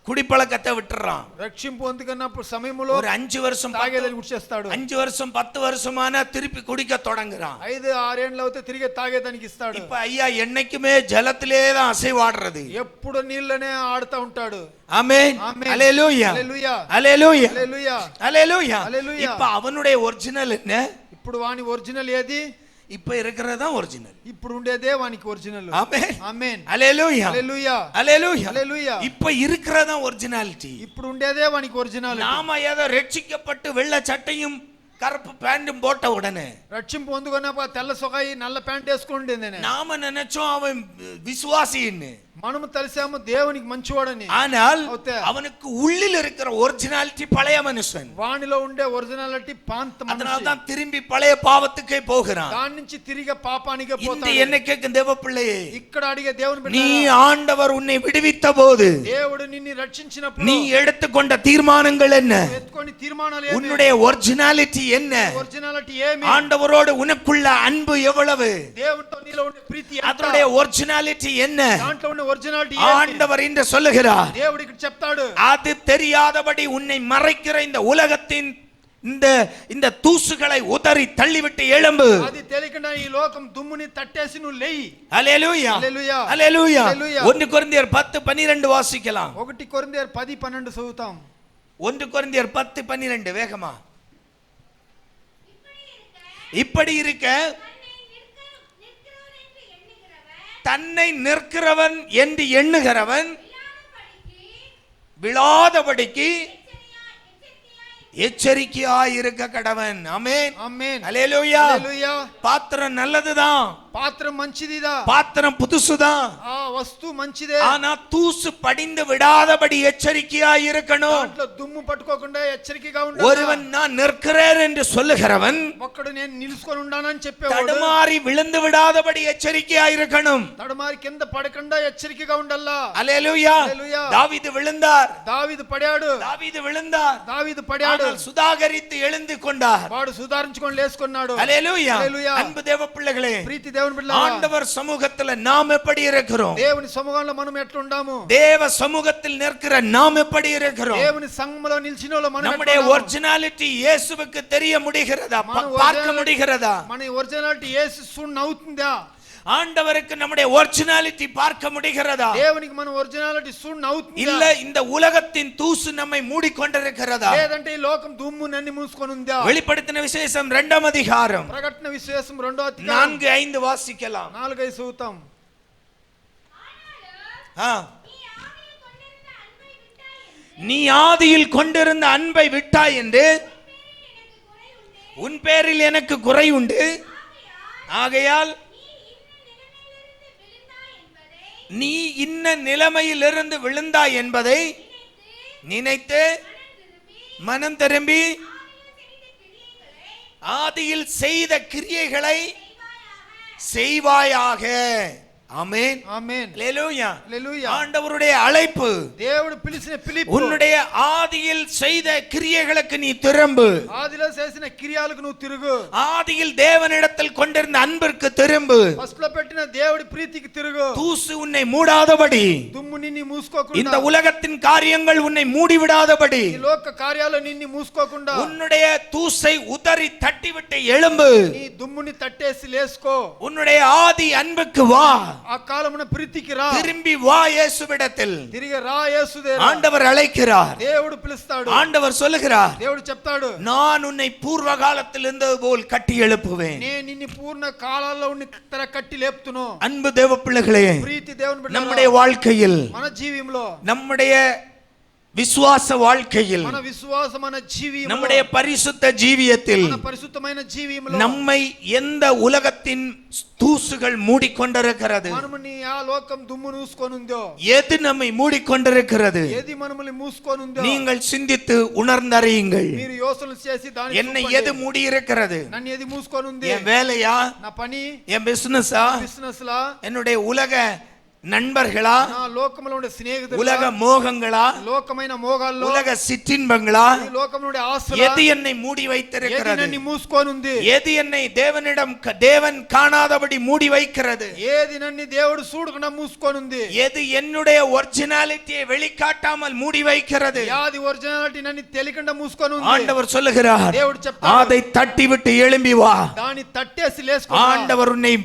குடிப்பழக்கத்தை விட்டுறான். రక్షింపు పొందుకున్నప్పుడు సమయంలో ஒரு 5 வருஷம் తాగేదని గుర్చేస్తాడు. 5 வருஷம் 10 வருஷமானா திருப்பி குடிக்க தொடங்குறான். 5-6 ఏళ్ళు అవుతే తిరిగి తాగేదానికి ఇస్తాడు. இப்ப ஐயா என்னைக்குமே ஜலத்திலே தான் அசைவாடுறது. ఎప్పుడు నీళ్ళనే ఆడుతా ఉంటాడు. ஆமென். ஆமென். அல்லேலூயா. హల్లెలూయా. அல்லேலூயா. హల్లెలూయా. அல்லேலூயா. அல்லேலூயா. இப்ப அவனுடைய ஒரிஜினல் என்ன? ఇప్పుడు వాని ఒరిజినల్ ఏది? இப்ப இருக்கிறது தான் ஒரிஜினல். ఇప్పుడు ఉండేదే వానికి ఒరిజినల్. ஆமென். ఆమేన్. அல்லேலூயா. హల్లెలూయా. அல்லேலூயா. హల్లెలూయా. இப்ப இருக்கிறது தான் ஒரிஜினாலிட்டி. ఇప్పుడు ఉండేదే వానికి ఒరిజినల్. நாம ஏதோ ரட்சிக்கப்பட்டு வெள்ளை சட்டையும் கருப்பு பேண்டும் போட்ட உடனே రక్షింపు పొందుకున్నప్పుడు తెల్ల సొకాయి నల్ల ప్యాంట్ వేసుకుంటేనే நாம நினைச்சோம் அவன் விசுவாசின்னு. మనము తెలిసాము దేవునికి మంచివాడని. ஆனால் అవుతే அவனுக்கு உள்ளில் இருக்கிற ஒரிஜினாலிட்டி பழைய மனுஷன். వానిలో ఉండే ఒరిజినాలిటీ పాత அதனால మనిషి. தான் திரும்பி பழைய பாவத்துக்கே போகிறான். దాని నుంచి తిరిగి పాపానికే இந்த పోతాడు. என்ன கேட்கும் தேவ பிள்ளையே, ఇక్కడ అడిగే దేవుని బిడ్డ, நீ ஆண்டவர் உன்னை விடுவித்த போது దేవుడు నిన్ను రక్షించినప్పుడు நீ எடுத்துக்கொண்ட தீர்மானங்கள் என்ன? ఎత్తుకొని తీర్మానాలు ఏమి? உன்னுடைய ஒரிஜினாலிட்டி என்ன? ఒరిజినాలిటీ ఏమి? ஆண்டவரோடு உனக்குள்ள அன்பு எவ்வளவு? దేవుడితో నీలో ఉండే ప్రీతి ఎంత? அதனுடைய ஒரிஜினாலிட்டி என்ன? దాంట్లో ఉండే ఒరిజినాలిటీ ఏమి? ஆண்டவர் என்று சொல்லுகிறார். దేవుడు ఇక్కడ చెప్తాడు, அது தெரியாதபடி உன்னை மறைக்கிற இந்த உலகத்தின் இந்த தூசுகளை உதறி தள்ளிவிட்டு எழும்பு. అది తెలియకుండా ఈ లోకం దుమ్ముని తట్టేసి నువ్వు లేయి. హల్లెలూయా. హల్లెలూయా. హల్లెలూయా. హల్లెలూయా. 1 కొరింథీయులు 10:12 వాసిக்கலாம். 1 కొరింథీయులు 10:12 చదువుతాం. 1 కొరింథీయులు 10:12 வேகமா. இப்படி இருக்க தன்னை நிற்கிறவன் என்று எண்ணுகிறவன் விழாதபடிக்கு எச்சரிக்கையாய் இருக்க கடவன். ஆமென் ஆமென். அல்லேலூயா. హల్లెలూయా. பாத்திரம் நல்லதுதான், పాత్ర మంచిదిదా, பாத்திரம் புதுசுதான். ఆ వస్తువు మంచిదే. ஆனா தூசு படிந்து விடாதபடி எச்சரிக்கையாய் இருக்கணும். దాంట్లో దుమ్ము పట్టుకోకుండా హెచ్చరికగా ఉండాలి. ஒருவன் நான் நிற்கிறேன் என்று சொல்லுகிறவன் ఒక్కడు నేను నిలుచుకొని ఉన్నానని చెప్పేవాడు தடுமாறி விழுந்து விடாதபடி எச்சரிக்கையாய் இருக்கணும். తడమారి కింద పడకుండా హెచ్చరికగా ఉండాలా. அல்லேலூயா. హల్లెలూయా. தாவீது விழுந்தார், దావీదు పడాడు, தாவீது விழுந்தார், దావీదు పడాడు, ஆனால் சுதாகரித்து எழுந்து கொண்டார். వాడు సుధారించుకొని లేసుకున్నాడు. அல்லேலூயா. హల్లెలూయా. அன்பு தேவ பிள்ளைகளே, ప్రీతి దేవుని బిడ్డలారా, ஆண்டவர் சமூகத்துல நாம் எப்படி இருக்கிறோம்? దేవుని సమూహంలో మనం ఎట్లా ఉండాము? தேவ சமூகத்தில் நிற்கிற நாம் எப்படி இருக்கிறோம்? దేవుని సంఘములో నిలిచిన వాళ్ళు మనం நம்முடைய ఎట్లా ఉన్నాము? ஒரிஜினாலிட்டி இயேசுவுக்கு தெரிய முடிகிறதா? మన பார்க்க முடிகிறதா? మన ఒరిజినాలిటీ యేసు సున్ అవుతుందా? ஆண்டவருக்கு நம்முடைய ஒரிஜினாலிட்டி பார்க்க முடிகிறதா? దేవునికి మన ఒరిజినాలిటీ సున్ అవుతుందా? இல்ல இந்த உலகத்தின் தூசு நம்மை மூடிக்கொண்டிருக்கிறதா? లేదంటే ఈ లోకం దుమ్ము నన్ని మూసుకొని ఉందా? வெளிப்படுத்தின விசேஷம் 2ஆம் அதிகாரம் ప్రకటన విశేషం 2వ అధ్యాయం 4-5 வாசிக்கலாம். 4-5 చదువుతాం. நீ ஆதியில் கொண்டிருந்த அன்பை விட்டாய் என்று உன் பேரில் எனக்கு குறை உண்டு, ஆகையால் நீ இன்ன நிலைமையிலிருந்து விழுந்தாய் என்பதை நினைத்து மனம் திரும்பி ஆதியில் செய்த கிரியைகளை செய்வாயாக. ஆமென் ఆమేన్. அல்லேலூயா. హల్లెలూయా. ஆண்டவருடைய அழைப்பு, దేవుడు పిలిచిన పిలుపు, உன்னுடைய ஆதியில் செய்த கிரியைகளுக்கு நீ திரும்பு. ఆదిలో చేసిన క్రియలకు నువ్వు తిరుగు. ஆதியில் தேவனிடத்தில் கொண்டிருந்த அன்பிற்கு திரும்பு. ఫస్ట్ లో పెట్టిన దేవుడి ప్రీతికి తిరుగు. தூசு உன்னை மூடாதபடி, దుమ్ము నిన్ను మూసుకోకుండా, இந்த உலகத்தின் காரியங்கள் உன்னை மூடிவிடாதபடி, ఈ లోక కార్యాలు నిన్ను మూసుకోకుండా, உன்னுடைய தூசை உதறி தட்டிவிட்டு எழும்பு. నీ దుమ్ముని తట్టేసి లేసుకో. உன்னுடைய ஆதி அன்புக்கு வா, ఆ కాలమున ప్రీతికి రా, திரும்பி வா இயேசுவிடத்தில். తిరిగి రా యేసుదే. ஆண்டவர் அழைக்கிறார், దేవుడు పిలుస్తాడు, ஆண்டவர் சொல்லுகிறார், దేవుడు చెప్తాడు, நான் உன்னை பூர்வ காலத்தில் இருந்தது போல் கட்டி எழுப்புவேன். నేను నిన్ను పూర్ణ కాలాల్లో ఉన్న తర కట్టి లేపుతును. அன்பு தேவ பிள்ளைகளே, ప్రీతి దేవుని బిడ్డలారా, நம்முடைய வாழ்க்கையில், మన జీవితంలో, நம்முடைய விசுவாச வாழ்க்கையில், మన విశ్వాసం, మన జీవితంలో, நம்முடைய பரிசுத்த ஜீவியத்தில் మన పరిశుద్ధమైన జీవితంలో நம்மை எந்த உலகத்தின் தூசுகள் மூடிக்கொண்டிருக்கிறது? మనముని ఆ లోకం దుమ్ము మూసుకొనుందో, எது நம்மை மூடிக்கொண்டிருக்கிறது? ఏది మనముని మూసుకొనుందో நீங்கள் சிந்தித்து உணர்ந்தறியுங்கள். మీరు యోచన చేసి దాన్ని என்னை చూపండి. எது மூடி இருக்கிறது? నన్ను ఏది మూసుకొనుంది? என் வேலையா? నా పని, என் பிசினஸா? బిజినెస్ లా, என்னுடைய உலக நண்பர்களா? నా లోకములో ఉండే స్నేహితులు, உலக மோகங்களா? లోకమైన మోగాల్లో, உலக சிற்றின்பங்களா? ఈ లోకములో ఉండే ఆశలు, எது என்னை மூடி ఏది வைத்திருக்கிறது? నన్ను మూసుకొనుంది? எது என்னை தேவன் காணாதபடி மூடி வைக்கிறது? ఏది నన్ను దేవుడు చూడకుండా మూసుకొనుంది? எது என்னுடைய ஒரிஜினாலிட்டியை வெளிக்காட்டாமல் மூடி வைக்கிறது? యాది ఒరిజినాలిటీ నన్ను తెలియకుండా మూసుకొనుంది? ஆண்டவர் சொல்லுகிறார், దేవుడు చెప్తాడు, அதை தட்டிவிட்டு எழும்பி வா. దాన్ని తట్టేసి లేసుకో. ஆண்டவர் உன்னை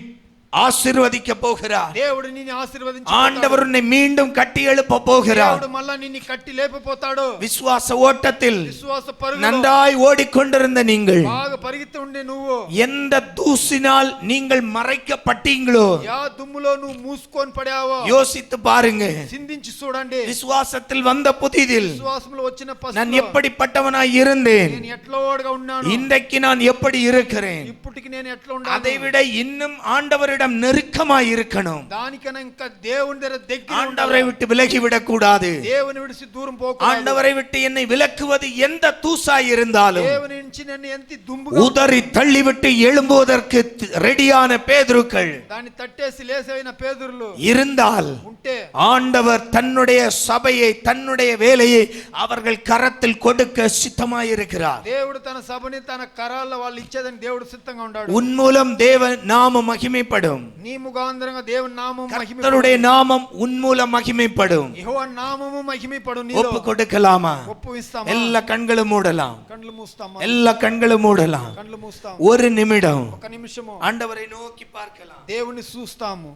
ஆசீர்வதிக்க போகிறார். దేవుడు నిన్ను ఆశీర్వదించి, ஆண்டவர் உன்னை மீண்டும் கட்டி எழுப்ப போகிறார். దేవుడు మళ్ళా నిన్ను కట్టి లేపిపోతాడు. விசுவாச ஓட்டத்தில் విశ్వాస పరుగులో நன்றாய் ஓடிக்கொண்டிருந்த நீங்கள் బాగా పరిగెత్తి ఉండే నువ్వు எந்த தூசினால் நீங்கள் மறைக்கப்பட்டீங்களோ యా దుమ్ములో నువ్వు మూసుకొని పడావో யோசித்து பாருங்க. చిందించి చూడండి. விசுவாசத்தில் வந்த புதிதில் విశ్వాసంలో వచ్చిన நான் పసిలో எப்படிப்பட்டவனாய் இருந்தேன், నేను ఎట్లా ఓడగా ఉన్నాను, இன்றைக்கு நான் எப்படி இருக்கிறேன்? ఇప్పటికి నేను ఎట్లా அதை ఉండాలి? விட இன்னும் ஆண்டவரிடம் நெருக்கமாய் இருக்கணும். దానికన్నా ఇంకా దేవుని దగ్గర ஆண்டவரை விட்டு விலகி விடக்கூடாது. దేవుని విడిచి దూరం పోకూడదు. ஆண்டவரை விட்டு என்னை விலக்குவது எந்த தூசாய் இருந்தாலும் దేవుని నుంచి నన్ను ఎంత దుమ్ముగా உதறி தள்ளிவிட்டு எழும்புவதற்கு ரெடியான பேதுருக்கள் దాన్ని తట్టేసి లేసైన పేదరులు இருந்தால் ఉంటే ஆண்டவர் தன்னுடைய சபையை, தன்னுடைய வேலையை அவர்கள் கரத்தில் கொடுக்க சித்தமாயிருக்கிறார். దేవుడు తన సభని తన కరాల్లో వాళ్ళు ఇచ్చేదని దేవుడు సిద్ధంగా ఉన్నాడు. உன் மூலம் தேவ நாமம் மகிமைப்படும். నీ ముఖాంతరంగా దేవుని నామము మహిమపడు. கர்த்தருடைய நாமம் உன் மூலம் மகிமைப்படும். యెహోవా నామము మహిమపడు. ஒப்பு నీలో கொடுக்கலாமா? ఒప్పుయిస్తామా? எல்லா கண்களும் மூடலாம், కండ్లు మూస్తామా? எல்லா கண்களும் மூடலாம். కండ్లు మూస్తాం. ஒரு நிமிடம் ఒక నిమిషము ஆண்டவரை நோக்கி பார்க்கலாம். దేవుని చూస్తాము.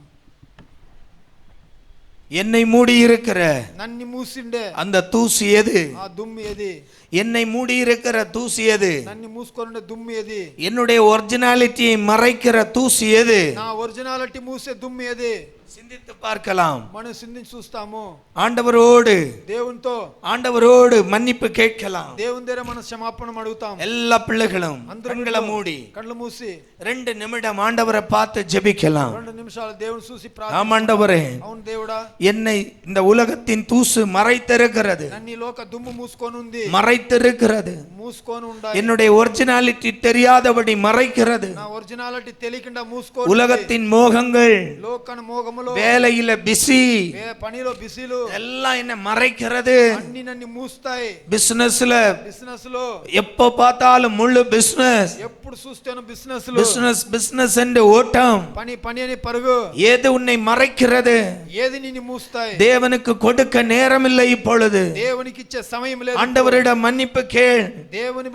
என்னை மூடி இருக்கிற నన్ను మూసిండే அந்த தூசி எது? ఆ దుమ్ము ఏది? என்னை மூடி இருக்கிற தூசி எது? నన్ను మూసుకొనుండే దుమ్ము ఏది? என்னுடைய ஒரிஜினாலிட்டியை மறைக்கிற தூசி எது? నా ఒరిజినాలిటీ మూసే దుమ్ము ఏది? சிந்தித்து பார்க்கலாம். మనం సింధించి చూస్తాము. ஆண்டவரோடு దేవునితో ஆண்டவரோடு மன்னிப்பு கேட்கலாம். దేవుని దగ్గర మనం క్షమాపణ అడుగుతాం. எல்லா பிள்ளைகளும் கண்களை மூடி కళ్ళు మూసి 2 நிமிடம் ஆண்டவரை பார்த்து ஜெபிக்கலாம். 2 నిమిషాలు దేవుని చూసి ஆம் ஆண்டவரே, అవును దేవుడా, என்னை இந்த உலகத்தின் தூசு மறைத்திருக்கிறது, నన్ను ఈ లోక దుమ్ము మూసుకొని ఉంది, மறைத்திருக்கிறது. మూసుకొని ఉండాలి. என்னுடைய ஒரிஜினாலிட்டி தெரியாதபடி மறைக்கிறது. నా ఒరిజినాలిటీ తెలియకుండా మూసుకొని உலகத்தின் மோகங்கள், లోకన మోగములో, வேலையில பிஸி, పనిలో బిజీలు எல்லாம் என்ன மறைக்கிறது. అన్ని నన్ను మూస్తాయి. பிசினஸ்ல బిజినెస్ లో எப்ப பார்த்தாலும் முழு பிசினஸ், ఎప్పుడు చూస్తాను బిజినెస్ లో பிசினஸ் பிசினஸ் என்று ஓட்டம். పని పని అని పరుగు. ஏது உன்னை மறைக்கிறது? ఏది నిన్ను మూస్తాయి? தேவனுக்கு கொடுக்க நேரம் இல்லை இப்பொழுது. దేవునికి ఇచ్చే సమయం లేదు. ஆண்டவரிடம் மன்னிப்பு கேள். దేవుని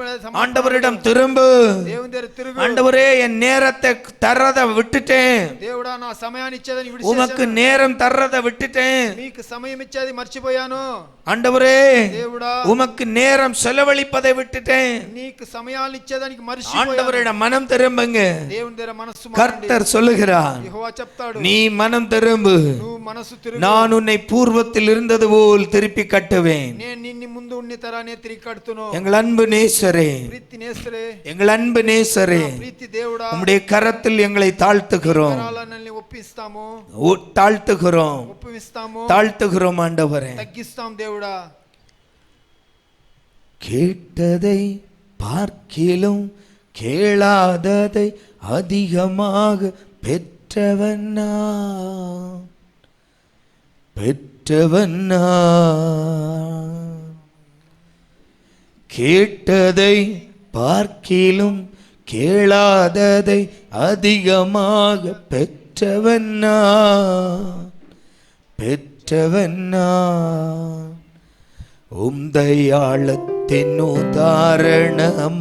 ஆண்டவரிடம் திரும்பு. దేవుని దగ్గర తిరుగు. ஆண்டவரே, என் நேரத்தை தர்றதை விட்டுட்டேன். దేవుడా, నా సమయాన్ని ఇచ్చేదని உமக்கு நேரம் தர்றதை விட்டுட்டேன். మీకు సమయం ఇచ్చేది మర్చిపోయాను. ஆண்டவரே, దేవుడా, உமக்கு நேரம் செலவழிப்பதை விட்டுட்டேன். నీకు సమయాన్ని ఇచ్చేదానికి మర్చిపోయాను. ஆண்டவரிடம் மனம் திரும்புங்க. దేవుని దగ్గర మనస్సు మారండి. கர்த்தர் சொல்லுகிறார், యెహోవా చెప్తాడు, நீ மனம் திரும்பு, నువ్వు మనస్సు తిరుగు, நான் உன்னை பூர்வத்தில் இருந்தது போல் திருப்பி கட்டுவேன். నేను నిన్ను ముందు ఉన్న తరానే తిరిగి కడుతును. எங்கள் அன்பு நேசரே, ప్రీతి నేస్తరే, எங்கள் அன்பு நேசரே, ప్రీతి దేవుడా, உம்முடைய கரத்தில் எங்களை தாழ்த்துகிறோம், కరాలనల్ని ఒప్పిస్తాము, தாழ்த்துகிறோம், ఒప్పిస్తాము, தாழ்த்துகிறோம். ஆண்டவரே, తగ్గిస్తాం దేవుడా. கேட்டதை பார்க்கிலும் கேளாததை அதிகமாக பெற்றவன் நான், பெற்றவன் நான். கேட்டதை பார்க்கிலும் கேளாததை அதிகமாக பெற்றவன் நான், பெற்றவன் நான். உம்தயாளத்தின் உதாரணமாய்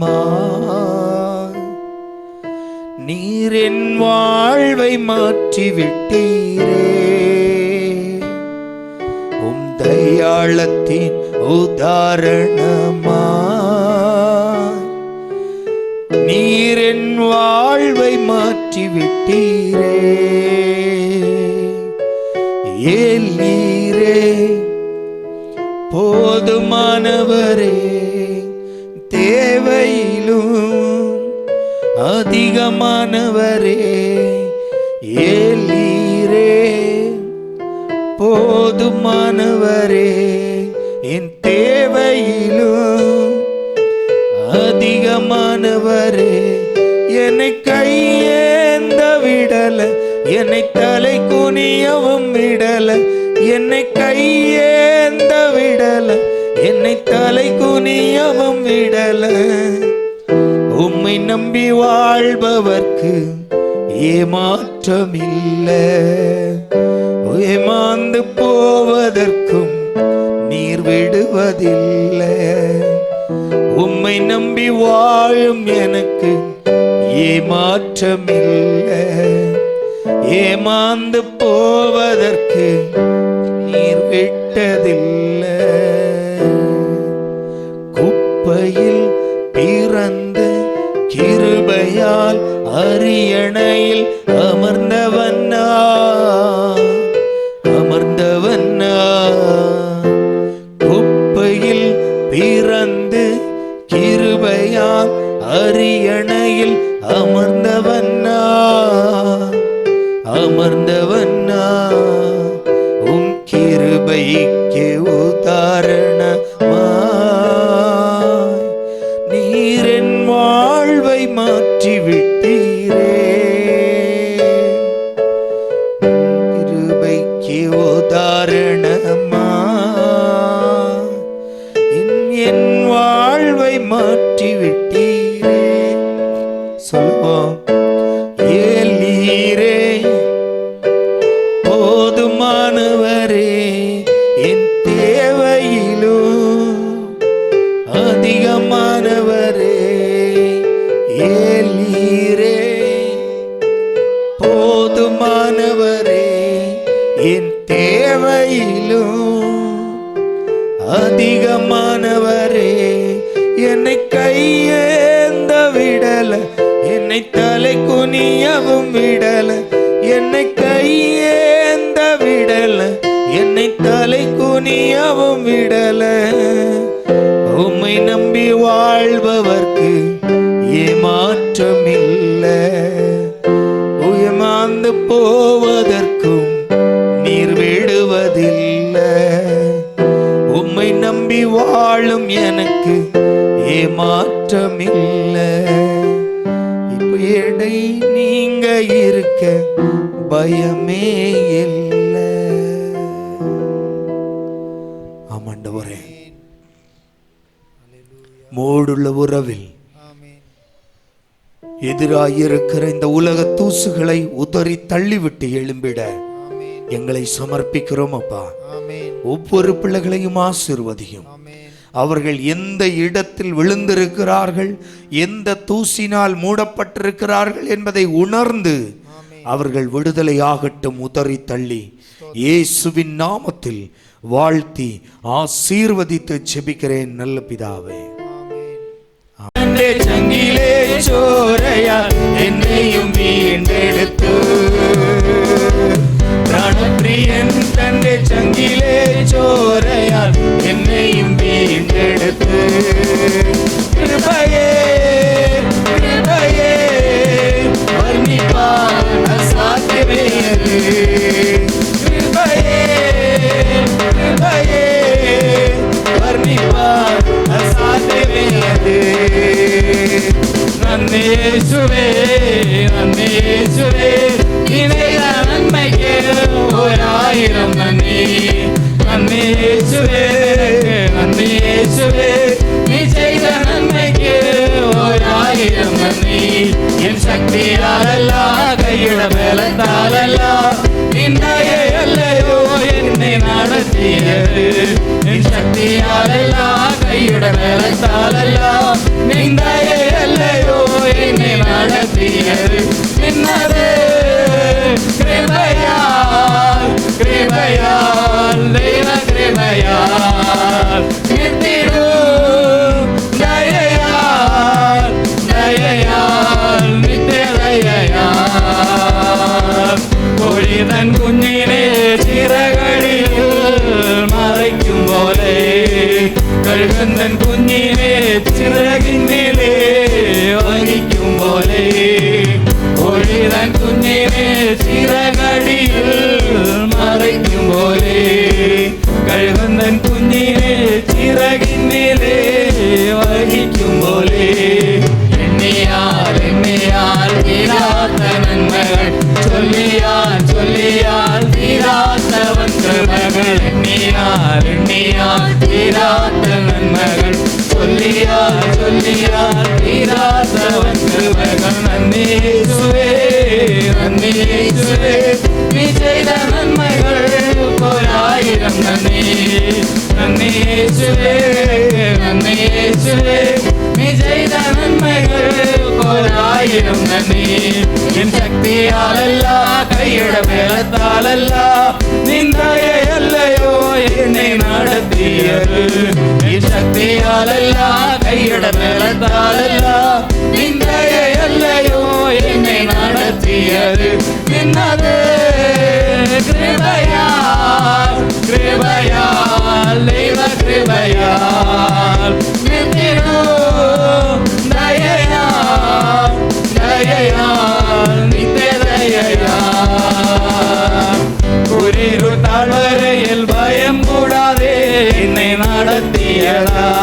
நீர் என் வாழ்வை மாற்றிவிட்டீரே. உம்தயாளத்தின் உதாரணமாய் நீர் என் வாழ்வை மாற்றிவிட்டீரே. ஏலீரே, போதுமானவரே, தேவையிலும் அதிகமானவரே. ஏலீரே, போதுமானவரே, என் தேவையிலும் அதிகமானவரே. என்னை கையேந்த விடல, என்னை தலை குனியவும் விடல, என்னை கையேந்த விடல, என்னை தலை குனியவும் விடல. உம்மை நம்பி வாழ்பவர்க்கு ஏமாற்றமில்லை, ஏமாந்து போவதற்கும் நீர் விடுவதில்லை. உம்மை நம்பி வாழும் எனக்கு ஏமாற்றமில்லை, ஏமாந்து போவதற்கு நீர் விட்டதில்லை. குப்பையில் பிறந்த கிருபையால் அரியணையில் அமர்ந்தவன் நான், அமர்ந்தவன் நான். குப்பையில் பிறந்து கிருபையால் அரியணையில் அமர்ந்தவன் நான், அமர்ந்தவன் நான். உம் கிருபைக்கு உதாரணமாய் நீர் என் வாழ்வை மாற்றிவிட்டீரே. கிருபைக்கு உதாரணமாய் என் வாழ்வை மாற்றிவிட்டீரே. சொல்லுவோம். ஏலீரே, போதுமானவரே, என் தேவையிலும் அதிகமானவரே. ஏலீரே, போதுமானவரே, என் தேவையிலும் அதிகமானவரே, என்னை கையேந்த விடல, என்னை தலை குனியவும் விடல, என்னை கையேந்த விடல, என்னை தலை குனியவும் விடல. உம்மை நம்பி வாழ்பவர்க்கு ஏமாற்றம் இல்லை, உயமாந்து போவதற்கும் நீர் விடுவதில்லை. உம்மை நம்பி வாழும் எனக்கு ஏமாற்றம் இல்லை. இப்ப எடை நீங்க இருக்க பயமே இல்லை. ஆமாண்டவரே, மோடுள்ள உறவில் எதிராயிருக்கிற இந்த உலக தூசுகளை உதறி தள்ளிவிட்டு எழும்பிட எங்களை சமர்ப்பிக்கிறோம் அப்பா. ஒவ்வொரு பிள்ளைகளையும் ஆசீர்வதியும். அவர்கள் எந்த இடத்தில் விழுந்திருக்கிறார்கள், எந்த தூசினால் மூடப்பட்டிருக்கிறார்கள் என்பதை உணர்ந்து அவர்கள் விடுதலை ஆகட்டும். உதறி தள்ளி இயேசுவின் நாமத்தில் வாழ்த்தி ஆசீர்வதித்து ஜெபிக்கிறேன் நல்ல பிதாவே. சங்கிலே சோரையா என்னையும் வீண்டெடுத்து, பிராணப்பிரியன் தந்தை சங்கிலே சோரையா என்னையும் வீண்டெடுத்து, கிருபையே கிருபையே வர்ணிப்பார் அசாத்தியமே அது, கிருபையே கிருபையே வர்ணிப்பார் அசாத்தியமே அது. நன்னேசுவே நன்னேசுவே நினைத்த நன்மைக்கு 1000 நன்றி. நன்னேசுவே நன்னேசுவே நீ செய்த நன்மைக்கு 1000 நன்றி. என் சக்தியாலல்ல கையிட பலத்தாலல்ல நின்னைய எல்லையோ என்னை நடத்தியது. என் சக்தியாலல்ல கையிட பலத்தாலல்ல நின்னைய எல்லையோ என்னை நடத்தியது. நின்னது கிருபையால் கிருபையால் தெய்வ கிருபையால், நித்திடும் தயையால் தயையால் நித்திய தயையால். கோழிதன் குஞ்சினே சிறகடியில் மறைக்கும் போலே, கழுகந்தன் குஞ்சினே சிறகின் மேலே வகிக்கும் போலே, கோழிதன் குஞ்சினே சிறகடியில் மறைக்கும் போலே, கழுகந்தன் குஞ்சினே சிறகின் மேலே வகிக்கும் போலே. எண்ணியால் எண்ணியால் தீராத்த நன்மைகள், சொல்லியால் சொல்லியால் தீராத்தவன் கிருபைகள். எண்ணியால் எண்ணியால் தீராத்த நன்மைகள், சொல்லியால் சொல்லியால் தீராத்தவன் கிருபைகள். நன்னேசுவே நன்னேசுவே நீ செய்த நன்மைகள் 1000 நன்றி. நன்னேசுவே நன்னேசுவே நீ செய்த நன்மைகள் 1000 நன்றி. என் சக்தியாலல்ல கையிட பலத்தாலல்ல நின்றைய எல்லையோ என்னை நடத்தியது. என் சக்தியாலல்ல கையிட பலத்தாலல்ல நின்றைய எல்லையோ என்னை நடத்தியது. நின்னது கிருபையால் கிருபையால் தெய்வ கிருபையால், நித்திடும் தயையால் தயையால் நித்திய தயையால். குறிரு தாழ்வரையில் பயம் கூடாதே என்னை நடத்தியதால்,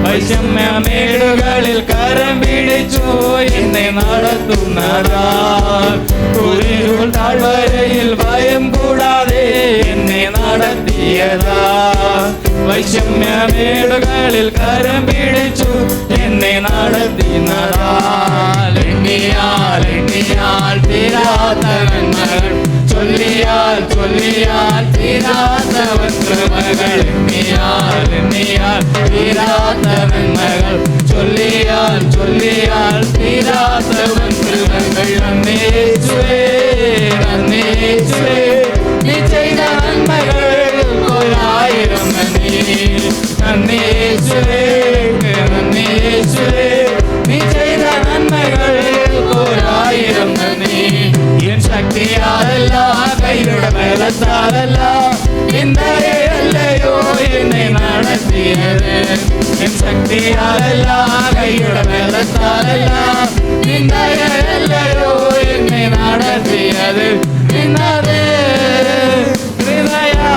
வைஷம்ய மேடுகளில் கரம் பிடிச்சோ என்னை நடத்துனதால். குறிரு தாழ்வரையில் பயம் கூடாதே என்னை நடத்தியதால், வைஷம்ய மேடுகளில் கரம் பிடிச்சு என்னை நடத்தினதால். எண்ணியால் எண்ணியால் தீராத்த நன்மைகள், சொல்லியால் சொல்லியால் தீராத்தவன் கிருபைகள். எண்ணியால் எண்ணியால் தீராத்த நன்மைகள், சொல்லியால் சொல்லியால் தீராத்தவன் கிருபைகள். நன்னேசுவே நன்னேசுவே நீ பலத்தாலல்ல, நிந்தையல்லையோ என்னை நடத்தியது. என் சக்தியாலல்ல, கையுட பலத்தாலல்ல, நிந்தையல்லையோ என்னை நடத்தியது. நின்னது ஹிருதயா